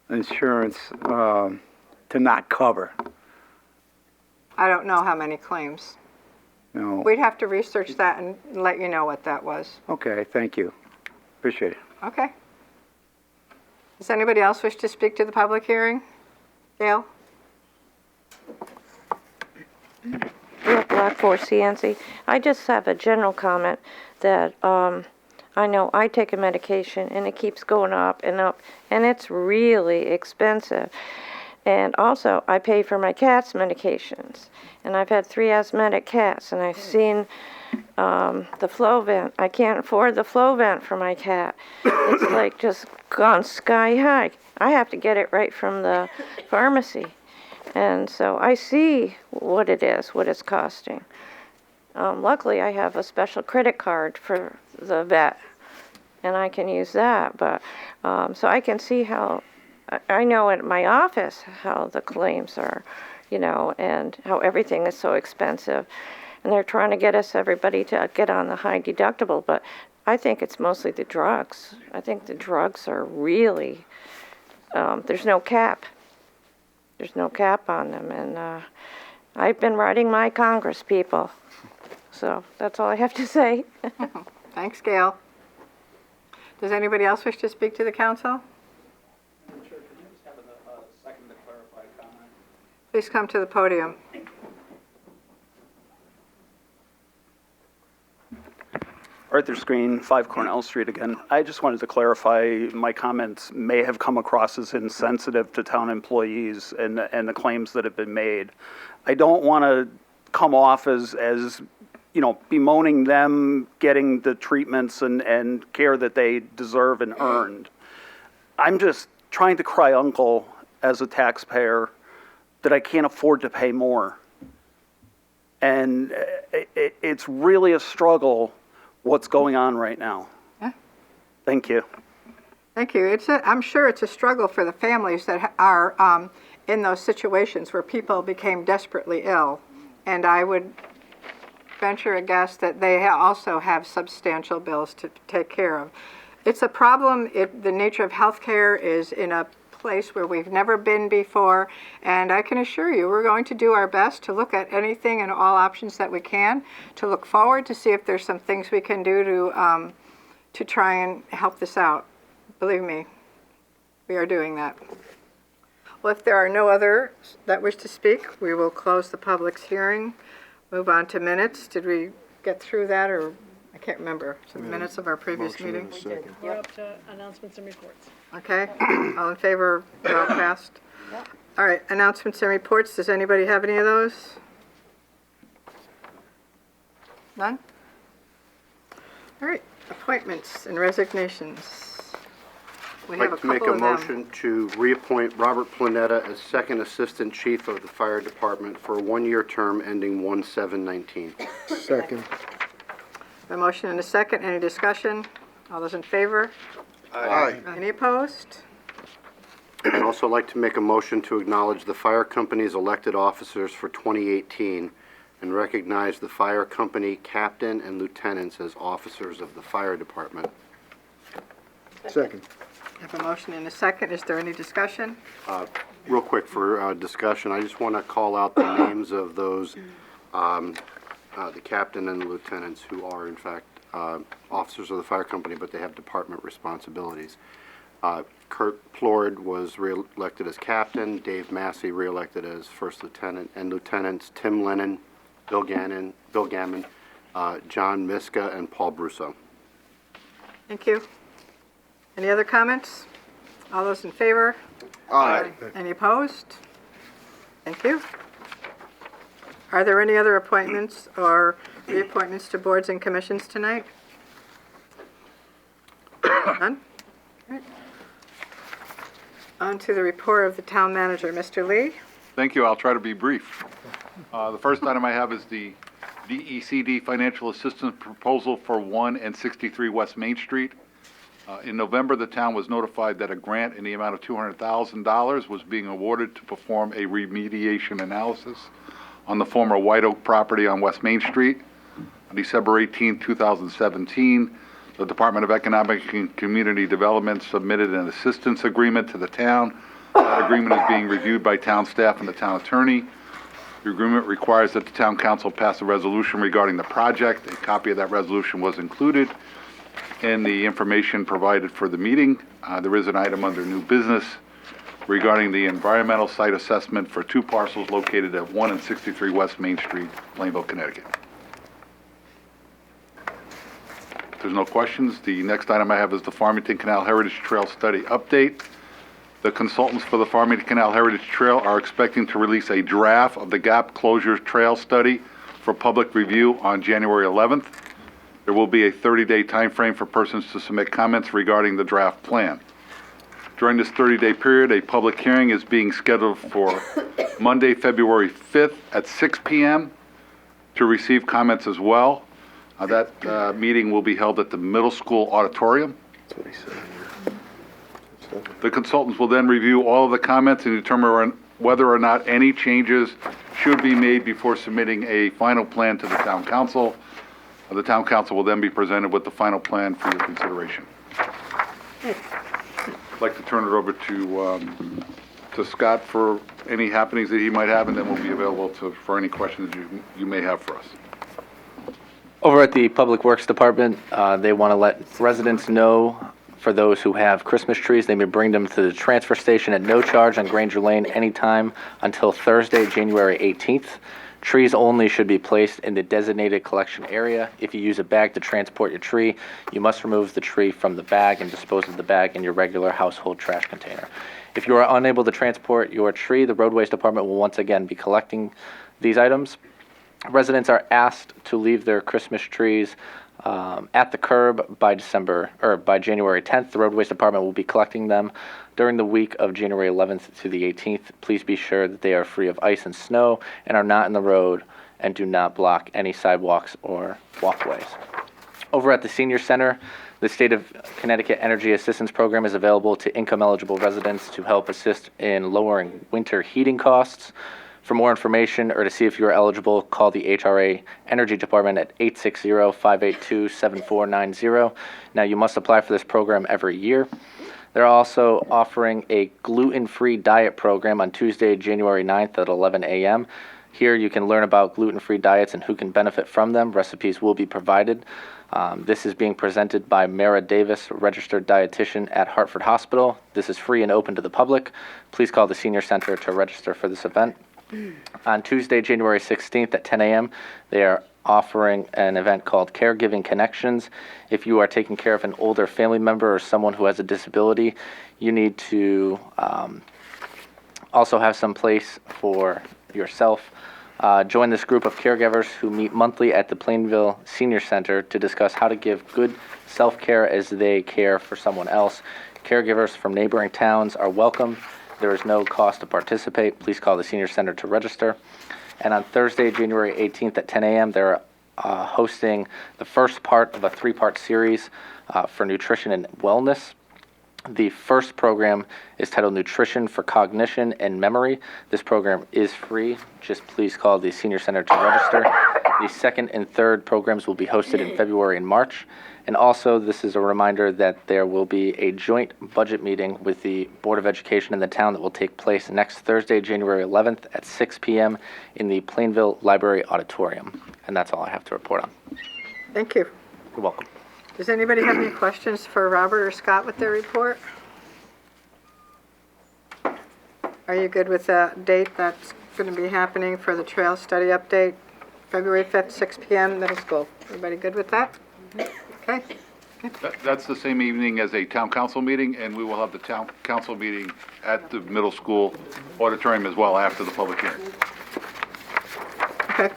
insurance to not cover? I don't know how many claims. No. We'd have to research that and let you know what that was. Okay, thank you. Appreciate it. Okay. Does anybody else wish to speak to the public hearing? Gail? Black Forest CNC. I just have a general comment that I know I take a medication and it keeps going up, and it's really expensive. And also, I pay for my cat's medications, and I've had 3 asthmatic cats, and I've seen the flow vent. I can't afford the flow vent for my cat. It's like just gone sky high. I have to get it right from the pharmacy. And so I see what it is, what it's costing. Luckily, I have a special credit card for the vet, and I can use that. But so I can see how, I know at my office how the claims are, and how everything is so expensive. And they're trying to get everybody to get on the high deductible, but I think it's mostly the drugs. I think the drugs are really, there's no cap. There's no cap on them, and I've been writing my Congress, people. So that's all I have to say. Thanks, Gail. Does anybody else wish to speak to the council? Please come to the podium. Arthur Screen, 5 Cornell Street again. I just wanted to clarify, my comments may have come across as insensitive to town employees and the claims that have been made. I don't want to come off as bemoaning them getting the treatments and care that they deserve and earned. I'm just trying to cry uncle as a taxpayer that I can't afford to pay more. And it's really a struggle what's going on right now. Yeah. Thank you. Thank you. I'm sure it's a struggle for the families that are in those situations where people became desperately ill. And I would venture a guess that they also have substantial bills to take care of. It's a problem. The nature of healthcare is in a place where we've never been before, and I can assure you we're going to do our best to look at anything and all options that we can, to look forward to see if there's some things we can do to try and help this out. Believe me, we are doing that. Well, if there are no others that wish to speak, we will close the public's hearing, move on to minutes. Did we get through that, or I can't remember. Some minutes of our previous meeting? We did. We're up to announcements and reports. Okay, all in favor, we're all passed? All right, announcements and reports, does anybody have any of those? None? All right, appointments and resignations. We I'd have a like to make couple a of them. motion to reappoint Robert Planetta as Second Assistant Chief of the Fire Department for a one-year term ending 1/7/19. Second. A motion and a second, any discussion? All those in favor? Aye. Any opposed? I'd also like to make a motion to acknowledge the fire company's elected officers for 2018 and recognize the fire company captain and lieutenants as officers of the fire department. Second. I have a motion and a second, is there any discussion? Real quick for discussion, I just want to call out the names of those, the captain and the lieutenants who are in fact officers of the fire company, but they have department responsibilities. Kurt Plord was re-elected as captain, Dave Massey re-elected as first lieutenant, and lieutenants Tim Lennon, Bill Gammon, John Miska, and Paul Brusso. Thank you. Any other comments? All those in favor? Aye. Any opposed? Thank you. Are there any other appointments or reappointments to boards and commissions tonight? None? All right. On to the report of the town manager, Mr. Lee. Thank you. I'll try to be brief. The first item I have is the DECD financial assistance proposal for 1 and 63 West Main Street. In November, the town was notified that a grant in the amount of $200,000 was being awarded to perform a remediation analysis on the former White Oak property on West Main Street. On December 18, 2017, the Department of Economic and Community Development submitted an assistance agreement to the town. That agreement is being reviewed by town staff and the town attorney. The agreement requires that the town council pass a resolution regarding the project. A copy of that resolution was included in the information provided for the meeting. There is an item under new business regarding the environmental site assessment for 2 parcels located at 1 and 63 West Main Street, Plainville, Connecticut. If there's no questions, the next item I have is the Farmington Canal Heritage Trail Study update. The consultants for the Farmington Canal Heritage Trail are expecting to release a draft of the Gap Closure Trail Study for public review on January 11th. There will be a 30-day time frame for persons to submit comments regarding the draft plan. During this 30-day period, a public hearing is being scheduled for Monday, February 5th at 6 p.m. to receive comments as well. That meeting will be held at the middle school auditorium. The consultants will then review all of the comments and determine whether or not any changes should be made before submitting a final plan to the town council. The town council will then be presented with the final plan for your consideration. I'd like to turn it over to Scott for any happenings that he might have, and then we'll be available for any questions you may have for us. Over at the Public Works Department, they want to let residents know, for those who have Christmas trees, they may bring them to the transfer station at no charge on Granger Lane anytime until Thursday, January 18th. Trees only should be placed in the designated collection area. If you use a bag to transport your tree, you must remove the tree from the bag and dispose of the bag in your regular household trash container. If you are unable to transport your tree, the Roadways Department will once again be collecting these items. Residents are asked to leave their Christmas trees at the curb by January 10th. The Roadways Department will be collecting them during the week of January 11th to the 18th. Please be sure that they are free of ice and snow and are not in the road and do not block any sidewalks or walkways. Over at the Senior Center, the State of Connecticut Energy Assistance Program is available to income-eligible residents to help assist in lowering winter heating costs. For more information or to see if you are eligible, call the HRA Energy Department at 860-582-7490. Now, you must apply for this program every year. They're also offering a gluten-free diet program on Tuesday, January 9th at 11 a.m. Here you can learn about gluten-free diets and who can benefit from them. Recipes will be provided. This is being presented by Mara Davis, registered dietitian at Hartford Hospital. This is free and open to the public. Please call the Senior Center to register for this event. On Tuesday, January 16th at 10 a.m., they are offering an event called Caregiving Connections. If you are taking care of an older family member or someone who has a disability, you need to also have some place for yourself. Join this group of caregivers who meet monthly at the Plainville Senior Center to discuss how to give good self-care as they care for someone else. Caregivers from neighboring towns are welcome. There is no cost to participate. Please call the Senior Center to register. And on Thursday, January 18th at 10 a.m., they're hosting the first part of a three-part series for nutrition and wellness. The first program is titled Nutrition for Cognition and Memory. This program is free. Just please call the Senior Center to register. The second and third programs will be hosted in February and March. And also, this is a reminder that there will be a joint budget meeting with the Board of Education in the town that will take place next Thursday, January 11th at 6 p.m. in the Plainville Library Auditorium. And that's all I have to report on. Thank you. You're welcome. Does anybody have any questions for Robert or Scott with their report? Are you good with that date that's going to be happening for the trail study update? February 5th, 6 p.m., middle school. Everybody good with that? Okay. That's the same evening as a town council meeting, and we will have the town council meeting at the middle school auditorium as well after the public hearing. Okay.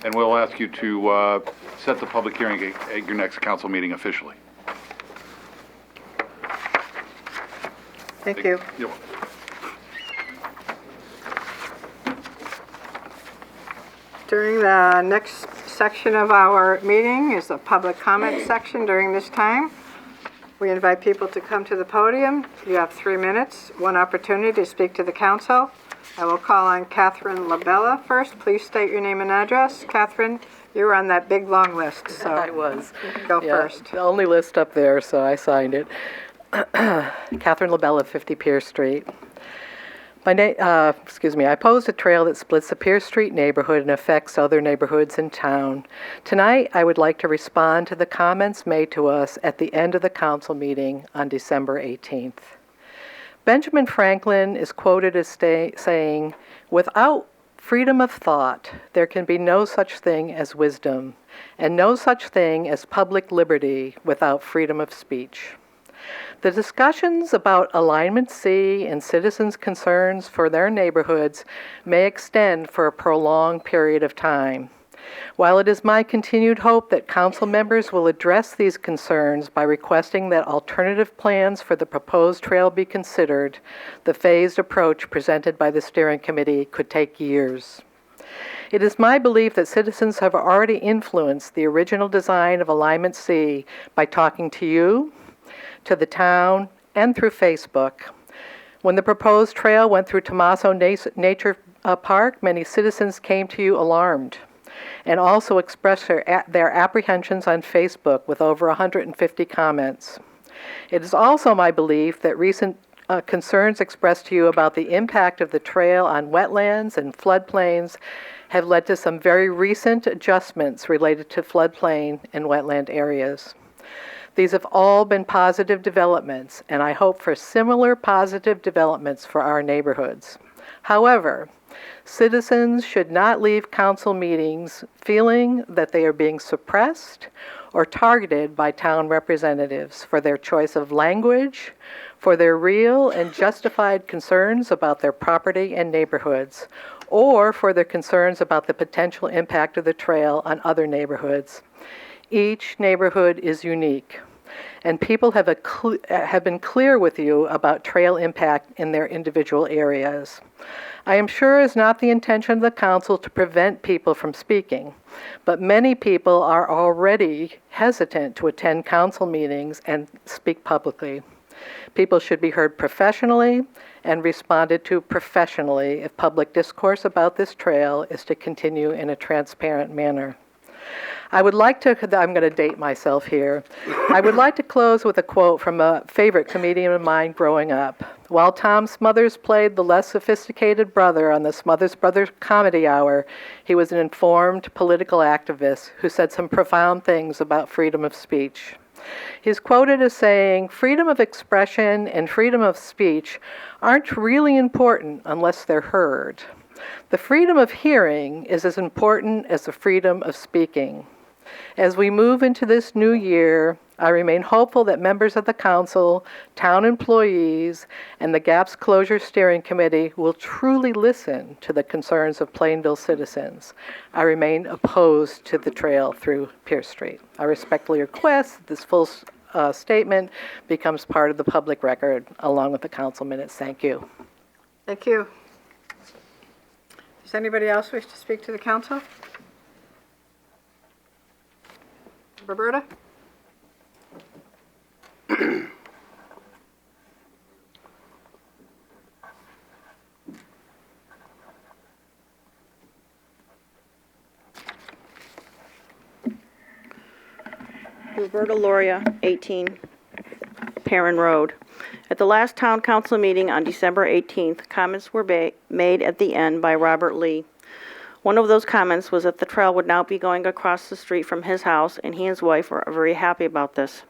And we'll ask you to set the public hearing at your next council meeting officially. Thank you. You're welcome. During the next section of our meeting is the public comment section during this time. We invite people to come to the podium. You have 3 minutes, one opportunity to speak to the council. I will call on Catherine LaBella first. Please state your name and address. Catherine, you were on that big, long list, so. I was. Go Yeah, first. the only list up there, so I signed it. Catherine LaBella, 50 Pierce Street. I opposed a trail that splits the Pierce Street neighborhood and affects other neighborhoods in town. Tonight, I would like to respond to the comments made to us at the end of the council meeting on December 18th. Benjamin Franklin is quoted as saying, "Without freedom of thought, there can be no such thing as wisdom, and no such thing as public liberty without freedom of speech." The discussions about Alignment C and citizens' concerns for their neighborhoods may extend for a prolonged period of time. While it is my continued hope that council members will address these concerns by requesting that alternative plans for the proposed trail be considered, the phased approach presented by the steering committee could take years. It is my belief that citizens have already influenced the original design of Alignment C by talking to you, to the town, and through Facebook. When the proposed trail went through Tomaso Nature Park, many citizens came to you alarmed and also expressed their apprehensions on Facebook with over 150 comments. It is also my belief that recent concerns expressed to you about the impact of the trail on wetlands and floodplains have led to some very recent adjustments related to floodplain and wetland areas. These have all been positive developments, and I hope for similar positive developments for our neighborhoods. However, citizens should not leave council meetings feeling that they are being suppressed or targeted by town representatives for their choice of language, for their real and justified concerns about their property and neighborhoods, or for their concerns about the potential impact of the trail on other neighborhoods. Each neighborhood is unique, and people have been clear with you about trail impact in their individual areas. I am sure it's not the intention of the council to prevent people from speaking, but many people are already hesitant to attend council meetings and speak publicly. People should be heard professionally and responded to professionally if public discourse about this trail is to continue in a transparent manner. I would like to, I'm going to date myself here. I would like to close with a quote from a favorite comedian of mine growing up. While Tom Smothers played the less sophisticated brother on the Smothers Brothers Comedy Hour, he was an informed political activist who said some profound things about freedom of speech. He's quoted as saying, "Freedom of expression and freedom of speech aren't really important unless they're heard. The freedom of hearing is as important as the freedom of speaking." As we move into this new year, I remain hopeful that members of the council, town employees, and the Gaps Closure Steering Committee will truly listen to the concerns of Plainville citizens. I remain opposed to the trail through Pierce Street. I respectfully request that this full statement becomes part of the public record along with the council minutes. Thank you. Thank you. Does anybody else wish to speak to the council? Roberta? Roberta Loria, 18 Perrin Road. At the last town council meeting on December 18th, comments were made at the end by Robert Lee. One of those comments was that the trail would now be going across the street from his house, and he and his wife were very happy about this.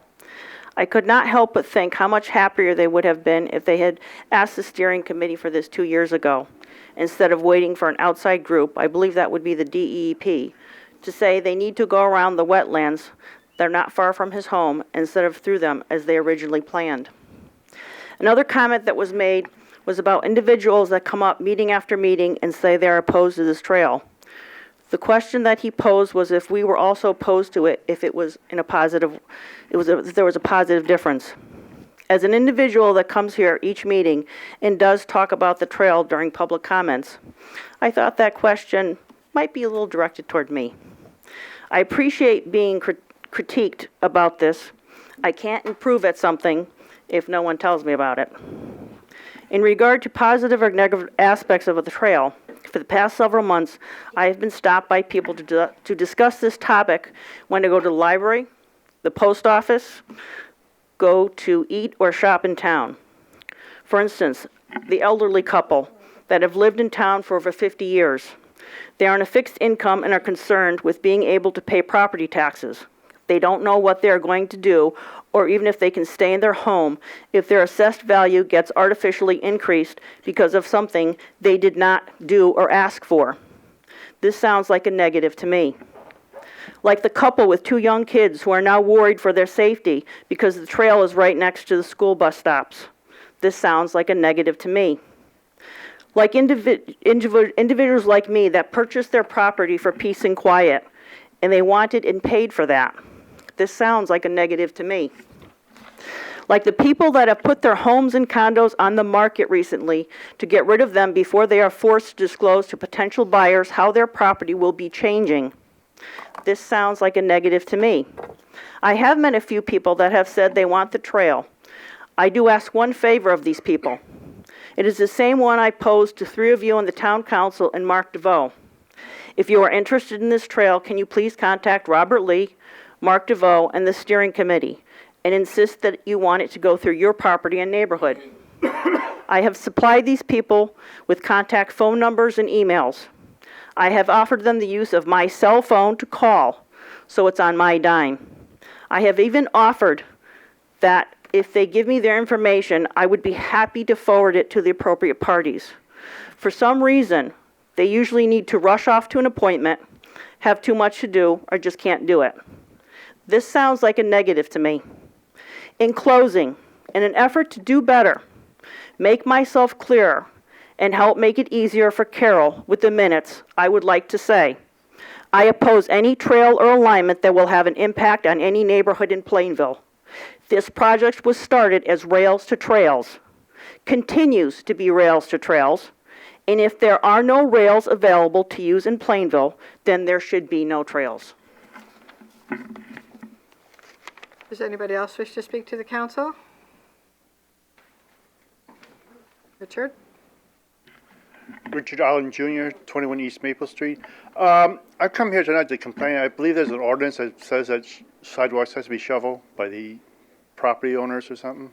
I could not help but think how much happier they would have been if they had asked the steering committee for this 2 years ago, instead of waiting for an outside group, I believe that would be the DEP, to say they need to go around the wetlands that are not far from his home instead of through them as they originally planned. Another comment that was made was about individuals that come up meeting after meeting and say they're opposed to this trail. The question that he posed was if we were also opposed to it, if it was in a positive, if there was a positive difference. As an individual that comes here each meeting and does talk about the trail during public comments, I thought that question might be a little directed toward me. I appreciate being critiqued about this. I can't improve at something if no one tells me about it. In regard to positive or negative aspects of the trail, for the past several months, I have been stopped by people to discuss this topic when I go to the library, the post office, go to eat or shop in town. For instance, the elderly couple that have lived in town for over 50 years. They are on a fixed income and are concerned with being able to pay property taxes. They don't know what they are going to do, or even if they can stay in their home if their assessed value gets artificially increased because of something they did not do or ask for. This sounds like a negative to me. Like the couple with 2 young kids who are now worried for their safety because the trail is right next to the school bus stops. This sounds like a negative to me. Like individuals like me that purchased their property for peace and quiet, and they wanted and paid for that. This sounds like a negative to me. Like the people that have put their homes and condos on the market recently to get rid of them before they are forced to disclose to potential buyers how their property will be changing. This sounds like a negative to me. I have met a few people that have said they want the trail. I do ask one favor of these people. It is the same one I posed to 3 of you on the town council and Mark DeVoe. If you are interested in this trail, can you please contact Robert Lee, Mark DeVoe, and the steering committee, and insist that you want it to go through your property and neighborhood. I have supplied these people with contact phone numbers and emails. I have offered them the use of my cell phone to call, so it's on my dime. I have even offered that if they give me their information, I would be happy to forward it to the appropriate parties. For some reason, they usually need to rush off to an appointment, have too much to do, or just can't do it. This sounds like a negative to me. In closing, in an effort to do better, make myself clearer, and help make it easier for Carol with the minutes, I would like to say, I oppose any trail or alignment that will have an impact on any neighborhood in Plainville. This project was started as Rails to Trails, continues to be Rails to Trails, and if there are no rails available to use in Plainville, then there should be no trails. Does anybody else wish to speak to the council? Richard? Richard Allen Jr., 21 East Maple Street. I've come here tonight to complain. I believe there's an ordinance that says that sidewalks has to be shoveled by the property owners or something.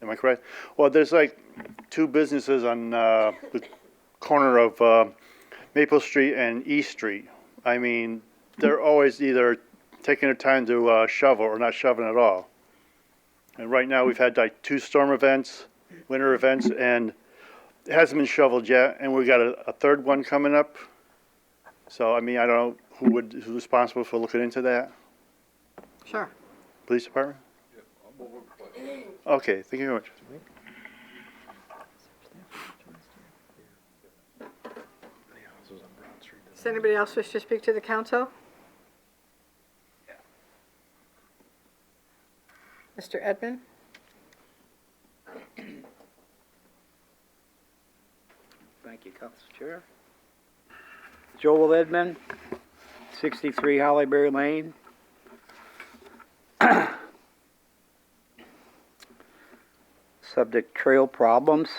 Am I correct? Well, there's like two businesses on the corner of Maple Street and East Street. I mean, they're always either taking their time to shovel or not shoveling at all. And right now we've had like 2 storm events, winter events, and it hasn't been shoveled yet, and we got a third one coming up. So, I mean, I don't know who's responsible for looking into that. Sure. Police department? Okay, thank you very much. Does anybody else wish to speak to the council? Mr. Edmond? Thank you, Council Chair. Joel Edmond, 63 Hollyberry Lane. Subject trail problems.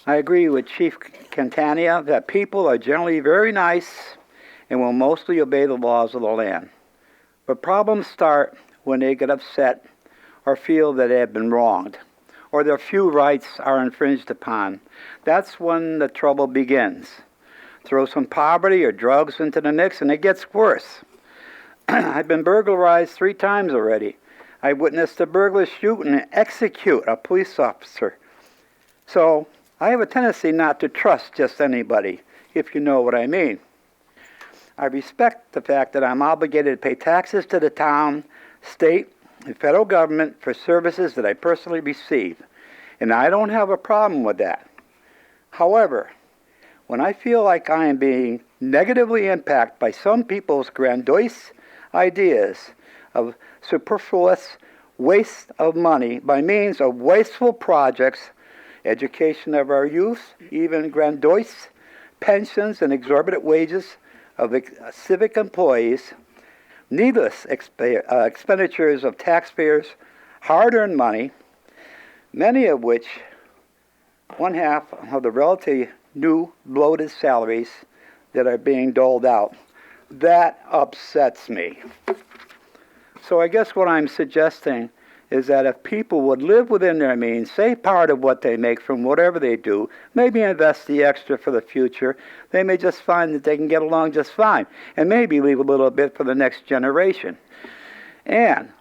I agree with Chief Cantania that people are generally very nice and will mostly obey the laws of the land. But problems start when they get upset or feel that they have been wronged, or their few rights are infringed upon. That's when the trouble begins. Throw some poverty or drugs into the mix and it gets worse. I've been burglarized 3 times already. I witnessed a burglar shoot and execute a police officer. So I have a tendency not to trust just anybody, if you know what I mean. I respect the fact that I'm obligated to pay taxes to the town, state, and federal government for services that I personally receive, and I don't have a problem with that. However, when I feel like I am being negatively impacted by some people's grandiose ideas of superfluous waste of money by means of wasteful projects, education of our youth, even grandiose pensions and exorbitant wages of civic employees, needless expenditures of taxpayers' hard-earned money, many of which, 1/2 of the relatively new bloated salaries that are being doled out. That upsets me. So I guess what I'm suggesting is that if people would live within their means, save part of what they make from whatever they do, maybe invest the extra for the future, they may just find that they can get along just fine, and maybe leave a little bit for the next generation. And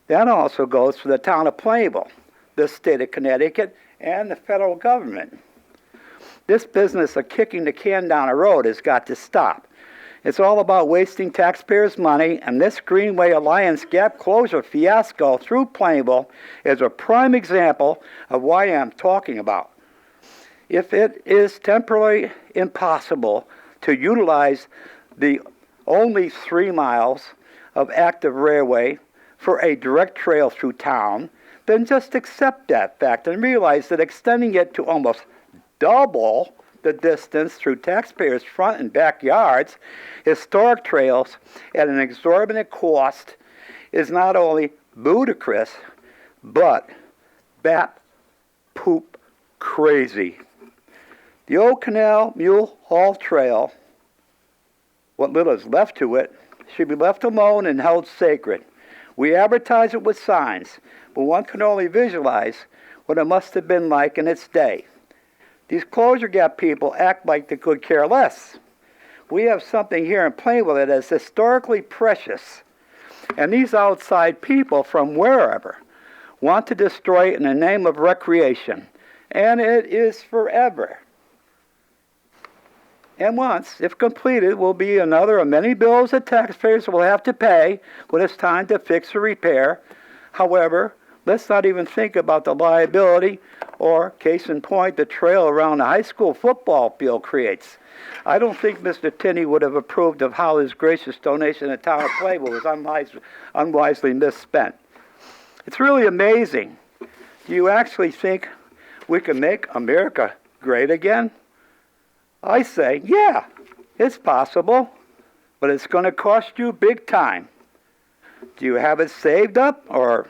that also goes for the town of Plainville, the state of Connecticut, and the federal government. This business of kicking the can down the road has got to stop. It's all about wasting taxpayers' money, and this Greenway Alliance gap closure fiasco through Plainville is a prime example of what I'm talking about. If it is temporarily impossible to utilize the only 3 miles of active railway for a direct trail through town, then just accept that fact and realize that extending it to almost double the distance through taxpayers' front and backyards, historic trails at an exorbitant cost is not only ludicrous, but bat poop crazy. The old Canal Mule Hall Trail, what little is left to it, should be left alone and held sacred. We advertise it with signs, but one can only visualize what it must have been like in its day. These closure gap people act like they could care less. We have something here in Plainville that is historically precious, and these outside people from wherever want to destroy it in the name of recreation, and it is forever. And once, if completed, will be another of many bills that taxpayers will have to pay when it's time to fix or repair. However, let's not even think about the liability or, case in point, the trail around the high school football field creates. I don't think Mr. Tinney would have approved of how his gracious donation to the town of Plainville was unwisely misspent. It's really amazing. Do you actually think we can make America great again? I say, yeah, it's possible, but it's going to cost you big time. Do you have it saved up, or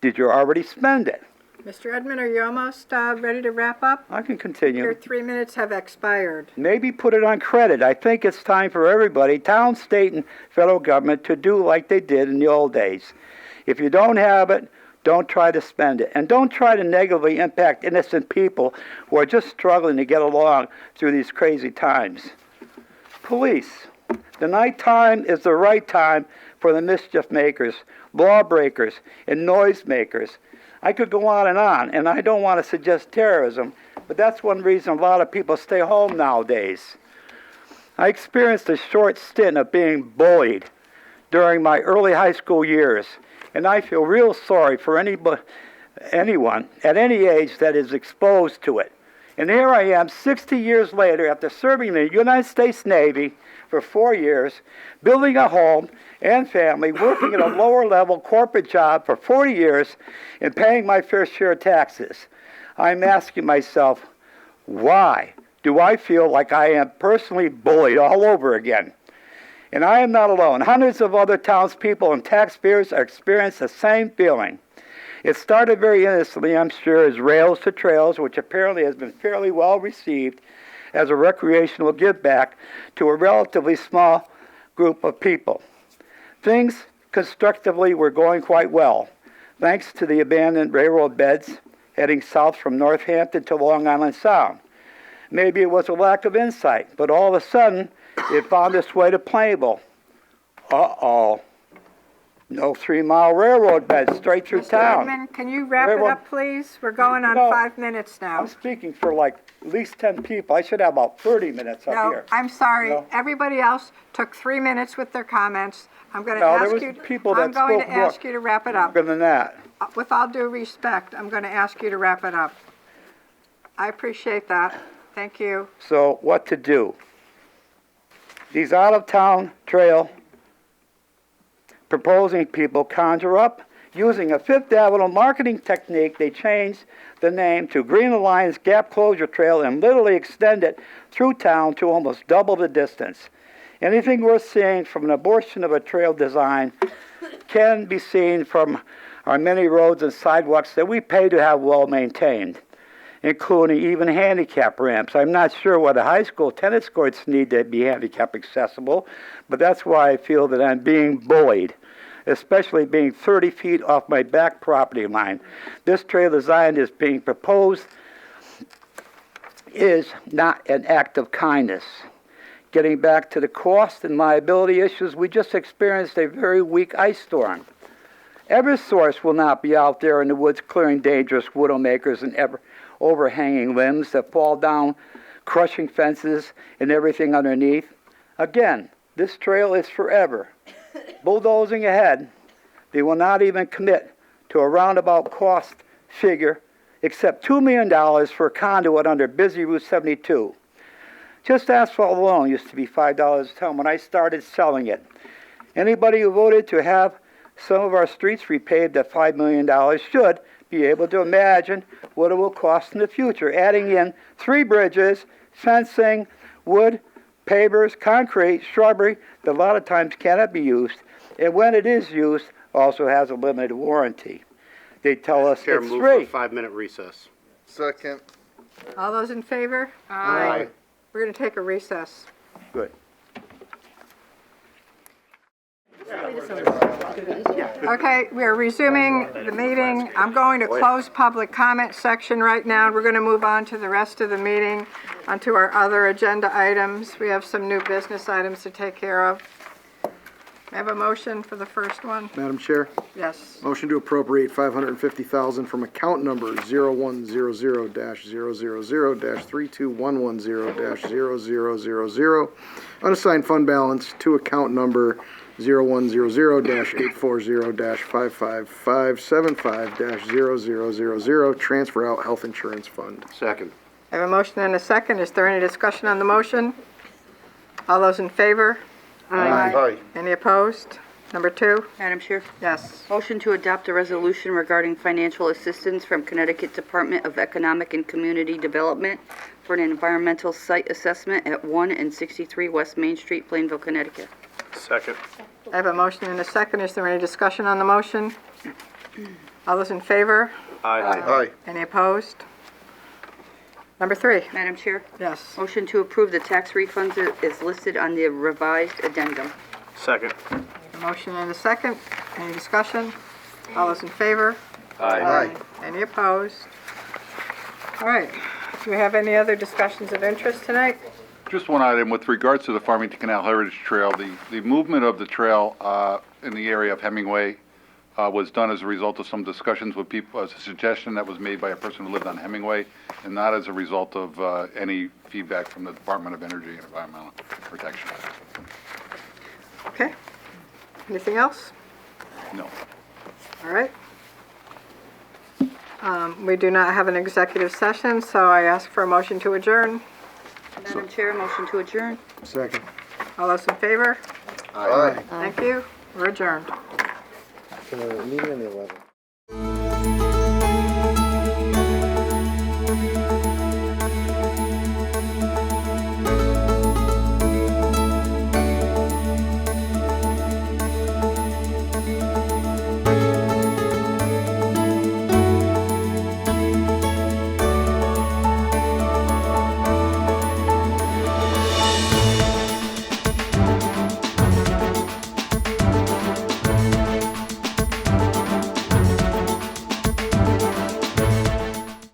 did you already spend it? Mr. Edmund, are you almost ready to wrap up? I can continue. Your 3 minutes have expired. Maybe put it on credit. I think it's time for everybody, town, state, and federal government, to do like they did in the old days. If you don't have it, don't try to spend it. And don't try to negatively impact innocent people who are just struggling to get along through these crazy times. Police. The night time is the right time for the mischief makers, lawbreakers, and noise makers. I could go on, and I don't want to suggest terrorism, but that's one reason a lot of people stay home nowadays. I experienced a short stint of being bullied during my early high school years, and I feel real sorry for anyone at any age that is exposed to it. And here I am, 60 years later, after serving in the United States Navy for 4 years, building a home and family, working at a lower-level corporate job for 40 years, and paying my fair share of taxes. I'm asking myself, why do I feel like I am personally bullied all over again? And I am not alone. Hundreds of other townspeople and taxpayers are experiencing the same feeling. It started very innocently, I'm sure, as Rails to Trails, which apparently has been fairly well received as a recreational give back to a relatively small group of people. Things constructively were going quite well, thanks to the abandoned railroad beds heading south from Northampton to Long Island Sound. Maybe it was a lack of insight, but all of a sudden, it found its way to Plainville. Uh-oh. No 3-mile railroad bed straight through town. Mr. Edmund, can you wrap it up, please? We're going on 5 minutes now. I'm speaking for like at least 10 people. I should have about 30 minutes up here. No, I'm sorry. No. Everybody else took 3 minutes with their comments. I'm going to No, ask there was you. people that I'm going to spoke ask you to wrap it up. longer than that. With all due respect, I'm going to ask you to wrap it up. I appreciate that. Thank you. So what to do? These out-of-town trail proposing people conjure up, using a Fifth Avenue marketing technique, they changed the name to Green Alliance Gap Closure Trail and literally extend it through town to almost double the distance. Anything worth seeing from an abortion of a trail design can be seen from our many roads and sidewalks that we pay to have well maintained, including even handicap ramps. I'm not sure whether high school tennis courts need to be handicap accessible, but that's why I feel that I'm being bullied, especially being 30 feet off my back property line. This trail design is being proposed is not an act of kindness. Getting back to the cost and liability issues, we just experienced a very weak ice storm. Eversource will not be out there in the woods clearing dangerous widowmakers and overhanging limbs that fall down, crushing fences and everything underneath. Again, this trail is forever. Bulldozing ahead, they will not even commit to a roundabout cost figure except $2 million for a conduit under busy Route 72. Just asphalt alone used to be $5 a ton when I started selling it. Anybody who voted to have some of our streets repaved at $5 million should be able to imagine what it will cost in the future, adding in 3 bridges, fencing, wood, pavers, concrete, shrubbery that a lot of times cannot be used, and when it is used, also has a limited warranty. They tell us Chair, it's move free. for a 5-minute recess. Second. All those in favor? Aye. We're going to take a recess. Good. Okay, we're resuming the meeting. I'm going to close public comment section right now, and we're going to move on to the rest of the meeting, onto our other agenda items. We have some new business items to take care of. I have a motion for the first one. Madam Chair, Yes. motion to appropriate $550,000 from account number 0100-000-321110-0000, unassigned fund balance, to account number 0100-840-55575-0000, transfer out health insurance fund. Second. I have a motion and a second. Is there any discussion on the motion? All those in favor? Aye. Any opposed? Number 2? Madam Chair, Yes. motion to adopt a resolution regarding financial assistance from Connecticut Department of Economic and Community Development for an environmental site assessment at 1 and 63 West Main Street, Plainville, Connecticut. Second. I have a motion and a second. Is there any discussion on the motion? All those in favor? Aye. Any opposed? Number 3. Madam Chair, Yes. motion to approve the tax refunds is listed on the revised addendum. Second. A motion and a second. Any discussion? All those in favor? Aye. Any opposed? All right. Do we have any other discussions of interest tonight? Just one item, with regards to the Farmington Canal Heritage Trail, the movement of the trail in the area of Hemingway was done as a result of some discussions with people, as a suggestion that was made by a person who lived on Hemingway, and not as a result of any feedback from the Department of Energy and Environmental Protection. Okay. Anything else? No. All right. We do not have an executive session, so I ask for a motion to adjourn. Madam Chair, motion to adjourn. Second. All those in favor? Aye. Thank you. We're adjourned. Meeting on the 11th.